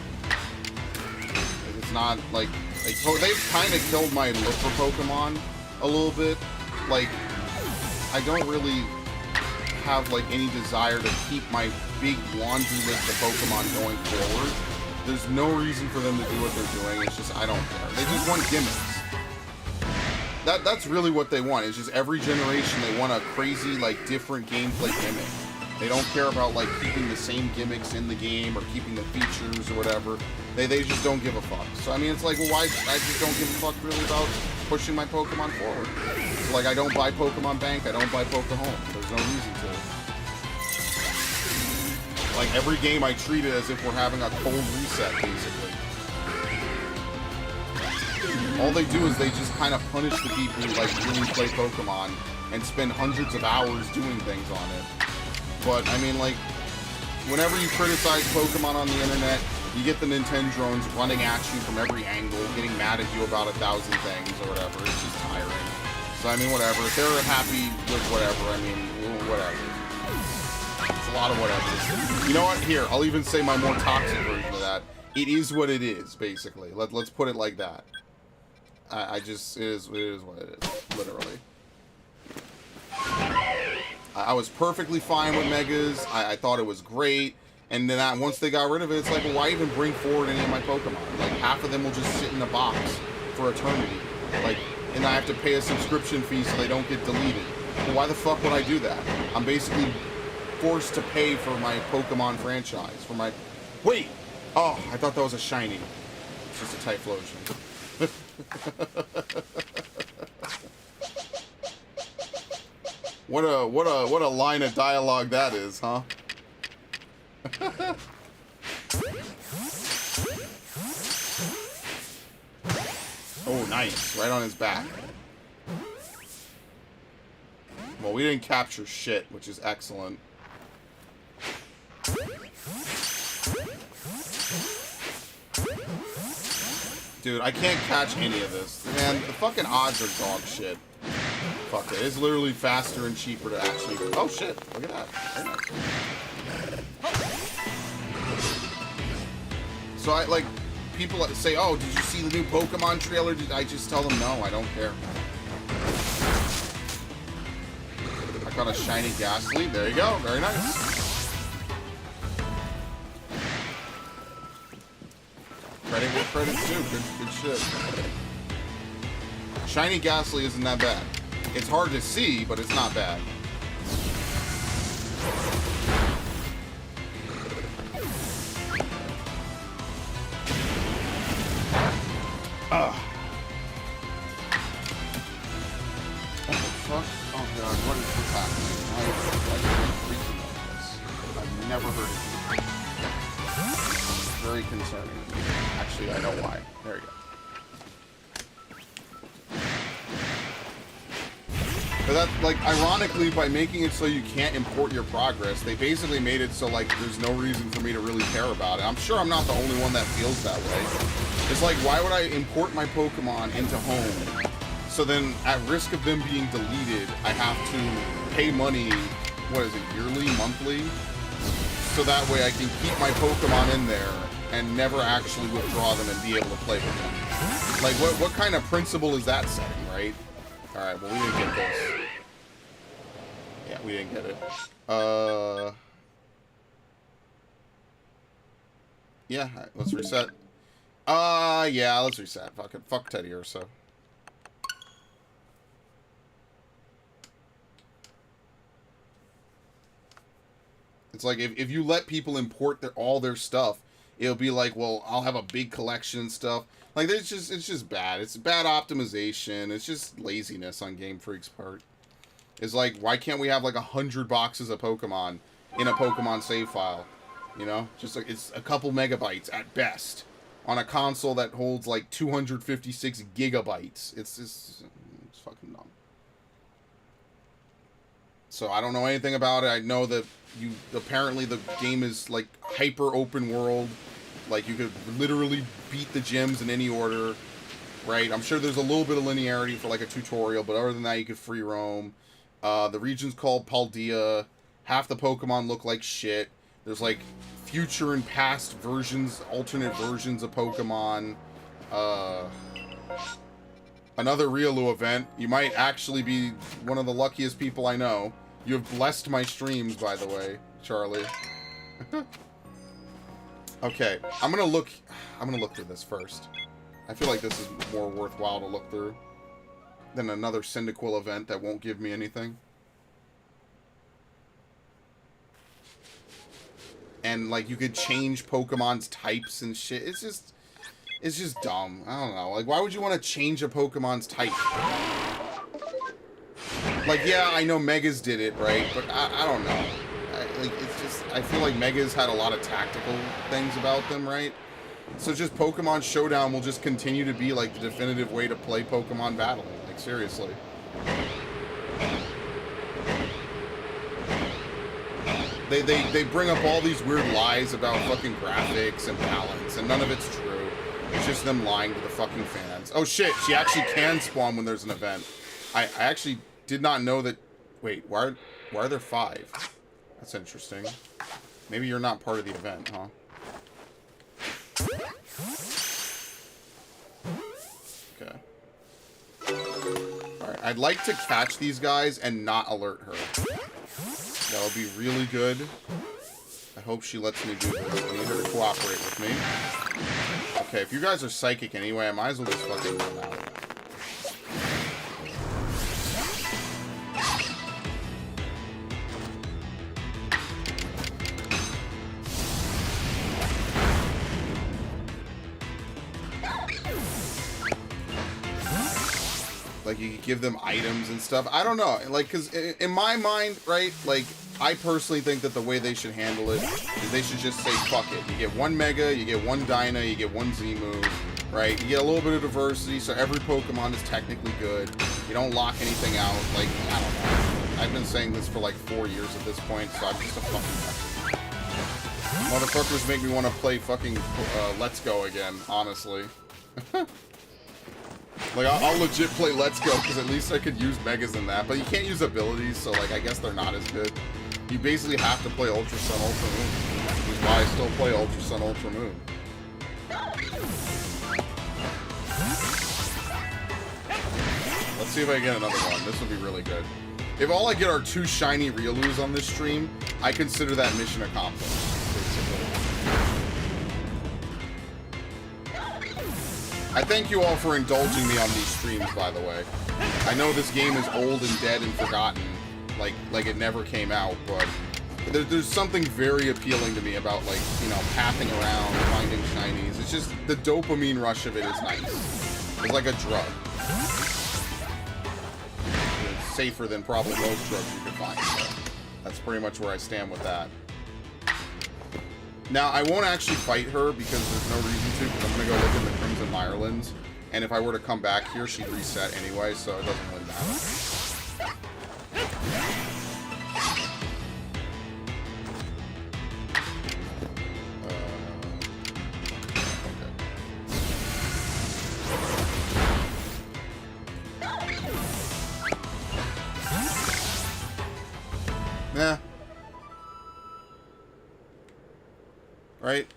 [SPEAKER 1] It's not, like they've kind of killed my look for Pokemon a little bit. Like, I don't really have, like, any desire to keep my big laundry list of Pokemon going forward. There's no reason for them to do what they're doing. It's just, I don't care. They just want gimmicks. That's really what they want. It's just every generation they want a crazy, like, different gameplay gimmick. They don't care about, like, keeping the same gimmicks in the game or keeping the features or whatever. They just don't give a fuck. So, I mean, it's like, well, why? I just don't give a fuck really about pushing my Pokemon forward. So, like, I don't buy Pokemon Bank. I don't buy Pokehome. There's no reason to. Like, every game I treat it as if we're having a cold reset, basically. All they do is they just kind of punish the people who, like, really play Pokemon and spend hundreds of hours doing things on it. But, I mean, like, whenever you criticize Pokemon on the internet, you get the Nintendrones running at you from every angle, getting mad at you about 1,000 things or whatever. It's just tiring. So, I mean, whatever. If they're happy with whatever, I mean, whatever. It's a lot of whatever. You know what? Here, I'll even say my more toxic version of that. It is what it is, basically. Let's put it like that. It is what it is, literally. I was perfectly fine with Megas. I thought it was great. And then once they got rid of it, it's like, well, why even bring forward any of my Pokemon? Like, half of them will just sit in a box for eternity. Like, and I have to pay a subscription fee so they don't get deleted. Well, why the fuck would I do that? I'm basically forced to pay for my Pokemon franchise. For my... Wait! Oh, I thought that was a shiny. It's just a Typhlosion. What a line of dialogue that is, huh? Oh, nice. Right on his back. Well, we didn't capture shit, which is excellent. Dude, I can't catch any of this. Man, the fucking odds are dog shit. Fuck it. It's literally faster and cheaper to actually... Oh, shit. Look at that. Very nice. So, people say, oh, did you see the new Pokemon trailer? I just tell them, no, I don't care. I got a shiny Gastly. There you go. Very nice. Credit where credit's due. Good shit. Shiny Gastly isn't that bad. It's hard to see, but it's not bad. Ugh. What the fuck? Oh god, what is this happening? I'm freaking out this. I've never heard of it. It's very concerning. Actually, I know why. There you go. But that, like, ironically, by making it so you can't import your progress, they basically made it so, like, there's no reason for me to really care about it. I'm sure I'm not the only one that feels that way. It's like, why would I import my Pokemon into home? So then, at risk of them being deleted, I have to pay money, what is it, yearly, monthly? So that way I can keep my Pokemon in there and never actually withdraw them and be able to play with them. Like, what kind of principle is that setting, right? Alright, well, we didn't get this. Yeah, we didn't get it. Yeah, let's reset. Yeah, let's reset. Fuck Teddy Ursa. It's like if you let people import all their stuff, it'll be like, well, I'll have a big collection and stuff. Like it's just bad. It's bad optimization. It's just laziness on Game Freak's part. It's like, why can't we have like 100 boxes of Pokemon in a Pokemon save file? You know, just like it's a couple megabytes at best on a console that holds like 256 gigabytes. It's fucking dumb. So I don't know anything about it. I know that apparently the game is like hyper open world. Like you could literally beat the gyms in any order, right? I'm sure there's a little bit of linearity for like a tutorial, but other than that, you could free roam. The region's called Paldea. Half the Pokemon look like shit. There's like future and past versions, alternate versions of Pokemon. Another Riolu event. You might actually be one of the luckiest people I know. You have blessed my streams, by the way, Charlie. Okay, I'm gonna look through this first. I feel like this is more worthwhile to look through than another Cyndaquil event that won't give me anything. And like you could change Pokemon's types and shit. It's just dumb. I don't know. Like, why would you want to change a Pokemon's type? Like, yeah, I know Megas did it, right? But I don't know. I feel like Megas had a lot of tactical things about them, right? So just Pokemon Showdown will just continue to be like the definitive way to play Pokemon battling. Like, seriously. They bring up all these weird lies about fucking graphics and balance, and none of it's true. It's just them lying to the fucking fans. Oh shit, she actually can spawn when there's an event. I actually did not know that. Wait, why are there 5? That's interesting. Maybe you're not part of the event, huh? Okay. Alright, I'd like to catch these guys and not alert her. That would be really good. I hope she lets me do this. I need her to cooperate with me. Okay, if you guys are psychic anyway, I might as well just fucking run out of that. Like, you could give them items and stuff. I don't know. Like, because in my mind, right, like, I personally think that the way they should handle it is they should just say, fuck it. You get 1 Mega, you get 1 Dyna, you get 1 Z move, right? You get a little bit of diversity, so every Pokemon is technically good. You don't lock anything out. Like, I don't know. I've been saying this for like 4 years at this point, so I'm just a fucking motherfuckers make me want to play fucking Let's Go again, honestly. Like, I'll legit play Let's Go, because at least I could use Megas in that. But you can't use abilities, so, like, I guess they're not as good. You basically have to play Ultra Sun, Ultra Moon. Which is why I still play Ultra Sun, Ultra Moon. Let's see if I get another one. This will be really good. If all I get are 2 shiny Riolus on this stream, I consider that mission accomplished, basically. I thank you all for indulging me on these streams, by the way. I know this game is old and dead and forgotten, like it never came out, but there's something very appealing to me about, like, you know, pathing around, finding shinies. It's just, the dopamine rush of it is nice. It's like a drug. It's safer than probably most drugs you could find, so that's pretty much where I stand with that. Now, I won't actually fight her because there's no reason to, because I'm going to go look in the Crimson Mirelins, and if I were to come back here, she'd reset anyway, so it doesn't really matter. Nah. Right?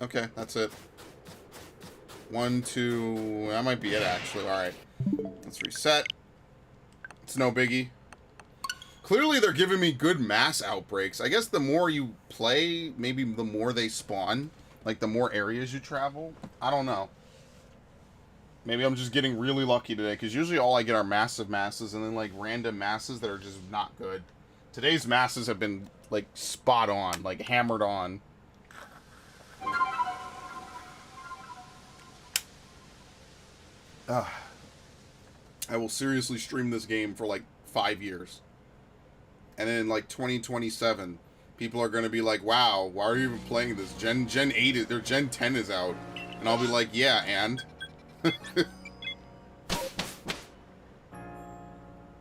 [SPEAKER 1] Okay, that's it. 1, 2... That might be it, actually. Alright. Let's reset. It's no biggie. Clearly, they're giving me good mass outbreaks. I guess the more you play, maybe the more they spawn. Like, the more areas you travel. I don't know. Maybe I'm just getting really lucky today, because usually all I get are massive masses and then, like, random masses that are just not good. Today's masses have been, like, spot on. Like, hammered on. I will seriously stream this game for, like, 5 years. And then in like 2027, people are going to be like, wow, why are you even playing this? Gen 8 is, or Gen 10 is out. And I'll be like, yeah, and? This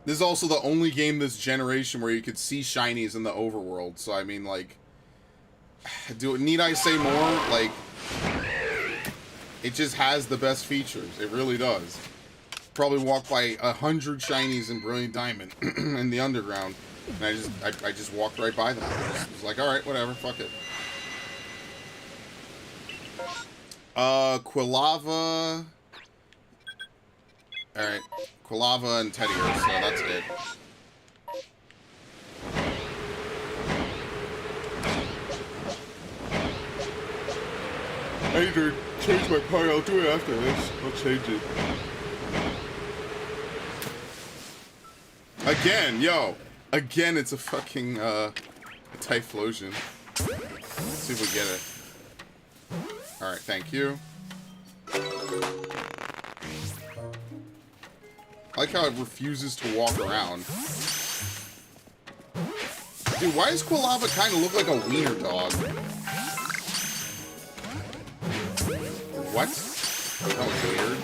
[SPEAKER 1] is also the only game this generation where you could see shinies in the overworld. So, I mean, like, need I say more? Like, it just has the best features. It really does. Probably walk by 100 shinies in Brilliant Diamond in the underground. And I just walked right by them. I was like, alright, whatever, fuck it. Quilava. Alright. Quilava and Teddy Ursa, that's it. I need to change my party. I'll do it after this. I'll change it. Again, yo! Again, it's a fucking, a Typhlosion. Let's see if we get it. Alright, thank you. I like how it refuses to walk around. Dude, why does Quilava kind of look like a wiener dog? What? That was weird.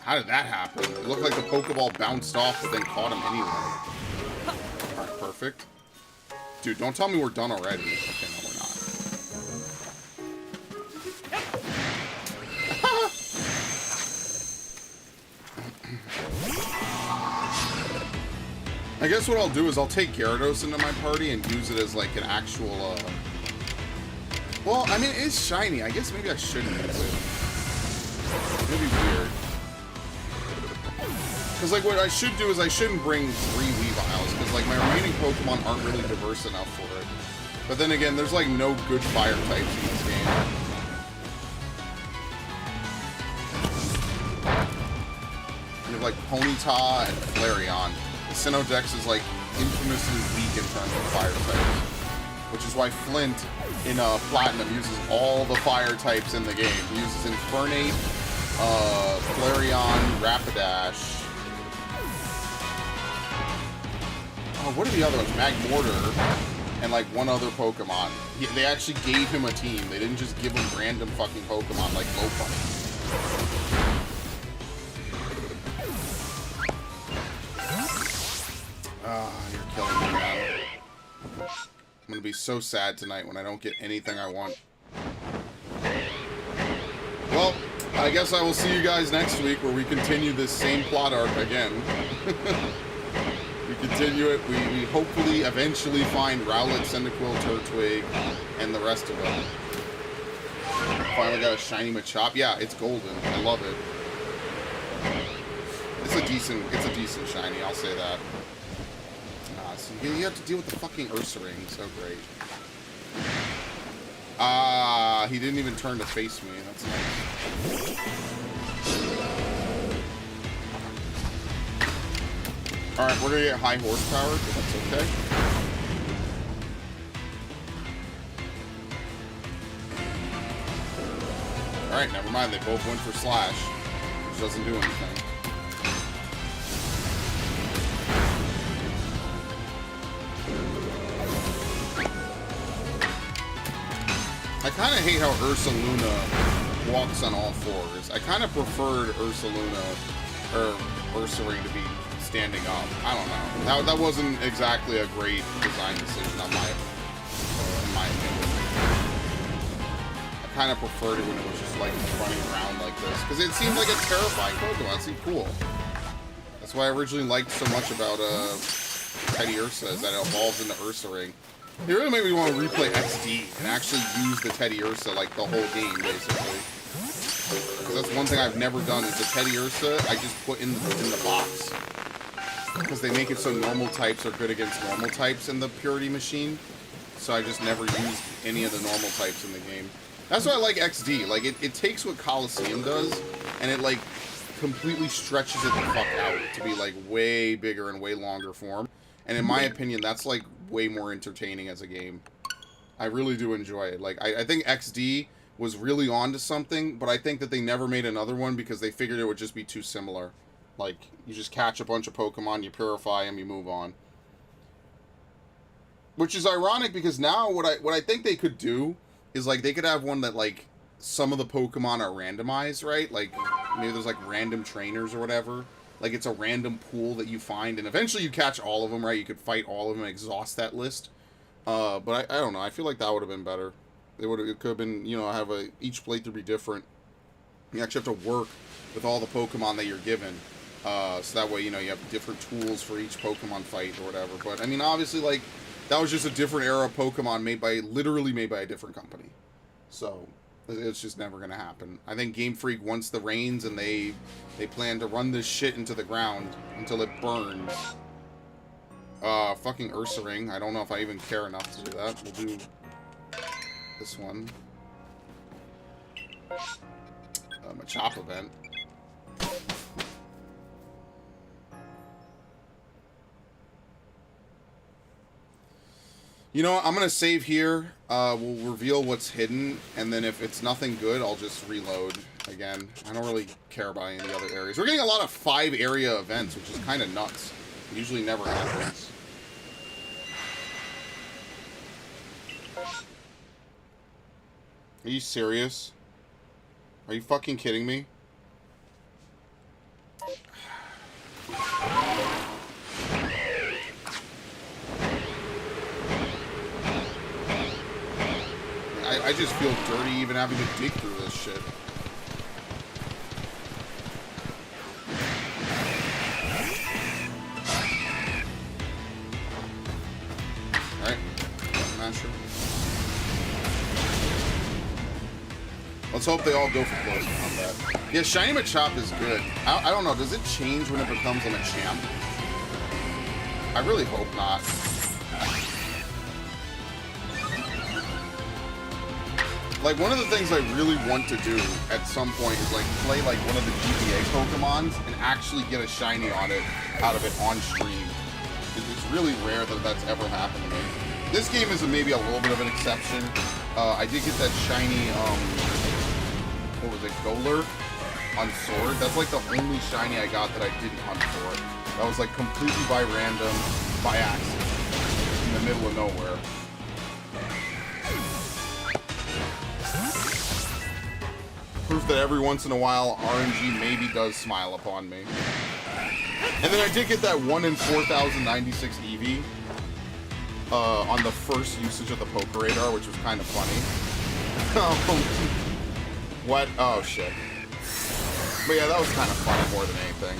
[SPEAKER 1] How did that happen? It looked like the Pokeball bounced off, but then caught him anyway. Alright, perfect. Dude, don't tell me we're done already. Okay, no, we're not. I guess what I'll do is I'll take Gyarados into my party and use it as, like, an actual, Well, I mean, it is shiny. I guess maybe I shouldn't use it. It'd be weird. Because, like, what I should do is I shouldn't bring 3 Weaviles, because, like, my remaining Pokemon aren't really diverse enough for it. But then again, there's, like, no good fire types in this game. You have, like, Ponyta and Flareon. The Sinnoh Dex is, like, infamously weak in terms of fire types. Which is why Flint, in Platinum, uses all the fire types in the game. He uses Infernape, Flareon, Rapidash. Oh, what are the other ones? Magmortar, and like one other Pokemon. They actually gave him a team. They didn't just give him random fucking Pokemon like Lopunny. Ah, you're killing me, man. I'm gonna be so sad tonight when I don't get anything I want. Well, I guess I will see you guys next week where we continue this same plot arc again. We continue it. We hopefully eventually find Rowlet, Cyndaquil, Turtwig, and the rest of them. Finally got a shiny Machop. Yeah, it's golden. I love it. It's a decent shiny, I'll say that. So you have to deal with the fucking Ursaring. So great. He didn't even turn to face me. That's nice. Alright, we're gonna get high horsepower, but that's okay. Alright, never mind. They both went for Slash, which doesn't do anything. I kind of hate how Ursaluna walks on all fours. I kind of preferred Ursaluna, or Ursaring, to be standing up. I don't know. That wasn't exactly a great design decision in my opinion. I kind of preferred it when it was just like running around like this, because it seemed like a terrifying Pokemon. It seemed cool. That's why I originally liked so much about Teddy Ursa, is that it evolves into Ursaring. It really made me want to replay XD and actually use the Teddy Ursa like the whole game, basically. Because that's one thing I've never done is the Teddy Ursa I just put in the box. because they make it so normal types are good against normal types in the Purity machine. So I just never used any of the normal types in the game. That's why I like XD. Like, it takes what Coliseum does, and it, like, completely stretches it the fuck out to be, like, way bigger and way longer form. And in my opinion, that's, like, way more entertaining as a game. I really do enjoy it. Like, I think XD was really on to something, but I think that they never made another one because they figured it would just be too similar. Like, you just catch a bunch of Pokemon, you purify them, you move on. Which is ironic because now what I think they could do is, like, they could have one that, like, some of the Pokemon are randomized, right? Like, maybe there's, like, random trainers or whatever. Like, it's a random pool that you find, and eventually you catch all of them, right? You could fight all of them and exhaust that list. But I don't know. I feel like that would have been better. It could have been, you know, have each playthrough be different. You actually have to work with all the Pokemon that you're given. So that way, you know, you have different tools for each Pokemon fight or whatever. But, I mean, obviously, like, that was just a different era of Pokemon literally made by a different company. So, it's just never going to happen. I think Game Freak wants the reins, and they plan to run this shit into the ground until it burns. Fucking Ursaring. I don't know if I even care enough to do that. We'll do this one. Machop Event. You know what? I'm going to save here. We'll reveal what's hidden, and then if it's nothing good, I'll just reload again. I don't really care about any of the other areas. We're getting a lot of 5-area events, which is kind of nuts. It usually never happens. Are you serious? Are you fucking kidding me? I just feel dirty even having to dig through this shit. Alright. Master. Let's hope they all go for close combat. Yeah, Shiny Machop is good. I don't know, does it change when it becomes a Machamp? I really hope not. Like, one of the things I really want to do at some point is, like, play, like, one of the GBA Pokemons and actually get a shiny on it, out of it on stream. It's really rare that that's ever happened to me. This game is maybe a little bit of an exception. I did get that shiny, what was it, Golurk on Sword. That's, like, the only shiny I got that I didn't hunt for. That was, like, completely by random, by accident, in the middle of nowhere. Proof that every once in a while RNG maybe does smile upon me. And then I did get that 1 in 4,096 EV on the first usage of the Poke Radar, which was kind of funny. What? Oh shit. But yeah, that was kind of funny more than anything.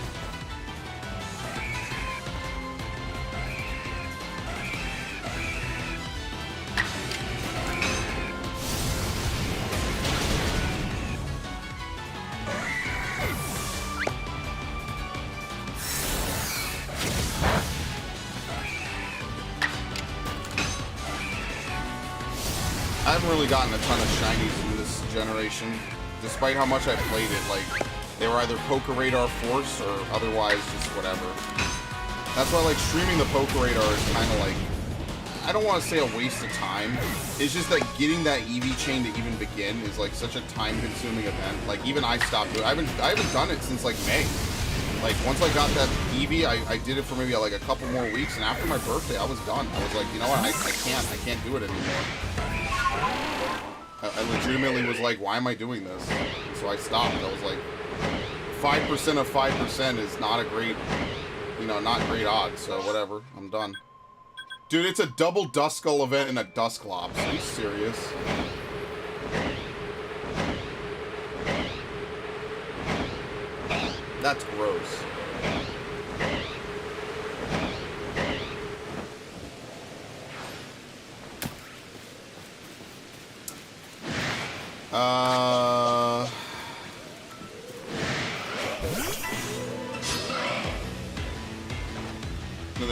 [SPEAKER 1] I haven't really gotten a ton of shinies in this generation, despite how much I played it. Like, they were either Poke Radar Force or otherwise just whatever. That's why, like, streaming the Poke Radar is kind of like, I don't want to say a waste of time. It's just that getting that EV chain to even begin is like such a time-consuming event. Like, even I stopped doing it. I haven't done it since like May. Like, once I got that EV, I did it for maybe like a couple more weeks, and after my birthday, I was done. I was like, you know what, I can't do it anymore. I legitimately was like, why am I doing this? And so I stopped. I was like, 5% of 5% is not a great, you know, not great odds, so whatever. I'm done. Dude, it's a double Dusclops event and a Dusclops. Are you serious? That's gross.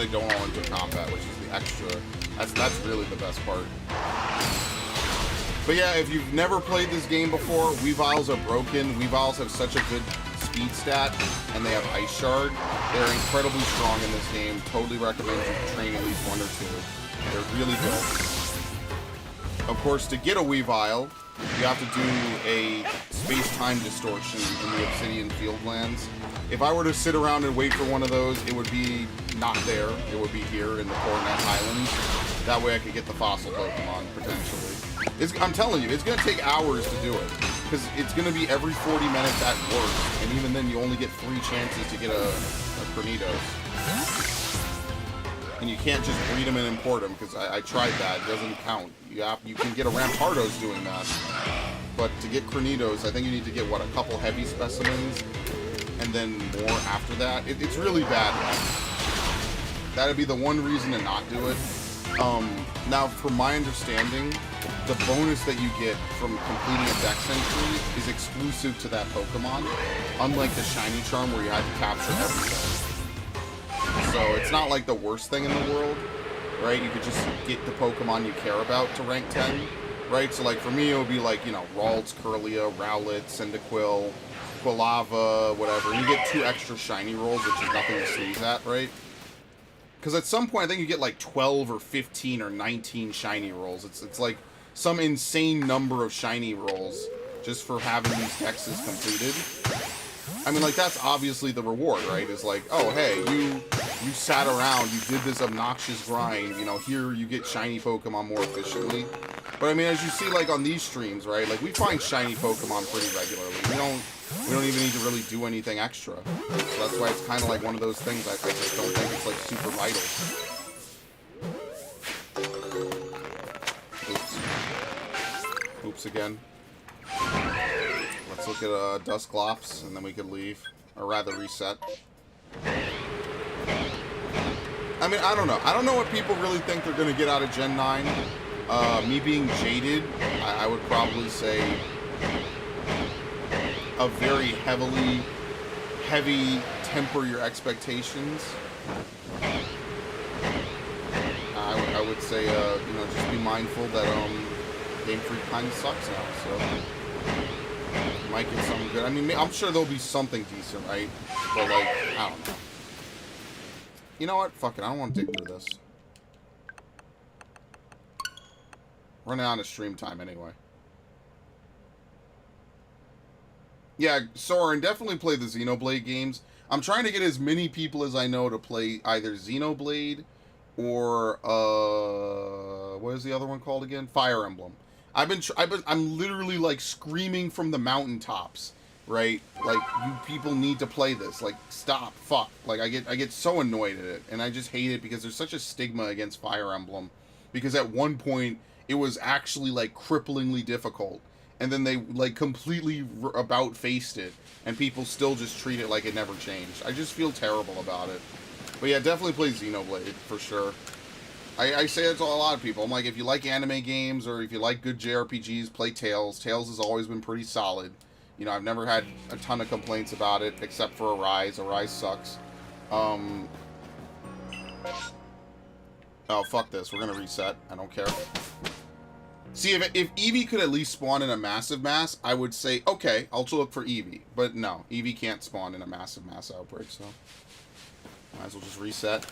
[SPEAKER 1] they don't all enter combat, which is the extra. That's really the best part. But yeah, if you've never played this game before, Weaviles are broken. Weaviles have such a good speed stat, and they have Ice Shard. They're incredibly strong in this game. Totally recommend you train at least 1 or 2. They're really good. Of course, to get a Weavile, you have to do a space-time distortion in the Obsidian Fieldlands. If I were to sit around and wait for one of those, it would be not there. It would be here in the Coronet Highlands. That way I could get the fossil Pokemon, potentially. I'm telling you, it's going to take hours to do it. Because it's going to be every 40 minutes at worst. And even then, you only get 3 chances to get a Cornitos. And you can't just breed them and import them, because I tried that. It doesn't count. You can get a Rampardos doing that. But to get Cornitos, I think you need to get, what, a couple heavy specimens? And then more after that. It's really bad. That'd be the one reason to not do it. Now, from my understanding, the bonus that you get from completing a Dex entry is exclusive to that Pokemon, unlike the Shiny Charm where you had to capture everything. So it's not like the worst thing in the world, right? You could just get the Pokemon you care about to rank 10, right? So like for me, it would be like, you know, Ralts, Kirlia, Rowlet, Cyndaquil, Quilava, whatever. And you get 2 extra shiny rolls, which is nothing to sneeze at, right? Because at some point, I think you get like 12 or 15 or 19 shiny rolls. It's like some insane number of shiny rolls just for having these Dexes completed. I mean, like, that's obviously the reward, right? It's like, oh, hey, you sat around, you did this obnoxious grind, you know, here you get shiny Pokemon more efficiently. But I mean, as you see, like, on these streams, right, like, we find shiny Pokemon pretty regularly. We don't even need to really do anything extra. So that's why it's kind of like one of those things I just don't think it's, like, super vital. Oops. Oops again. Let's look at Dusclops, and then we could leave. Or rather, reset. I mean, I don't know. I don't know what people really think they're going to get out of Gen 9. Me being jaded, I would probably say a very heavy temper your expectations. I would say, you know, just be mindful that Game Freak kind of sucks now, so you might get something good. I mean, I'm sure there'll be something decent, right? But, like, I don't know. You know what? Fuck it. I don't want to dig through this. Running out of stream time anyway. Yeah, Soren, definitely play the Xenoblade games. I'm trying to get as many people as I know to play either Xenoblade or what is the other one called again? Fire Emblem. I'm literally like screaming from the mountaintops, right? Like, you people need to play this. Like, stop, fuck. Like, I get so annoyed at it, and I just hate it because there's such a stigma against Fire Emblem. Because at one point it was actually like cripplingly difficult, and then they like completely about-faced it, and people still just treat it like it never changed. I just feel terrible about it. But yeah, definitely play Xenoblade for sure. I say that to a lot of people. I'm like, if you like anime games or if you like good JRPGs, play Tales. Tales has always been pretty solid. You know, I've never had a ton of complaints about it, except for Arise. Arise sucks. Oh, fuck this. We're gonna reset. I don't care. See, if Eevee could at least spawn in a massive mass, I would say, okay, I'll look for Eevee. But no, Eevee can't spawn in a massive mass outbreak, so might as well just reset.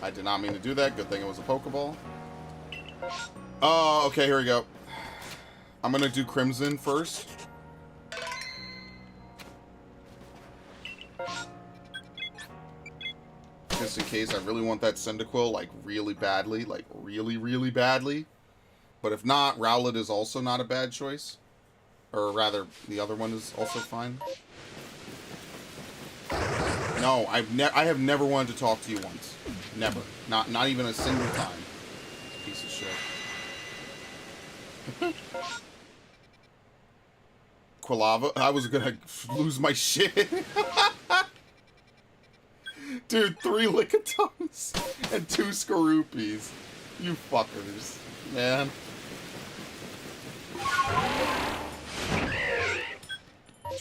[SPEAKER 1] I did not mean to do that. Good thing it was a Pokeball. Oh, okay, here we go. I'm gonna do Crimson first. Just in case I really want that Cyndaquil, like, really badly. Like, really, really badly. But if not, Rowlet is also not a bad choice. Or rather, the other one is also fine. No, I have never wanted to talk to you once. Never. Not even a single time. Piece of shit. Quilava? I was gonna lose my shit. Dude, 3 Lickitungs and 2 Skorupies. You fuckers. Man.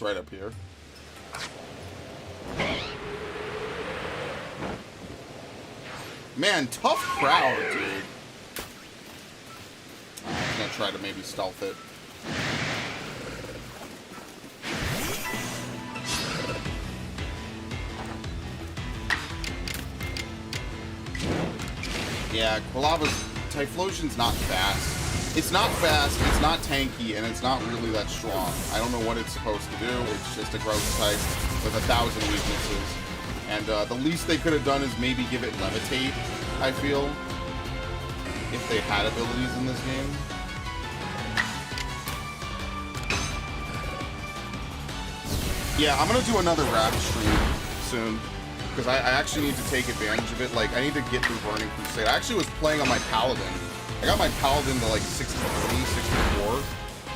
[SPEAKER 1] it's right up here. Man, tough crowd, dude. I'm gonna try to maybe stealth it. Yeah, Quilava's Typhlosion's not fast. It's not fast, it's not tanky, and it's not really that strong. I don't know what it's supposed to do. It's just a growth type with 1,000 weaknesses. And the least they could have done is maybe give it Levitate, I feel, if they had abilities in this game. Yeah, I'm gonna do another rap stream soon, because I actually need to take advantage of it. Like, I need to get through Burning Crusade. I actually was playing on my Paladin. I got my Paladin to like 63, 64,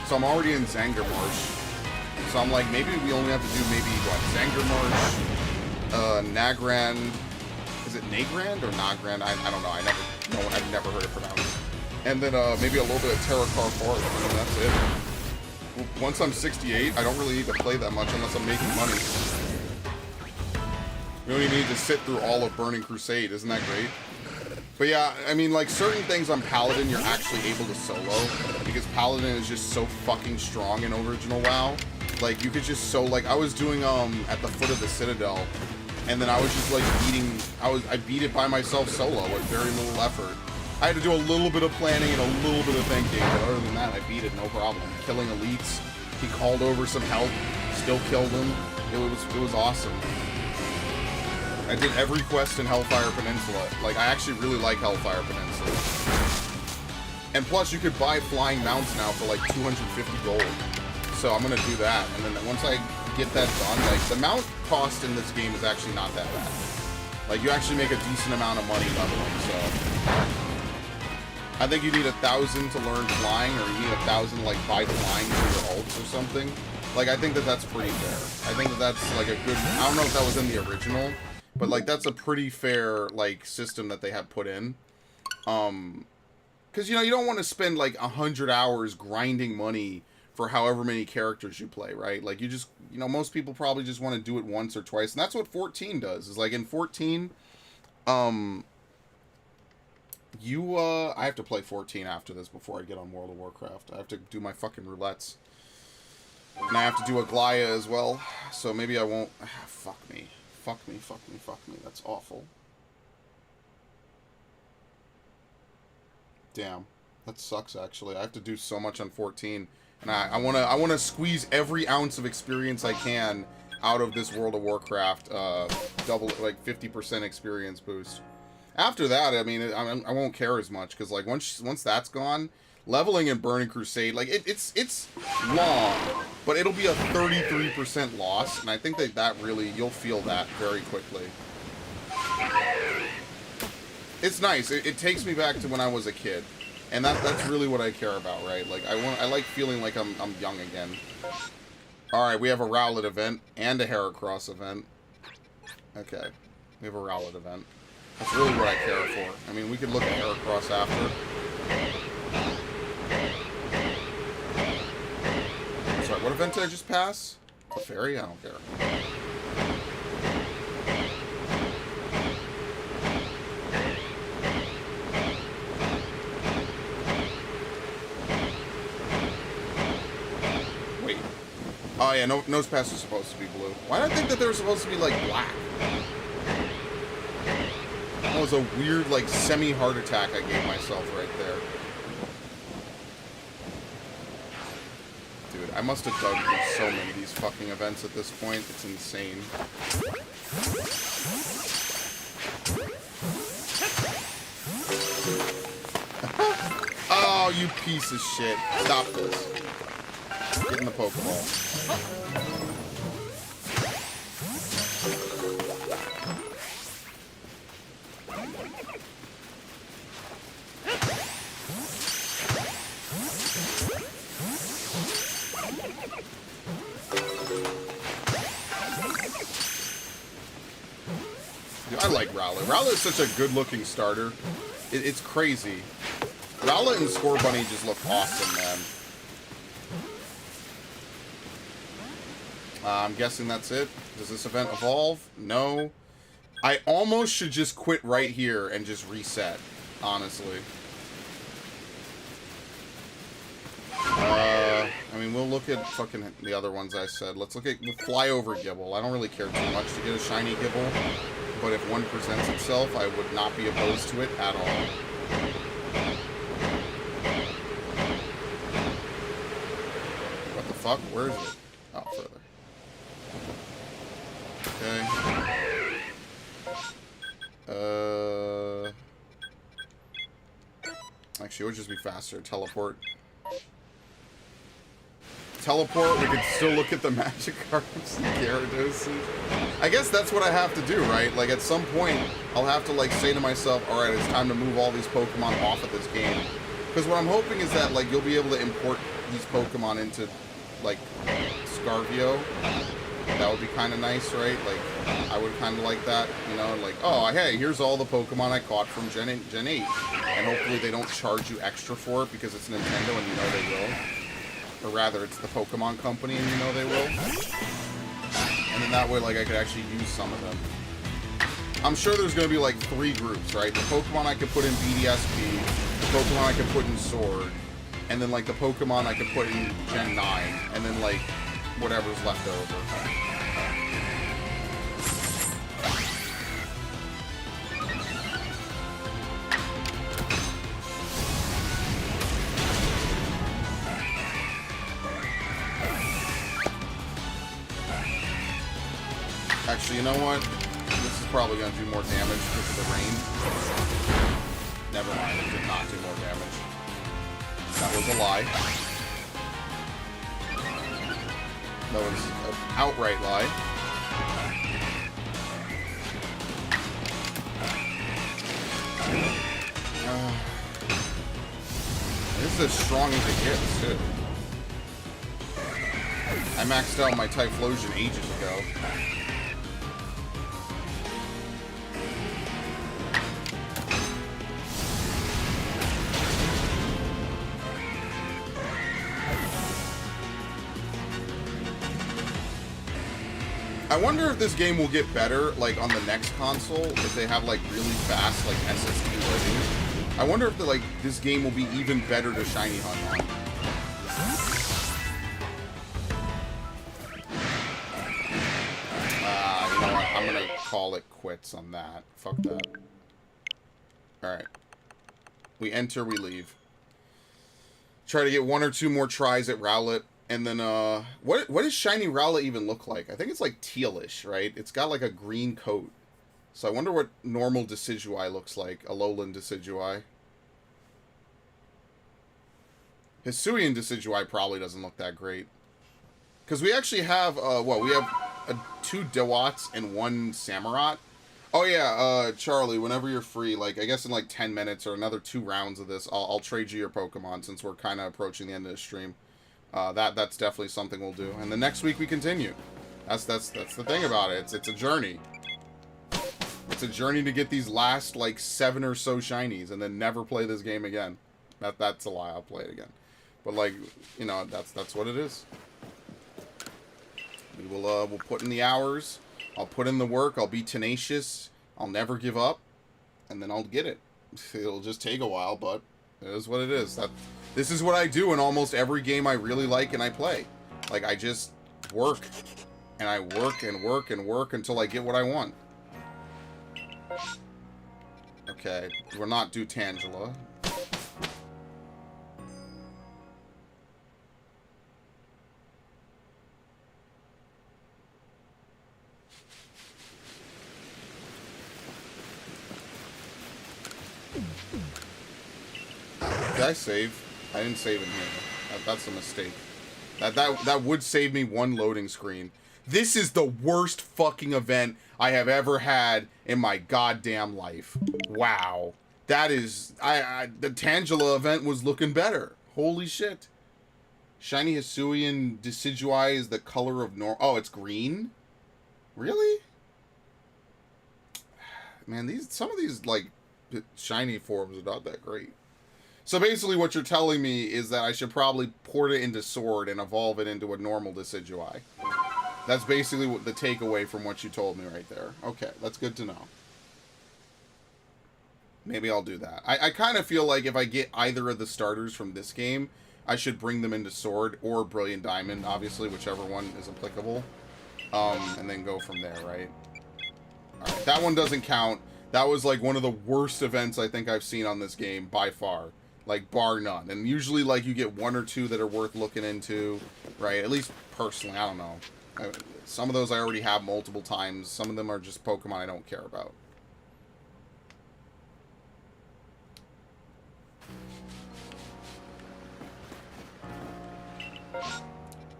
[SPEAKER 1] so I'm already in Zangarmarsh. So I'm like, maybe we only have to do maybe, what, Zangarmarsh, Nagrand, is it Nagrand or Nagrand? I don't know, I've never heard it pronounced. And then maybe a little bit of Terracar Forest, and then that's it. Once I'm 68, I don't really need to play that much unless I'm making money. We don't even need to sit through all of Burning Crusade, isn't that great? But yeah, I mean, like, certain things on Paladin you're actually able to solo, because Paladin is just so fucking strong in original WoW. Like, you could just like, I was doing, at the foot of the Citadel, and then I was just, like, I beat it by myself solo with very little effort. I had to do a little bit of planning and a little bit of thinking, but other than that, I beat it, no problem. Killing elites, he called over some help, still killed him. It was awesome. I did every quest in Hellfire Peninsula. Like, I actually really like Hellfire Peninsula. And plus, you could buy flying mounts now for like 250 gold. So I'm gonna do that, and then once I get that done, like, the mount cost in this game is actually not that bad. Like, you actually make a decent amount of money leveling, so... I think you need 1,000 to learn flying, or you need 1,000 to, like, buy flying for your ults or something. Like, I think that that's pretty fair. I think that that's, like, a good... I don't know if that was in the original, but, like, that's a pretty fair, like, system that they have put in. Because, you know, you don't want to spend, like, 100 hours grinding money for however many characters you play, right? Like, you just, you know, most people probably just want to do it once or twice, and that's what 14 does, is, like, in 14, I have to play 14 after this before I get on World of Warcraft. I have to do my fucking roulettes. And I have to do a Glaya as well, so maybe I won't... fuck me. Fuck me, fuck me, fuck me. That's awful. Damn. That sucks, actually. I have to do so much on 14. And I wanna squeeze every ounce of experience I can out of this World of Warcraft, double, like, 50% experience boost. After that, I mean, I won't care as much, because, like, once that's gone, leveling in Burning Crusade, like, it's long, but it'll be a 33% loss, and I think that really, you'll feel that very quickly. It's nice. It takes me back to when I was a kid. And that's really what I care about, right? Like, I like feeling like I'm young again. Alright, we have a Rowlet event and a Heracross event. Okay. We have a Rowlet event. That's really what I care for. I mean, we could look at Heracross after. Sorry, what event did I just pass? A fairy? I don't care. Oh yeah, Nosepass is supposed to be blue. Why did I think that they were supposed to be, like, black? That was a weird, like, semi-heart attack I gave myself right there. Dude, I must have dug through so many of these fucking events at this point. It's insane. Oh, you piece of shit. Stop this. Get in the Pokeball. Dude, I like Rowlet. Rowlet is such a good-looking starter. It's crazy. Rowlet and Scorbunny just look awesome, man. I'm guessing that's it. Does this event evolve? No. I almost should just quit right here and just reset, honestly. I mean, we'll look at fucking the other ones I said. Let's look at the flyover Gibble. I don't really care too much to get a shiny Gibble, but if one presents itself, I would not be opposed to it at all. What the fuck? Where is it? Oh, further. Okay. Actually, it would just be faster. Teleport. Teleport, we could still look at the magic cards and Gyarados. I guess that's what I have to do, right? Like, at some point, I'll have to, like, say to myself, alright, it's time to move all these Pokemon off of this game. Because what I'm hoping is that, like, you'll be able to import these Pokemon into, like, Scarvio. That would be kind of nice, right? Like, I would kind of like that, you know? Like, oh, hey, here's all the Pokemon I caught from Gen 8. And hopefully they don't charge you extra for it because it's Nintendo and you know they will. Or rather, it's the Pokemon Company, and you know they will. And then that way, like, I could actually use some of them. I'm sure there's going to be, like, 3 groups, right? The Pokemon I could put in BDSP, the Pokemon I could put in Sword, and then, like, the Pokemon I could put in Gen 9, and then, like, whatever's left over. Actually, you know what? This is probably going to do more damage because of the rain. Never mind, it did not do more damage. That was a lie. That was an outright lie. This is as strong as it gets, too. I maxed out my Typhlosion ages ago. I wonder if this game will get better, like, on the next console, if they have, like, really fast, like, SSD loading. I wonder if, this game will be even better to shiny hunt on. You know what? I'm gonna call it quits on that. Fuck that. Alright. We enter, we leave. Try to get 1 or 2 more tries at Rowlet. And then, what does shiny Rowlet even look like? I think it's like tealish, right? It's got like a green coat. So I wonder what normal Decidueye looks like. Alolan Decidueye. Hisuian Decidueye probably doesn't look that great. Because we actually have, we have 2 Dewatts and 1 Samurott. Oh yeah, Charlie, whenever you're free, like, I guess in like 10 minutes or another 2 rounds of this, I'll trade you your Pokemon since we're kind of approaching the end of the stream. That's definitely something we'll do. And the next week we continue. That's the thing about it. It's a journey. It's a journey to get these last, like, 7 or so shinies and then never play this game again. That's a lie. I'll play it again. But, like, you know, that's what it is. We'll put in the hours. I'll put in the work. I'll be tenacious. I'll never give up. And then I'll get it. It'll just take a while, but it is what it is. This is what I do in almost every game I really like and I play. Like, I just work. And I work and work and work until I get what I want. Okay, we're not due Tangela. Did I save? I didn't save in here. That's a mistake. That would save me 1 loading screen. This is the worst fucking event I have ever had in my goddamn life. Wow. That is... the Tangela event was looking better. Holy shit. Shiny Hisuian Decidueye is the color of Oh, it's green? Really? Man, some of these, like, shiny forms are not that great. So basically what you're telling me is that I should probably port it into Sword and evolve it into a normal Decidueye. That's basically what the takeaway from what you told me right there. Okay, that's good to know. Maybe I'll do that. I kind of feel like if I get either of the starters from this game, I should bring them into Sword or Brilliant Diamond, obviously, whichever one is applicable. And then go from there, right? Alright, that one doesn't count. That was like one of the worst events I think I've seen on this game by far. Like, bar none. And usually, like, you get one or two that are worth looking into, right? At least personally, I don't know. Some of those I already have multiple times. Some of them are just Pokemon I don't care about.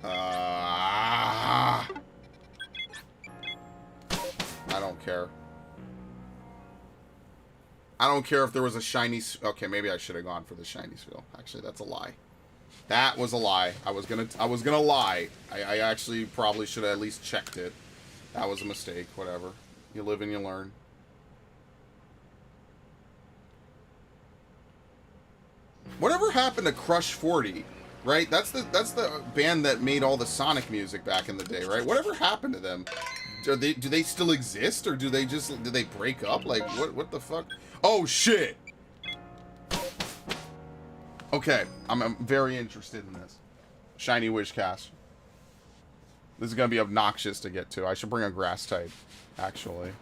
[SPEAKER 1] I don't care. I don't care if there was a shiny... Okay, maybe I should have gone for the shiny Spheal. Actually, that's a lie. That was a lie. I was gonna lie. I actually probably should have at least checked it. That was a mistake. Whatever. You live and you learn. Whatever happened to Crush 40? Right? That's the band that made all the Sonic music back in the day, right? Whatever happened to them? Do they still exist, or did they break up? Like, what the fuck? Oh shit! Okay, I'm very interested in this. Shiny Wishcash. This is gonna be obnoxious to get to. I should bring a grass type, actually.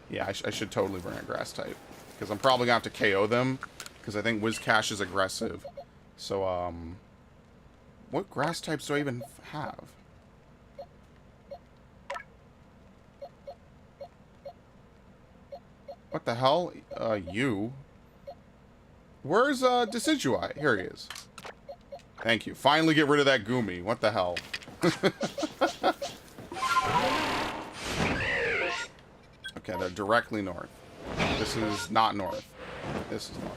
[SPEAKER 1] Yeah, I should totally bring a grass type, because I'm probably gonna have to KO them, because I think Wishcash is aggressive. So what grass types do I even have? What the hell? You? Where's, Decidueye? Here he is. Thank you. Finally get rid of that Goomy. What the hell? Okay, they're directly north. This is not north. This is north.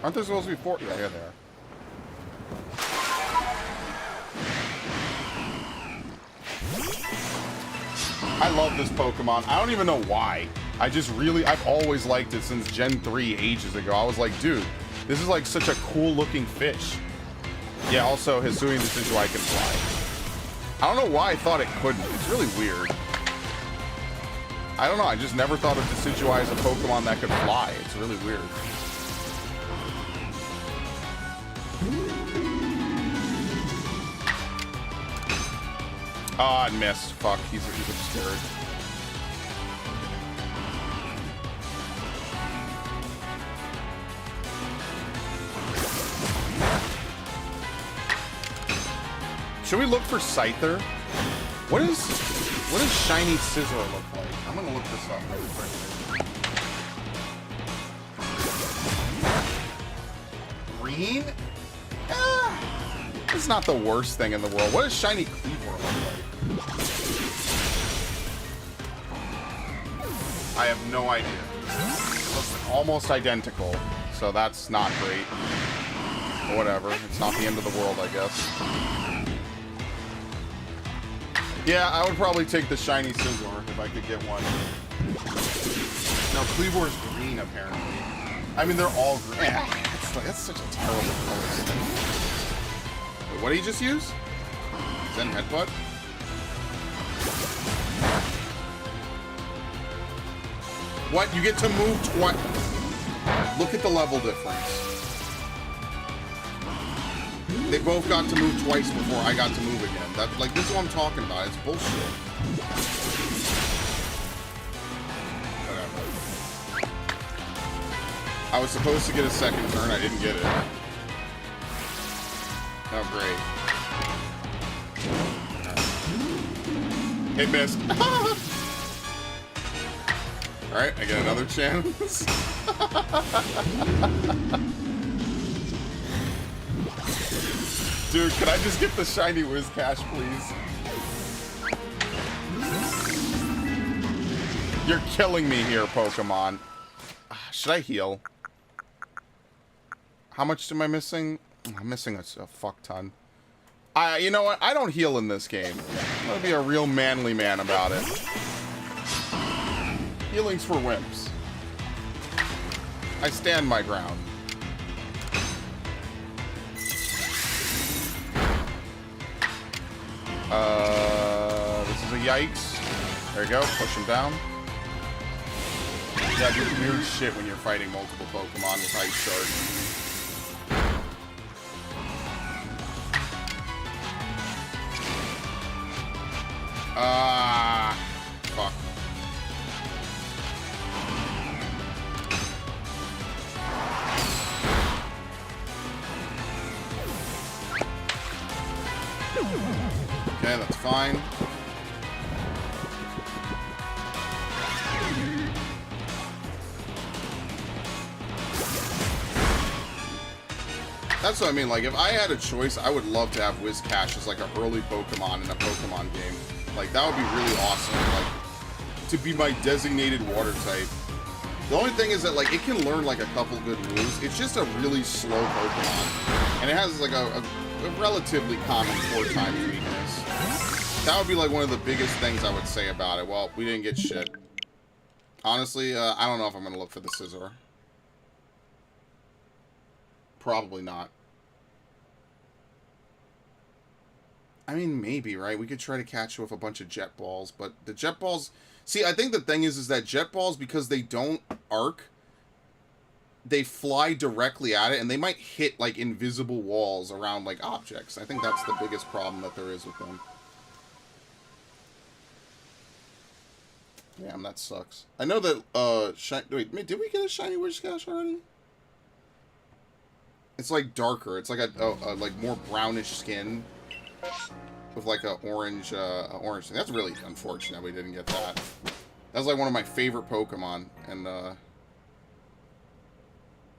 [SPEAKER 1] Aren't there supposed to be 4? Yeah, here they are. I love this Pokemon. I don't even know why. I've always liked it since Gen 3 ages ago. I was like, dude, this is like such a cool looking fish. Yeah, also, Hisui and Decidueye can fly. I don't know why I thought it couldn't. It's really weird. I don't know, I just never thought of Decidueye as a Pokemon that could fly. It's really weird. Oh, I missed. Fuck, he's obscured. Should we look for Scyther? What does Shiny Scizor look like? I'm gonna look this up really quick. Green? It's not the worst thing in the world. What does Shiny Cleavor look like? I have no idea. It looks almost identical, so that's not great. But whatever. It's not the end of the world, I guess. Yeah, I would probably take the Shiny Scizor if I could get one. No, Cleavor's green, apparently. I mean, they're all green. That's such a terrible color. Wait, what did he just use? Zen Headbutt? What? You get to move twice. Look at the level difference. They both got to move twice before I got to move again. Like, this is what I'm talking about. It's bullshit. Whatever. I was supposed to get a second turn. I didn't get it. Oh, great. It missed. Alright, I get another chance. Dude, can I just get the shiny Whiscash, please? You're killing me here, Pokemon. Should I heal? How much am I missing? I'm missing a fuck ton. You know what? I don't heal in this game. I'm gonna be a real manly man about it. Healing's for wimps. I stand my ground. This is a yikes. There you go. Push him down. Yeah, do weird shit when you're fighting multiple Pokemon with Ice Shard. Fuck. Okay, that's fine. That's what I mean, like, if I had a choice, I would love to have Whiscash as, like, an early Pokemon in a Pokemon game. Like, that would be really awesome, like, to be my designated water type. The only thing is that, like, it can learn, like, a couple good moves. It's just a really slow Pokemon. And it has, like, a relatively common 4x weakness. That would be, like, one of the biggest things I would say about it. Well, we didn't get shit. Honestly, I don't know if I'm going to look for the Scizor. Probably not. I mean, maybe, right? We could try to catch you with a bunch of Jet Balls, but the Jet Balls... See, I think the thing is that Jet Balls, because they don't arc, they fly directly at it, and they might hit, like, invisible walls around, like, objects. I think that's the biggest problem that there is with them. Damn, that sucks. I know that, wait, did we get a shiny Whiscash already? It's like darker. It's like a like more brownish skin with like a orange orange thing. That's really unfortunate we didn't get that. That's like one of my favorite Pokemon, and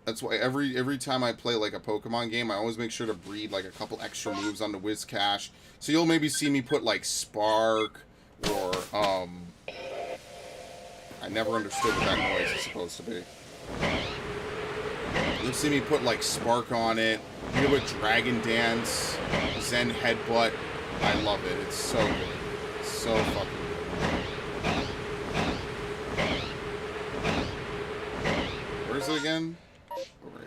[SPEAKER 1] that's why every time I play like a Pokemon game, I always make sure to breed like a couple extra moves onto Whiscash. So you'll maybe see me put like Spark or I never understood what that noise is supposed to be. You'll see me put, like, Spark on it. You put Dragon Dance, Zen Headbutt. I love it. It's so good. It's so fucking good. Where is it again? Over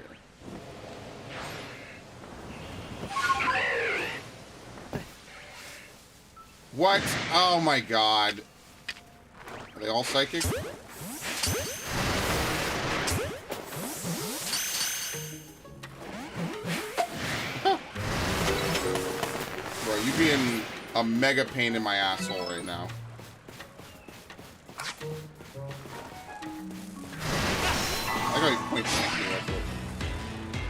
[SPEAKER 1] here. What? Oh my god. Are they all psychic? Bro, you being a mega pain in my asshole right now. I got you point blank me with it.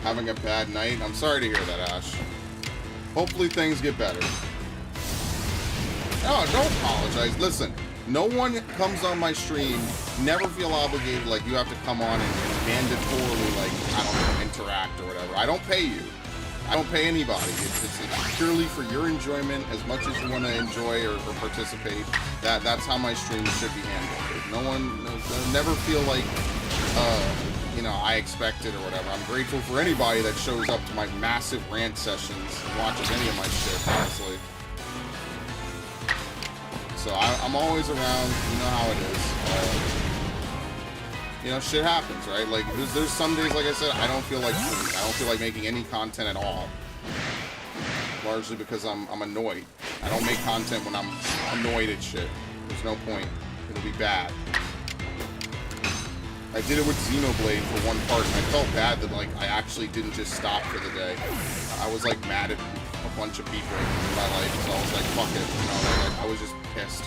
[SPEAKER 1] Having a bad night? I'm sorry to hear that, Ash. Hopefully things get better. Oh, don't apologize. Listen, no one comes on my stream, never feel obligated like you have to come on and mandatorily, like, I don't know, interact or whatever. I don't pay you. I don't pay anybody. It's purely for your enjoyment, as much as you want to enjoy or participate. That's how my streams should be handled. No one, never feel like, you know, I expect it or whatever. I'm grateful for anybody that shows up to my massive rant sessions and watches any of my shit, honestly. So I'm always around. You know how it is. You know, shit happens, right? Like, there's some days, like I said, I don't feel like tweeting. I don't feel like making any content at all. Largely because I'm annoyed. I don't make content when I'm annoyed at shit. There's no point. It'll be bad. I did it with Xenoblade for one part, and I felt bad that, like, I actually didn't just stop for the day. I was, like, mad at a bunch of people in my life, so I was like, fuck it. You know, like, I was just pissed.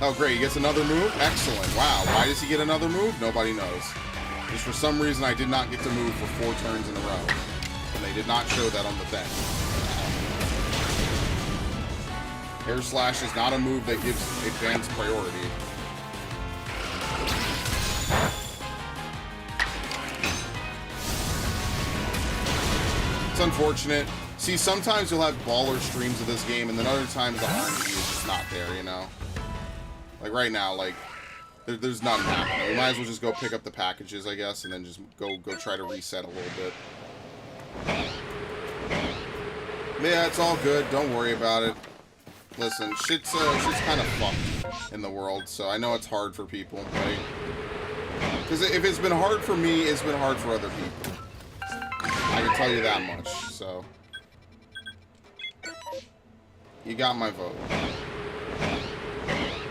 [SPEAKER 1] Oh, great. He gets another move? Excellent. Wow. Why does he get another move? Nobody knows. Just for some reason, I did not get to move for 4 turns in a row. And they did not show that on the thing. Air Slash is not a move that gives advanced priority. It's unfortunate. See, sometimes you'll have baller streams of this game, and then other times the RNG is just not there, you know? Like, right now, like, there's nothing happening. We might as well just go pick up the packages, I guess, and then just go try to reset a little bit. Yeah, it's all good. Don't worry about it. Listen, shit's kind of fucked. in the world, so I know it's hard for people, right? Because if it's been hard for me, it's been hard for other people. I can tell you that much, so. You got my vote.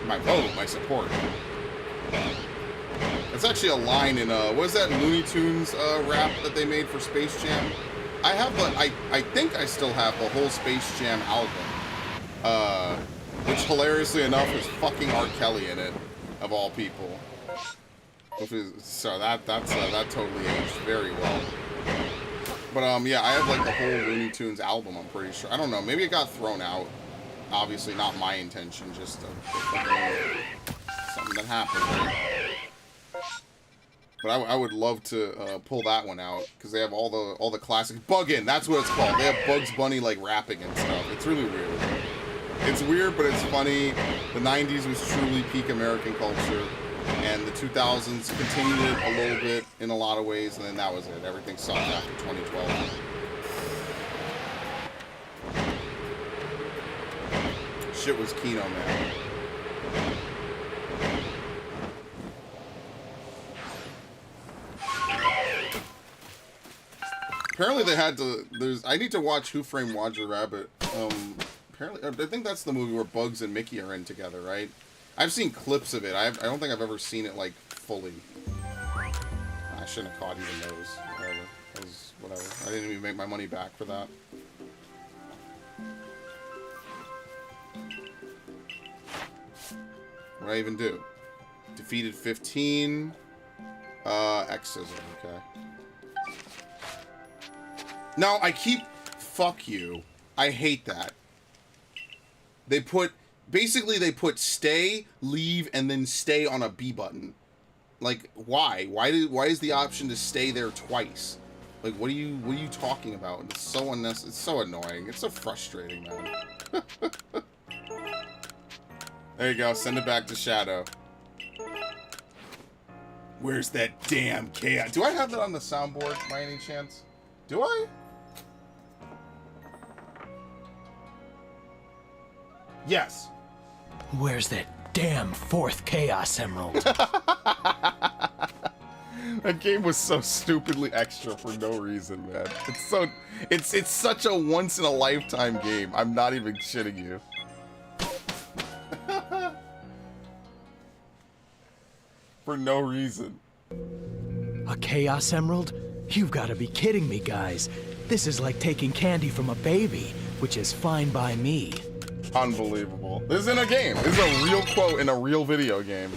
[SPEAKER 1] My vote, my support. It's actually a line in, what is that Looney Tunes rap that they made for Space Jam? I have the, I think I still have the whole Space Jam album. Which hilariously enough has fucking R. Kelly in it, of all people. So that totally aged very well. But yeah, I have like the whole Looney Tunes album, I'm pretty sure. I don't know, maybe it got thrown out. Obviously not my intention, just something that happened, right? But I would love to pull that one out, because they have all the classic Buggin', that's what it's called. They have Bugs Bunny like rapping and stuff. It's really weird. It's weird, but it's funny. The 90s was truly peak American culture, and the 2000s continued it a little bit in a lot of ways, and then that was it. Everything sucked after 2012. Shit was Kino, man. Apparently they had to, I need to watch Who Framed Roger Rabbit. Apparently, I think that's the movie where Bugs and Mickey are in together, right? I've seen clips of it. I don't think I've ever seen it, like, fully. I shouldn't have caught even those. Whatever. That was, whatever. I didn't even make my money back for that. What did I even do? Defeated 15. X-Scissor, okay. Now, I keep... Fuck you. I hate that. They put... Basically, they put stay, leave, and then stay on a B button. Like, why? Why is the option to stay there twice? Like, what are you talking about? It's so unnecessary. It's so annoying. It's so frustrating, man. There you go. Send it back to Shadow. Where's that damn chaos? Do I have that on the soundboard by any chance? Do I? Yes.
[SPEAKER 2] Where's that damn fourth Chaos Emerald?
[SPEAKER 1] That game was so stupidly extra for no reason, man. It's such a once in a lifetime game. I'm not even shitting you. For no reason.
[SPEAKER 2] A Chaos Emerald? You've got to be kidding me, guys. This is like taking candy from a baby, which is fine by me.
[SPEAKER 1] Unbelievable. This is in a game. This is a real quote in a real video game.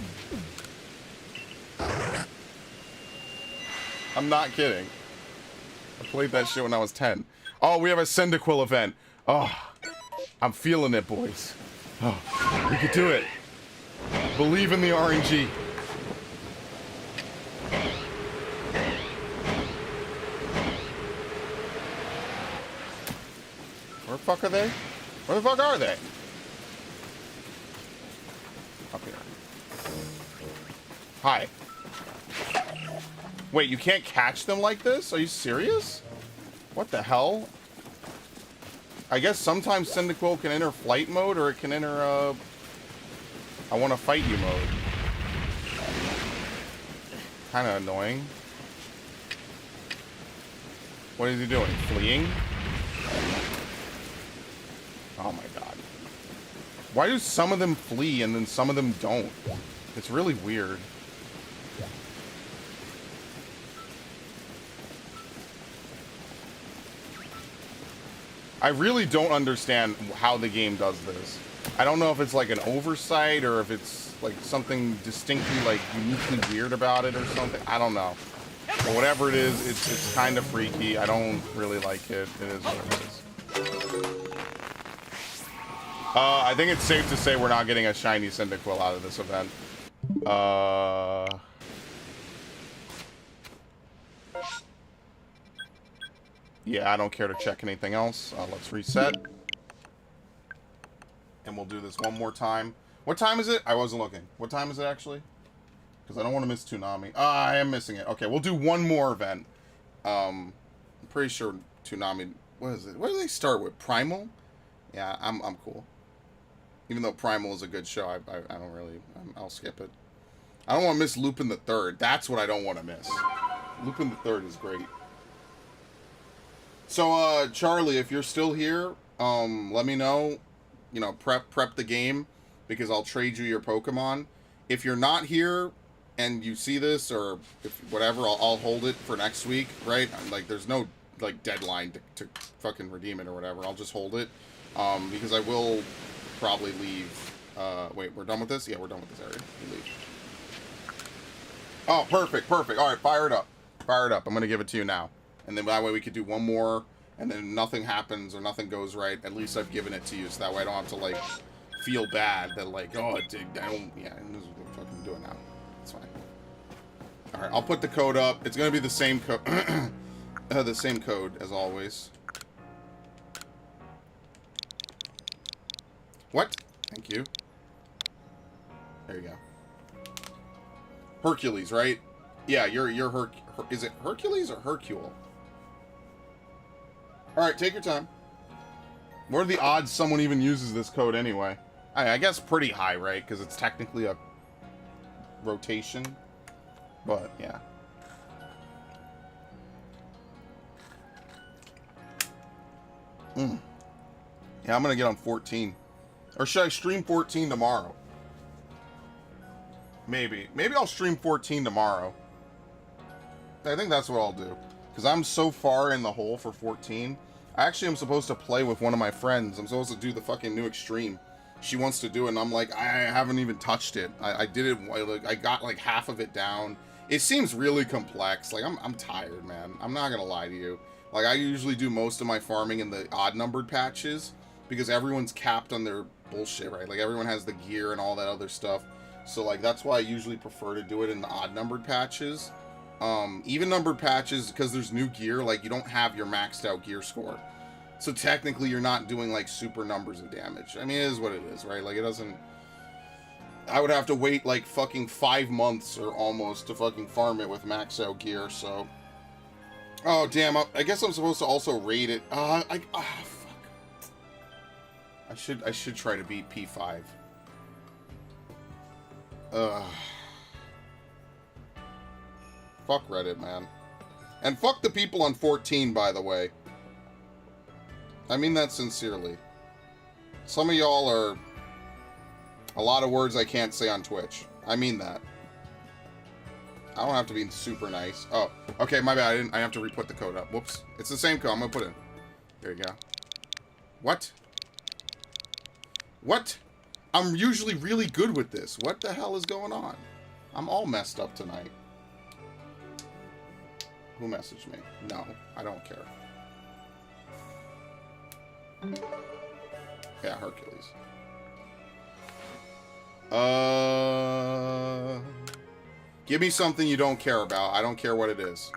[SPEAKER 1] I'm not kidding. I played that shit when I was 10. Oh, we have a Cyndaquil event. Oh, I'm feeling it, boys. Oh, we could do it. Believe in the RNG. Where the fuck are they? Where the fuck are they? Up here. Hi. Wait, you can't catch them like this? Are you serious? What the hell? I guess sometimes Cyndaquil can enter flight mode, or it can enter, I want to fight you mode. Kind of annoying. What is he doing? Fleeing? Oh my god. Why do some of them flee and then some of them don't? It's really weird. I really don't understand how the game does this. I don't know if it's like an oversight or if it's like something distinctly like uniquely weird about it or something. I don't know. But whatever it is, it's kind of freaky. I don't really like it. It is what it is. I think it's safe to say we're not getting a shiny Cyndaquil out of this event. Yeah, I don't care to check anything else. Let's reset. And we'll do this one more time. What time is it? I wasn't looking. What time is it actually? Because I don't want to miss Toonami. I am missing it. Okay, we'll do one more event. I'm pretty sure Toonami... What is it? What do they start with? Primal? Yeah, I'm cool. Even though Primal is a good show, I don't really... I'll skip it. I don't want to miss Lupin the Third. That's what I don't want to miss. Lupin the Third is great. So, Charlie, if you're still here, let me know. You know, prep the game, because I'll trade you your Pokemon. If you're not here and you see this, or if whatever, I'll hold it for next week, right? Like, there's no, like, deadline to fucking redeem it or whatever. I'll just hold it, because I will probably leave. Wait, we're done with this? Yeah, we're done with this area. We leave. Oh, perfect. All right, fire it up. I'm going to give it to you now. And then that way we could do one more, and then nothing happens or nothing goes right. At least I've given it to you, so that way I don't have to, like, feel bad that, like, oh, I don't, yeah, this is what I'm fucking doing now. It's fine. All right, I'll put the code up. It's going to be the same code, the same code as always. What? Thank you. There you go. Hercules, right? Yeah, you're is it Hercules or Hercule? Alright, take your time. What are the odds someone even uses this code anyway? I guess pretty high, right? Because it's technically a rotation. But, yeah. Yeah, I'm going to get on 14. Or should I stream 14 tomorrow? Maybe. Maybe I'll stream 14 tomorrow. I think that's what I'll do. Because I'm so far in the hole for 14. I actually am supposed to play with one of my friends. I'm supposed to do the fucking new extreme. She wants to do it, and I'm like, I haven't even touched it. I did it, like, I got like half of it down. It seems really complex. Like, I'm tired, man. I'm not gonna lie to you. Like, I usually do most of my farming in the odd-numbered patches, because everyone's capped on their bullshit, right? Like, everyone has the gear and all that other stuff. So, like, that's why I usually prefer to do it in the odd-numbered patches. Even-numbered patches, because there's new gear, like, you don't have your maxed-out gear score. So, technically, you're not doing, like, super numbers of damage. I mean, it is what it is, right? Like, it doesn't... I would have to wait, like, fucking 5 months or almost to fucking farm it with maxed-out gear, so... Oh, damn, I guess I'm supposed to also raid it. Fuck. I should try to beat P5. Fuck Reddit, man. And fuck the people on 14, by the way. I mean that sincerely. Some of y'all are... a lot of words I can't say on Twitch. I mean that. I don't have to be super nice. Oh, okay, my bad. I have to re-put the code up. Whoops. It's the same code. I'm gonna put it in. There you go. What? What? I'm usually really good with this. What the hell is going on? I'm all messed up tonight. Who messaged me? No, I don't care. Yeah, Hercules. Give me something you don't care about. I don't care what it is.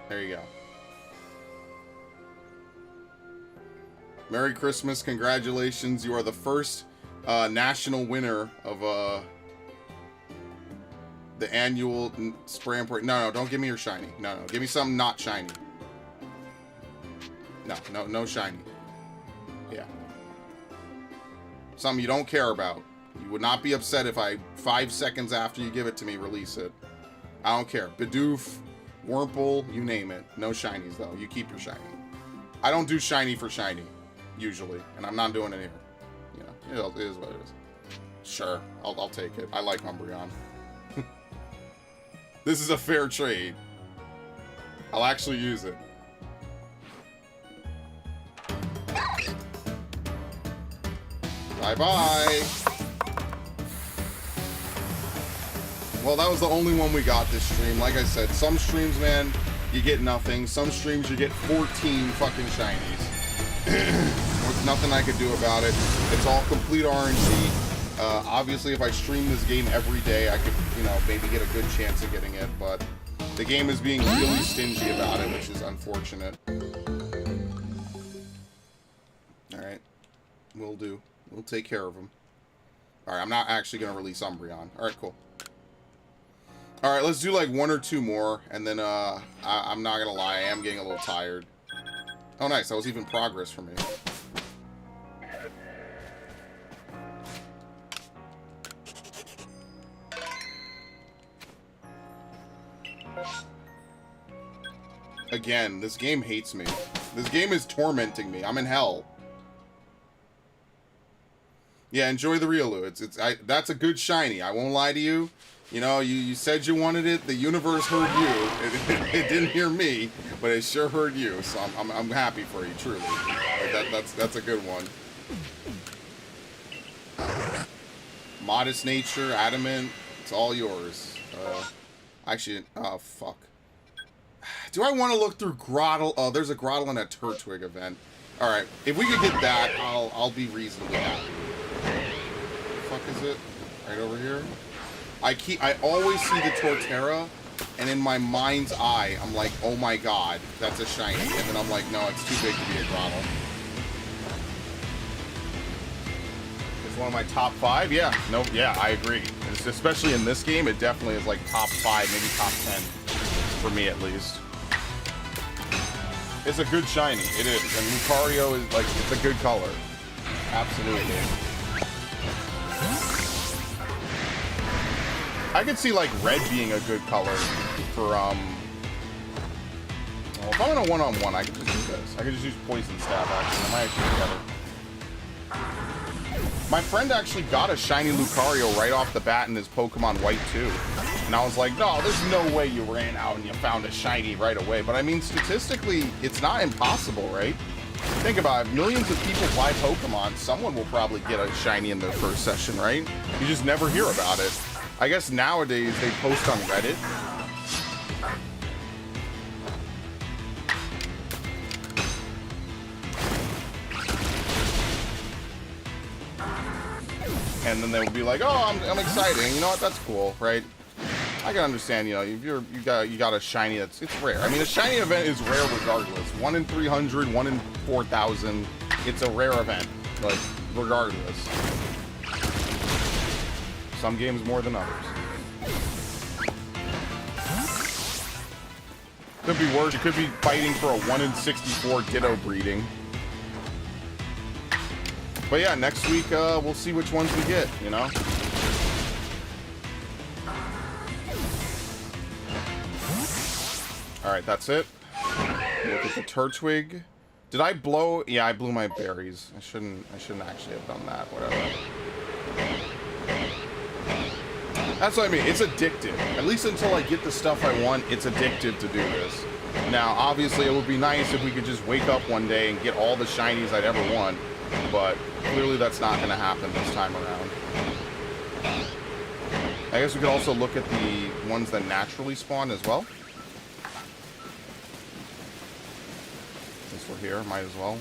[SPEAKER 1] There you go. Merry Christmas. Congratulations. You are the first national winner of the annual spray and pray. No, don't give me your shiny. No, give me something not shiny. No shiny. Yeah. Something you don't care about. You would not be upset if I, 5 seconds after you give it to me, release it. I don't care. Bidoof, Wurmple, you name it. No shinies, though. You keep your shiny. I don't do shiny for shiny, usually. And I'm not doing it here. You know, it is what it is. Sure, I'll take it. I like Umbreon. This is a fair trade. I'll actually use it. Bye-bye. Well, that was the only one we got this stream. Like I said, some streams, man, you get nothing. Some streams, you get 14 fucking shinies. There's nothing I could do about it. It's all complete RNG. Obviously, if I stream this game every day, I could, you know, maybe get a good chance of getting it. But the game is being really stingy about it, which is unfortunate. Alright. We'll do. We'll take care of them. Alright, I'm not actually going to release Umbreon. Alright, cool. Alright, let's do like 1 or 2 more, and then, I'm not gonna lie, I am getting a little tired. Oh, nice, that was even progress for me. Again, this game hates me. This game is tormenting me. I'm in hell. Yeah, enjoy the Riolu. That's a good shiny. I won't lie to you. You know, you said you wanted it. The universe heard you. It didn't hear me, but it sure heard you. So I'm happy for you, truly. That's a good one. Modest Nature, Adamant, it's all yours. Actually, oh fuck. Do I want to look through Grottle? Oh, there's a Grottle and a Turtwig event. All right, if we could get that, I'll be reasonably happy. What the fuck is it? Right over here. I always see the Torterra, and in my mind's eye, I'm like, oh my god, that's a shiny. And then I'm like, no, it's too big to be a Grottle. It's one of my top 5. Yeah, no, yeah, I agree. It's, especially in this game, it definitely is like top 5, maybe top 10 for me at least. It's a good shiny. It is, and Lucario is like, it's a good color. Absolutely. I could see like red being a good color for well, if I'm in a one-on-one, I could just do this. I could just use Poison Stab actually. That might actually be better. My friend actually got a shiny Lucario right off the bat in his Pokemon White 2. And I was like, no, there's no way you ran out and you found a shiny right away. But I mean, statistically, it's not impossible, right? Think about it. Millions of people buy Pokemon. Someone will probably get a shiny in their first session, right? You just never hear about it. I guess nowadays they post on Reddit. And then they would be like, oh, I'm excited. And you know what? That's cool, right? I can understand, you know, if you got a shiny it's rare. I mean, a shiny event is rare regardless. 1 in 300, 1 in 4,000. It's a rare event, like, regardless. Some games more than others. Could be worse. You could be fighting for a 1 in 64 Ditto breeding. But yeah, next week we'll see which ones we get, you know? Alright, that's it. Look at the Turtwig. Did I blow? Yeah, I blew my berries. I shouldn't actually have done that. Whatever. That's what I mean. It's addictive. At least until I get the stuff I want, it's addictive to do this. Now, obviously, it would be nice if we could just wake up one day and get all the shinies I'd ever want. But clearly that's not going to happen this time around. I guess we could also look at the ones that naturally spawn as well. Since we're here, might as well.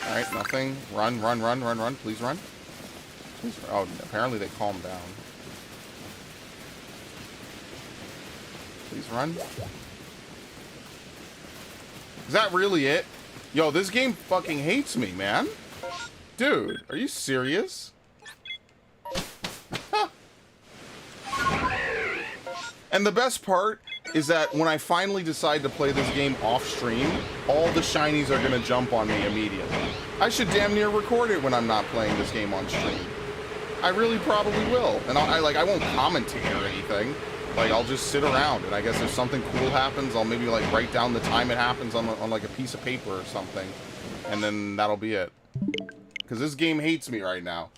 [SPEAKER 1] Alright, nothing. Run, run, run, run, run. Please run. Please run. Oh, apparently they calmed down. Please run. Is that really it? Yo, this game fucking hates me, man. Dude, are you serious? And the best part is that when I finally decide to play this game off stream, all the shinies are gonna jump on me immediately. I should damn near record it when I'm not playing this game on stream. I really probably will. And I won't commentate or anything. Like, I'll just sit around, and I guess if something cool happens, I'll maybe, like, write down the time it happens on like, a piece of paper or something. And then that'll be it. Because this game hates me right now.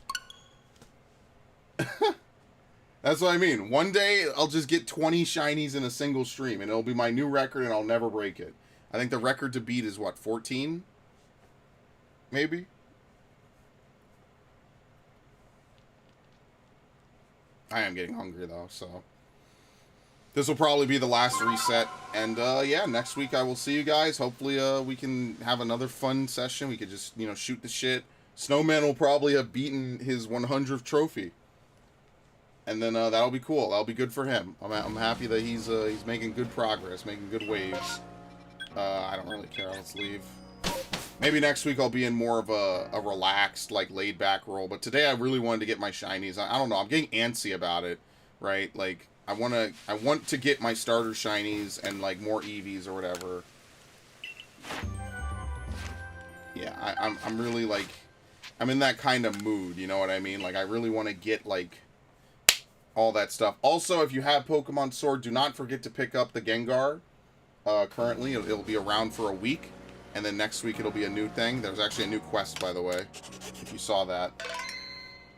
[SPEAKER 1] That's what I mean. One day, I'll just get 20 shinies in a single stream, and it'll be my new record, and I'll never break it. I think the record to beat is, what, 14? Maybe? I am getting hungry, though, so... This will probably be the last reset, and yeah, next week I will see you guys. Hopefully we can have another fun session. We could just, you know, shoot the shit. Snowman will probably have beaten his 100th trophy, and then that'll be cool. That'll be good for him. I'm happy that he's making good progress, making good waves. I don't really care. Let's leave. Maybe next week I'll be in more of a relaxed, like, laid-back role, but today I really wanted to get my shinies. I don't know. I'm getting antsy about it, right? Like, I want to get my starter shinies and, like, more Eevees or whatever. Yeah, I'm really, like, I'm in that kind of mood, you know what I mean? Like, I really want to get, like, all that stuff. Also, if you have Pokemon Sword, do not forget to pick up the Gengar. Currently, it'll be around for a week, and then next week it'll be a new thing. There's actually a new quest, by the way, if you saw that.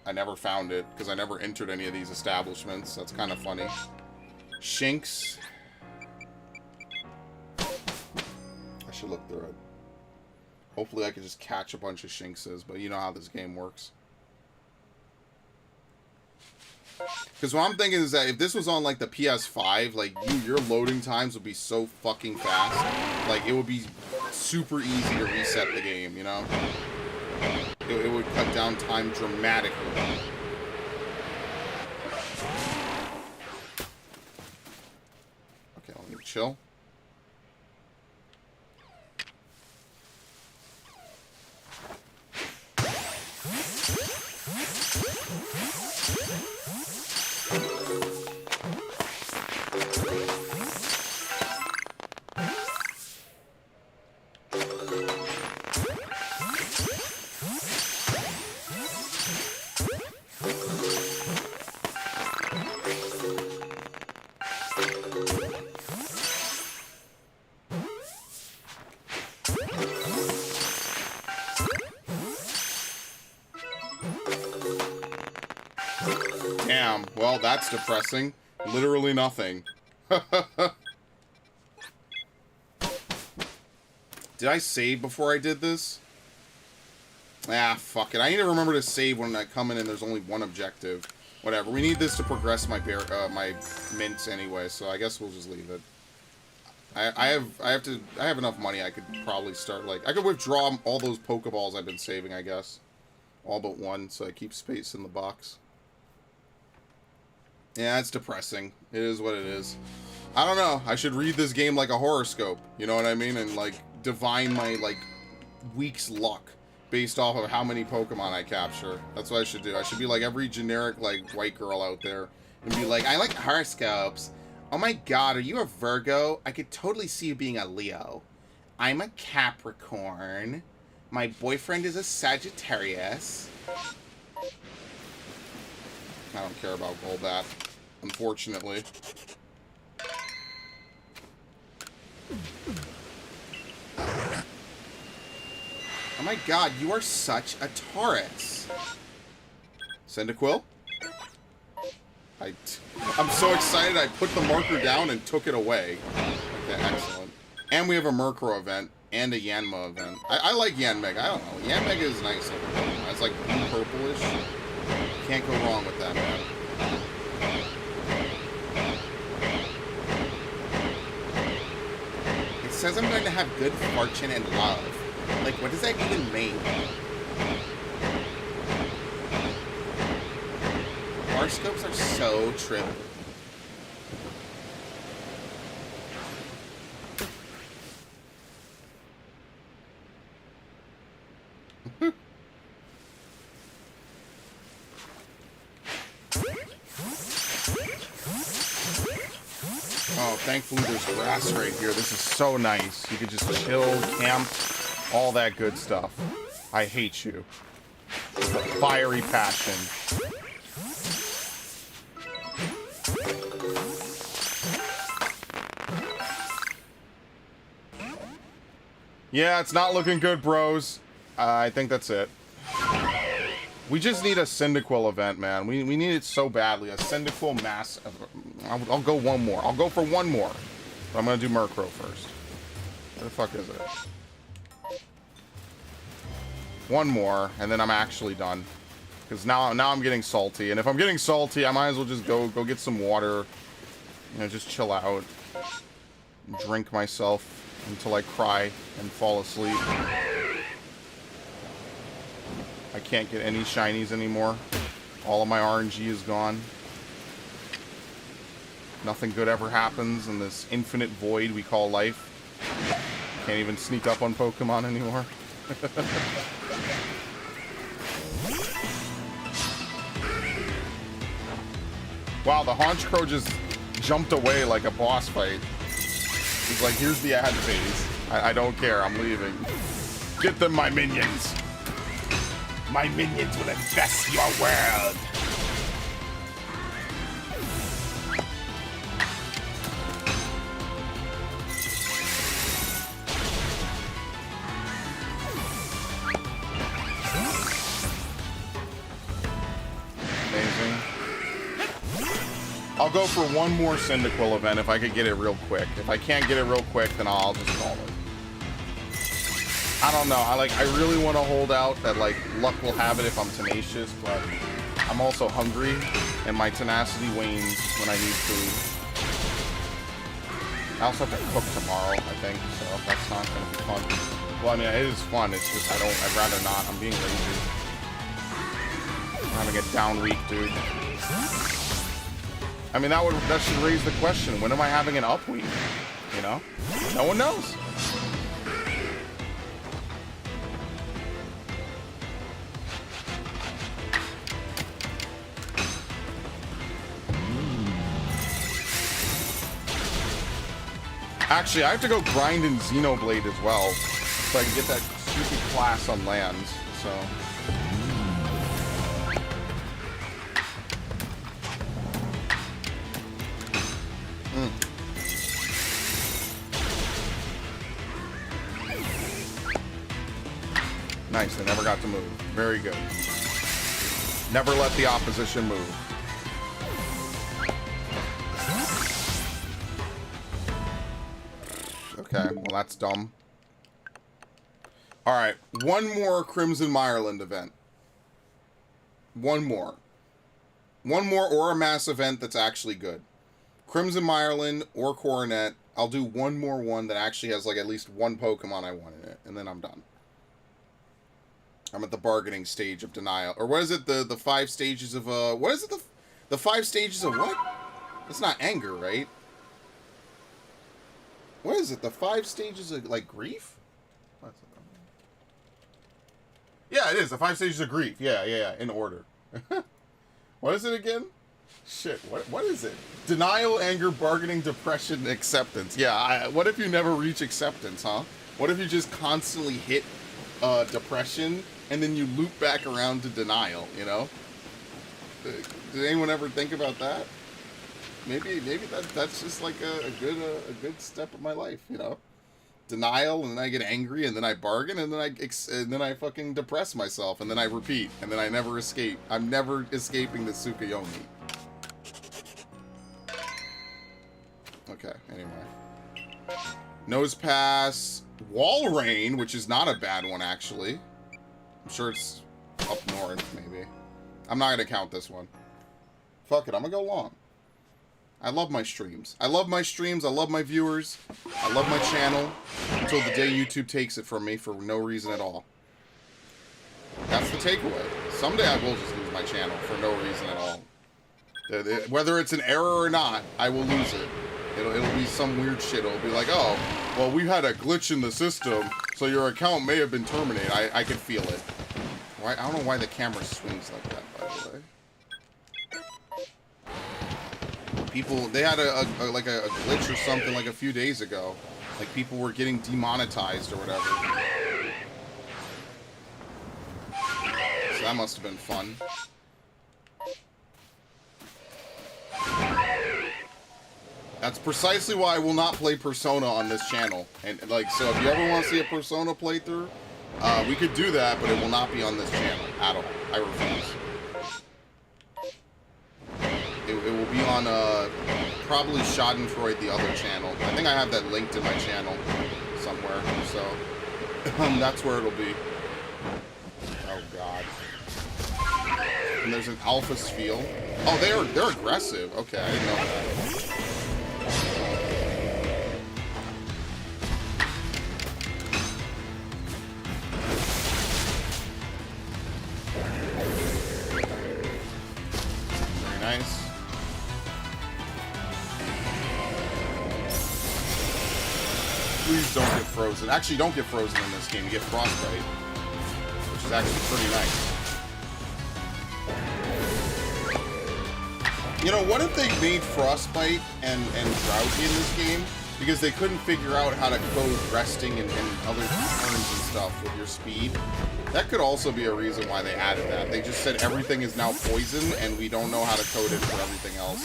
[SPEAKER 1] I never found it, because I never entered any of these establishments. That's kind of funny. Shinx. I should look through it. Hopefully I can just catch a bunch of Shinxes, but you know how this game works. Because what I'm thinking is that if this was on, like, the PS5, like, your loading times would be so fucking fast. Like, it would be super easy to reset the game, you know? It would cut down time dramatically. Okay, let me chill. Damn, well, that's depressing. Literally nothing. Did I save before I did this? Ah, fuck it. I need to remember to save when I come in and there's only one objective. Whatever. We need this to progress my my mints anyway, so I guess we'll just leave it. I have enough money. I could probably start, like, I could withdraw all those Pokeballs I've been saving, I guess. All but one, so I keep space in the box. Yeah, it's depressing. It is what it is. I don't know. I should read this game like a horoscope. You know what I mean? And, like, divine my, like, week's luck based off of how many Pokemon I capture. That's what I should do. I should be like every generic, like, white girl out there and be like, I like horoscopes. Oh my god, are you a Virgo? I could totally see you being a Leo. I'm a Capricorn. My boyfriend is a Sagittarius. I don't care about all that, unfortunately. Oh my god, you are such a Taurus. Cyndaquil? I'm so excited I put the marker down and took it away. Okay, excellent. And we have a Murkrow event and a Yanma event. I like Yanmega. I don't know. Yanmega is nice. It's like blue purplish. Can't go wrong with that, man. It says I'm going to have good fortune and love. Like, what does that even mean? Horoscopes are so trivial. Oh, thankfully there's grass right here. This is so nice. You could just chill, camp, all that good stuff. I hate you. With a fiery passion. Yeah, it's not looking good, bros. I think that's it. We just need a Cyndaquil event, man. We need it so badly. A Cyndaquil mass... I'll go one more. I'll go for one more. But I'm going to do Murkrow first. Where the fuck is it? One more, and then I'm actually done. Because now I'm getting salty. And if I'm getting salty, I might as well just go get some water. You know, just chill out. Drink myself until I cry and fall asleep. I can't get any shinies anymore. All of my RNG is gone. Nothing good ever happens in this infinite void we call life. Can't even sneak up on Pokemon anymore. Wow, the Honchkrow just jumped away like a boss fight. He's like, here's the ad phase. I don't care, I'm leaving. Get them, my minions! My minions will infest your world. Amazing. I'll go for one more Cyndaquil event if I could get it real quick. If I can't get it real quick, then I'll just call it. I don't know. I really want to hold out that like luck will have it if I'm tenacious, but I'm also hungry and my tenacity wanes when I need food. I also have to cook tomorrow, I think, so that's not going to be fun. Well, I mean, it is fun. It's just I'd rather not. I'm being lazy. I'm having a down week, dude. I mean, that should raise the question. When am I having an up week? You know? No one knows. Actually, I have to go grind in Xenoblade as well, so I can get that stupid class on lands, so... Nice, they never got to move. Very good. Never let the opposition move. Okay, well that's dumb. Alright, one more Crimson Mireland event. One more. One more or a mass event that's actually good. Crimson Mireland or Coronet. I'll do one more one that actually has like at least one Pokemon I want in it, and then I'm done. I'm at the bargaining stage of denial. Or what is it? The 5 stages of what is it? The 5 stages of what? It's not anger, right? What is it? The 5 stages of like grief? What's it? Yeah, it is. The 5 stages of grief. Yeah, in order. What is it again? Shit, what is it? Denial, anger, bargaining, depression, acceptance. Yeah, what if you never reach acceptance, huh? What if you just constantly hit depression and then you loop back around to denial, you know? Did anyone ever think about that? Maybe that's just like a good step of my life, you know? Denial, and then I get angry, and then I bargain, and then I fucking depress myself, and then I repeat, and then I never escape. I'm never escaping the Tsukuyomi. Okay, anyway. Nose Pass, Wall Rain, which is not a bad one, actually. I'm sure it's up north, maybe. I'm not gonna count this one. Fuck it, I'm gonna go long. I love my streams. I love my streams. I love my viewers. I love my channel until the day YouTube takes it from me for no reason at all. That's the takeaway. Someday I will just lose my channel for no reason at all. Whether it's an error or not, I will lose it. It'll be some weird shit. It'll be like, oh, well, we had a glitch in the system, so your account may have been terminated. I can feel it. I don't know why the camera swings like that, by the way. People, they had a glitch or something like a few days ago. Like people were getting demonetized or whatever. So that must have been fun. That's precisely why I will not play Persona on this channel. And like, so if you ever want to see a Persona playthrough, we could do that, but it will not be on this channel at all. I refuse. It will be on probably Schadenfreude, the other channel. I think I have that linked in my channel somewhere, so that's where it'll be. Oh god. And there's an Alpha Spiel. Oh, they're aggressive. Okay, I didn't know that. Very nice. Please don't get frozen. Actually, don't get frozen in this game. You get frostbite, which is actually pretty nice. You know, what if they made frostbite and drowsy in this game because they couldn't figure out how to code resting and other terms and stuff with your speed. That could also be a reason why they added that. They just said everything is now poison, and we don't know how to code it for everything else.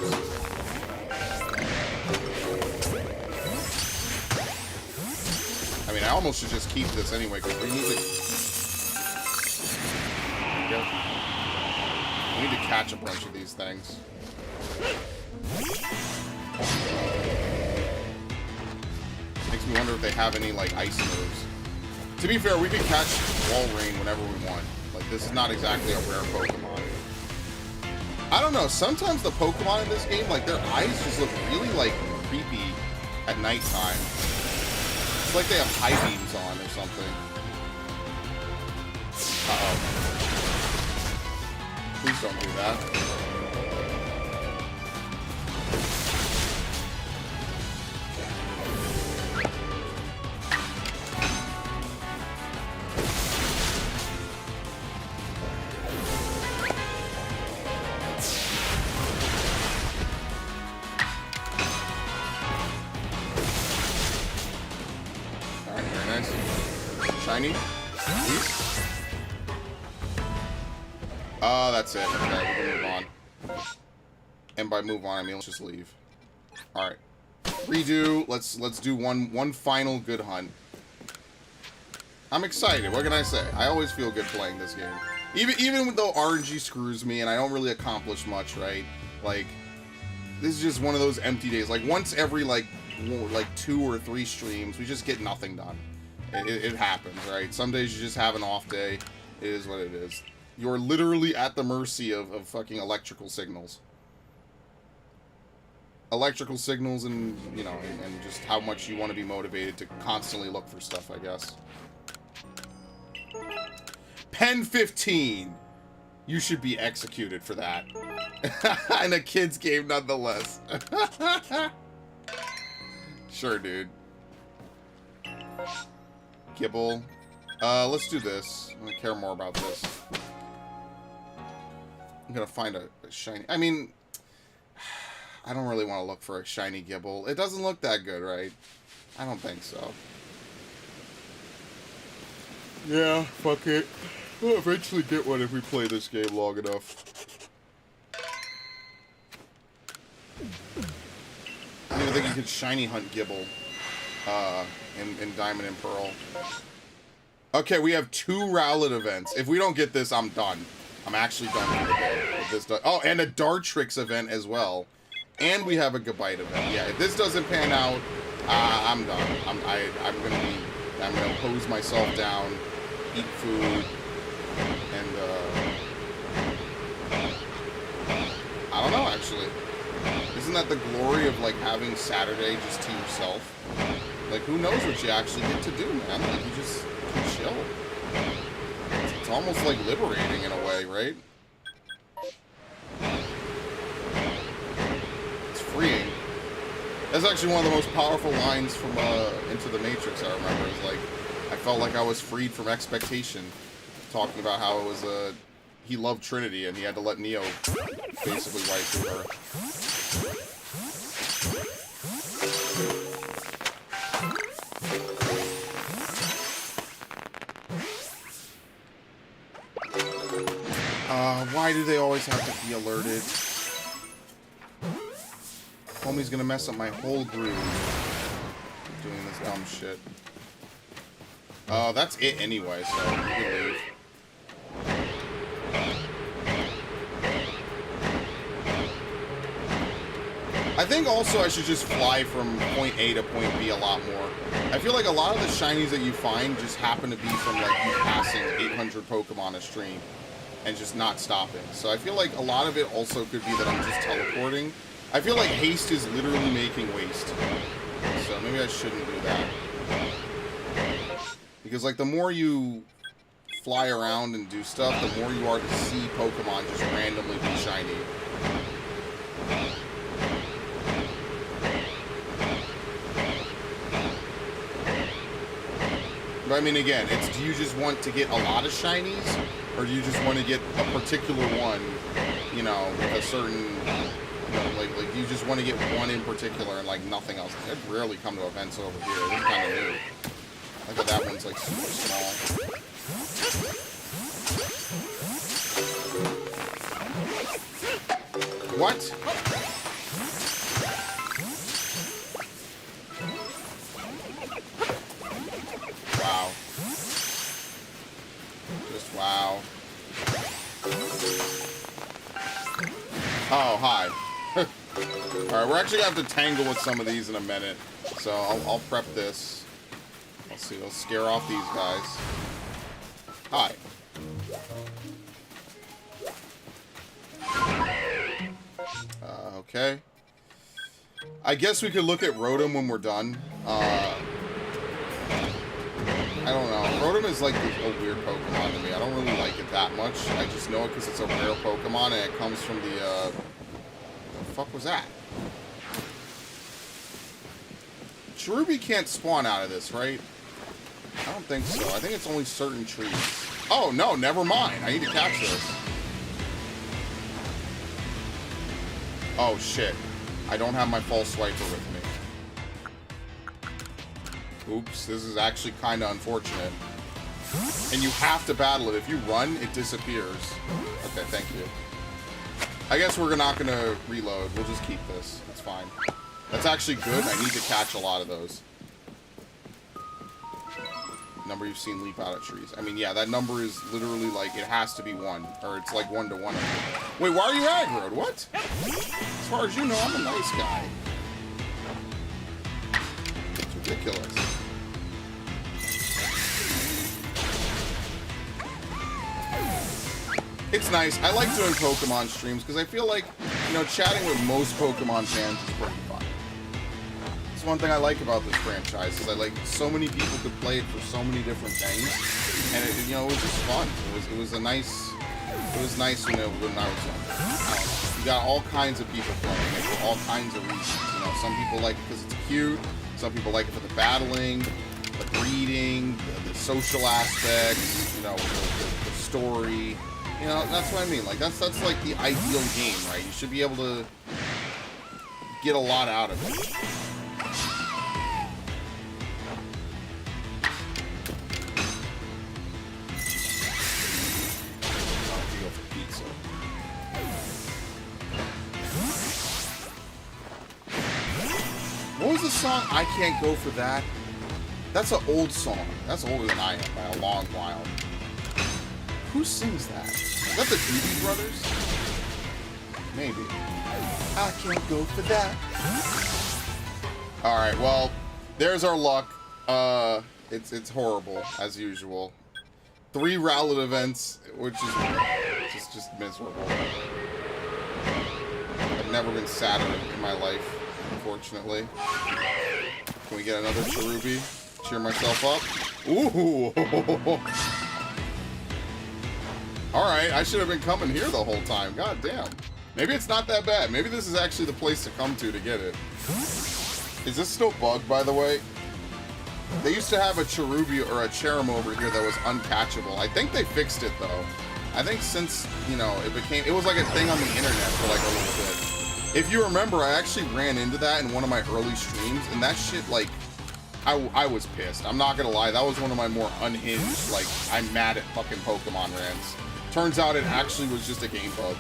[SPEAKER 1] Oops. I mean, I almost should just keep this anyway, because we need to... We need to catch a bunch of these things. Makes me wonder if they have any, like, ice moves. To be fair, we can catch Wall Rain whenever we want. Like, this is not exactly a rare Pokemon. I don't know, sometimes the Pokemon in this game, like, their eyes just look really, like, creepy at nighttime. It's like they have high beams on or something. Uh-oh. Please don't do that. Alright, very nice. Shiny. Oh, that's it. Okay, we can move on. And by move on, I mean let's just leave. Alright. Redo. Let's do one final good hunt. I'm excited. What can I say? I always feel good playing this game. Even though RNG screws me and I don't really accomplish much, right? Like, this is just one of those empty days. Like, once every, like 2 or 3 streams, we just get nothing done. It happens, right? Some days you just have an off day. It is what it is. You're literally at the mercy of fucking electrical signals. Electrical signals and, you know, and just how much you want to be motivated to constantly look for stuff, I guess. Pen 15! You should be executed for that. And a kid's game nonetheless. Sure, dude. Gibble. Let's do this. I'm gonna care more about this. I'm gonna find a shiny... I mean... I don't really want to look for a shiny Gibble. It doesn't look that good, right? I don't think so. Yeah, fuck it. We'll eventually get one if we play this game long enough. I don't even think you could shiny hunt Gibble in Diamond and Pearl. Okay, we have 2 Rowlet events. If we don't get this, I'm done. I'm actually done for the day. If this does, oh, and a Dartrix event as well. And we have a Gabite event. Yeah, if this doesn't pan out, I'm done. I'm gonna hose myself down, eat food, and I don't know actually. Isn't that the glory of like having Saturday just to yourself? Like, who knows what you actually get to do, man? Like, you just can chill. It's almost like liberating in a way, right? Freeing. That's actually one of the most powerful lines from Into the Matrix, I remember. It's like, I felt like I was freed from expectation. Talking about how it was he loved Trinity and he had to let Neo basically wipe through her. Why do they always have to be alerted? Homie's gonna mess up my whole groove doing this dumb shit. That's it anyway, so we can leave. I think also I should just fly from point A to point B a lot more. I feel like a lot of the shinies that you find just happen to be from like you passing 800 Pokemon a stream and just not stopping. So I feel like a lot of it also could be that I'm just teleporting. I feel like haste is literally making waste. So maybe I shouldn't do that. Because like the more you fly around and do stuff, the more you are to see Pokemon just randomly be shiny. But I mean, again, it's do you just want to get a lot of shinies? Or do you just want to get a particular one, you know, with a certain... Like you just want to get one in particular and like nothing else. I'd rarely come to events over here. This is kind of new. I it's like super small. What? Wow. Just wow. Oh, hi. Alright, we're actually going to have to tangle with some of these in a minute. So I'll prep this. Let's see, let's scare off these guys. Hi. Okay. I guess we could look at Rotom when we're done. I don't know. Rotom is like a weird Pokemon to me. I don't really like it that much. I just know it because it's a rare Pokemon and it comes from the, what the fuck was that? Cherubi can't spawn out of this, right? I don't think so. I think it's only certain trees. Oh, no, never mind. I need to catch this. Oh, shit. I don't have my false swiper with me. Oops, this is actually kind of unfortunate. And you have to battle it. If you run, it disappears. Okay, thank you. I guess we're not going to reload. We'll just keep this. It's fine. That's actually good. I need to catch a lot of those. Number you've seen leap out of trees. I mean, yeah, that number is literally like, it has to be 1. Or it's like 1 to 1. Wait, why are you aggroed? What? As far as you know, I'm a nice guy. It's ridiculous. It's nice. I like doing Pokemon streams because I feel like, you know, chatting with most Pokemon fans is pretty fun. It's one thing I like about this franchise is I like so many people could play it for so many different things, and it, you know, it was just fun. It was nice when I was young. I don't know. You got all kinds of people playing it for all kinds of reasons. You know, some people like it because it's cute. Some people like it for the battling, the breeding, the social aspects. You know, the story. You know, that's what I mean. Like that's like the ideal game, right? You should be able to get a lot out of it. What was the song? I Can't Go For That? That's an old song. That's older than I am by a long while. Who sings that? Is that the Doobie Brothers? Maybe. I can't go for that. Alright, well, there's our luck. It's horrible, as usual. 3 Rowlet events, which is just miserable. I've never been sadder in my life, unfortunately. Can we get another Cherubi? Cheer myself up. Ooh! Alright, I should have been coming here the whole time. God damn. Maybe it's not that bad. Maybe this is actually the place to come to get it. Is this still bugged, by the way? They used to have a Cherubi or a Cherim over here that was uncatchable. I think they fixed it, though. I think since, you know, it was like a thing on the internet for like a little bit. If you remember, I actually ran into that in one of my early streams, and that shit, like, I was pissed. I'm not gonna lie, that was one of my more unhinged, like, I'm mad at fucking Pokemon rants. Turns out it actually was just a game bug.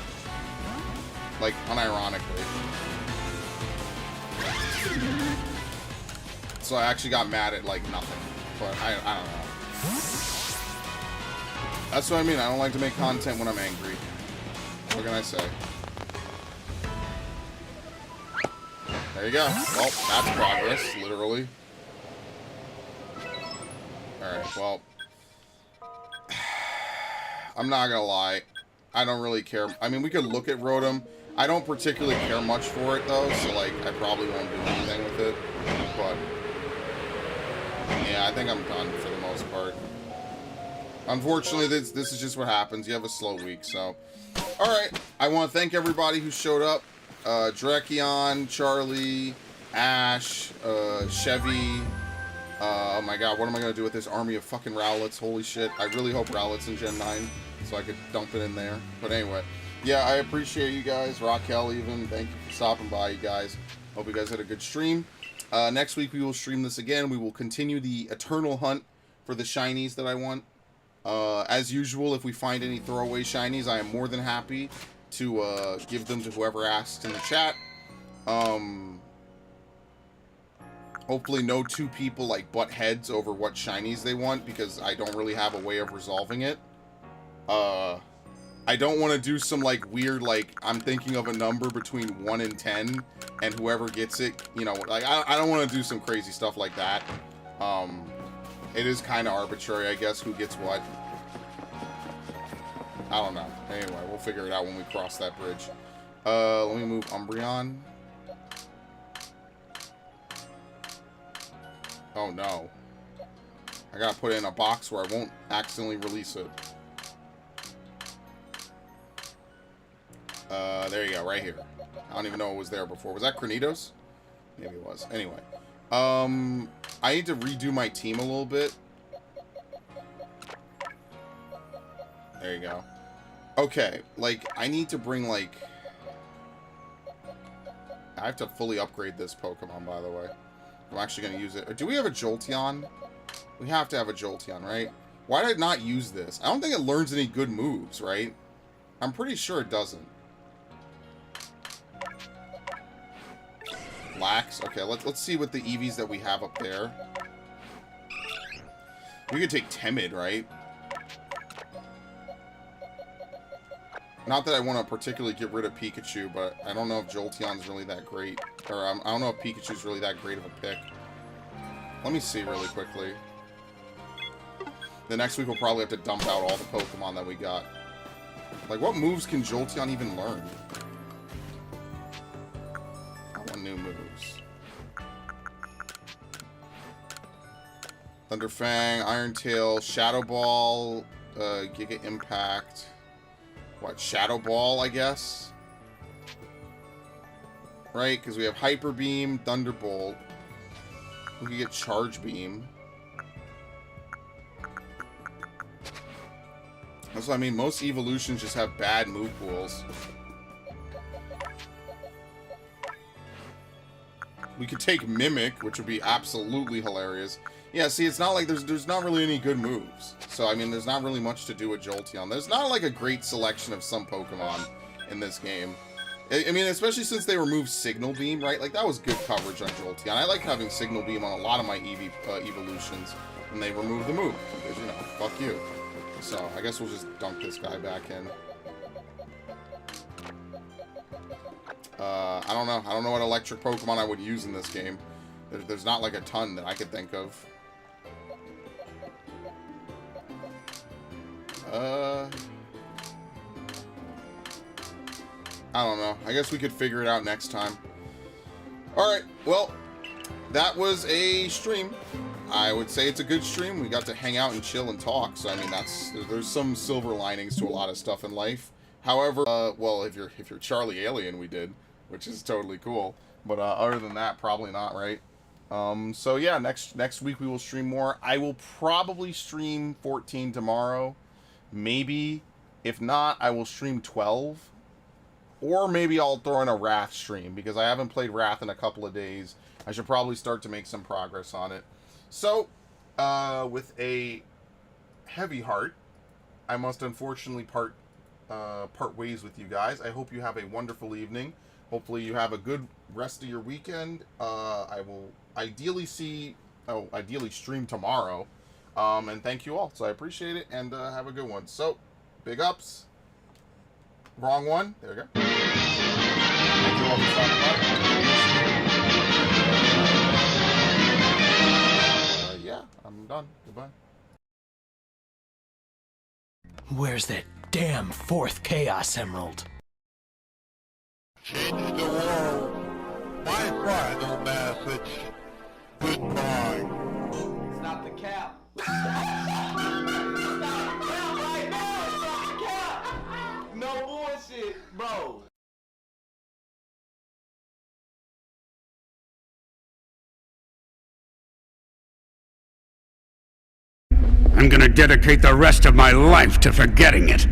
[SPEAKER 1] Like, unironically. So I actually got mad at, like, nothing. But I don't know. That's what I mean. I don't like to make content when I'm angry. What can I say? There you go. Well, that's progress, literally. Alright, well. I'm not gonna lie. I don't really care. I mean, we could look at Rotom. I don't particularly care much for it, though, so, like, I probably won't do anything with it. But, yeah, I think I'm done for the most part. Unfortunately, this is just what happens. You have a slow week, so. Alright, I want to thank everybody who showed up. Drekion, Charlie, Ash, Chevy. Oh my god, what am I going to do with this army of fucking Rowlets? Holy shit. I really hope Rowlet's in Gen 9, so I could dump it in there. But anyway, yeah, I appreciate you guys. Raquel even, thank you for stopping by, you guys. Hope you guys had a good stream. Next week we will stream this again. We will continue the Eternal Hunt for the shinies that I want. As usual, if we find any throwaway shinies, I am more than happy to give them to whoever asks in the chat. Hopefully no two people like butt heads over what shinies they want, because I don't really have a way of resolving it. I don't want to do some like weird, like I'm thinking of a number between 1 and 10 and whoever gets it, you know, like I don't want to do some crazy stuff like that. It is kind of arbitrary, I guess, who gets what. I don't know. Anyway, we'll figure it out when we cross that bridge. Let me move Umbreon. Oh no. I gotta put it in a box where I won't accidentally release it. There you go, right here. I don't even know it was there before. Was that Cranidos? Maybe it was. Anyway. I need to redo my team a little bit. There you go. Okay, like, I need to bring, like... I have to fully upgrade this Pokemon, by the way. I'm actually going to use it. Or do we have a Jolteon? We have to have a Jolteon, right? Why did I not use this? I don't think it learns any good moves, right? I'm pretty sure it doesn't. Lax. Okay, let's see what the EVs that we have up there. We could take Timid, right? Not that I want to particularly get rid of Pikachu, but I don't know if Jolteon's really that great. Or I don't know if Pikachu's really that great of a pick. Let me see really quickly. The next week we'll probably have to dump out all the Pokemon that we got. Like, what moves can Jolteon even learn? What new moves? Thunderfang, Iron Tail, Shadow Ball, Giga Impact. What, Shadow Ball, I guess? Right, because we have Hyper Beam, Thunderbolt. We can get Charge Beam. That's what I mean. Most evolutions just have bad move pools. We could take Mimic, which would be absolutely hilarious. Yeah, see, it's not like there's not really any good moves. So, I mean, there's not really much to do with Jolteon. There's not, like, a great selection of some Pokemon in this game. I mean, especially since they removed Signal Beam, right? Like, that was good coverage on Jolteon. I like having Signal Beam on a lot of my evolutions. And they removed the move. Because, you know, fuck you. So, I guess we'll just dunk this guy back in. I don't know. I don't know what electric Pokemon I would use in this game. There's not, like, a ton that I could think of. I don't know. I guess we could figure it out next time. Alright, well, that was a stream. I would say it's a good stream. We got to hang out and chill and talk. So, I mean, there's some silver linings to a lot of stuff in life. However, well, if you're Charlie Alien, we did, which is totally cool. But other than that, probably not, right? So yeah, next week we will stream more. I will probably stream 14 tomorrow. Maybe. If not, I will stream 12. Or maybe I'll throw in a Wrath stream, because I haven't played Wrath in a couple of days. I should probably start to make some progress on it. So, with a heavy heart, I must unfortunately part ways with you guys. I hope you have a wonderful evening. Hopefully you have a good rest of your weekend. I will ideally stream tomorrow. And thank you all. So I appreciate it, and have a good one. So, big ups. Wrong one. There we go. Thank you all for stopping by. Yeah, I'm done. Goodbye.
[SPEAKER 2] Where's that damn fourth Chaos Emerald?
[SPEAKER 3] Change the world. My final message. Goodbye.
[SPEAKER 4] Stop the cap. Stop the cap right now. Stop the cap. No bullshit, bro.
[SPEAKER 5] I'm gonna dedicate the rest of my life to forgetting it.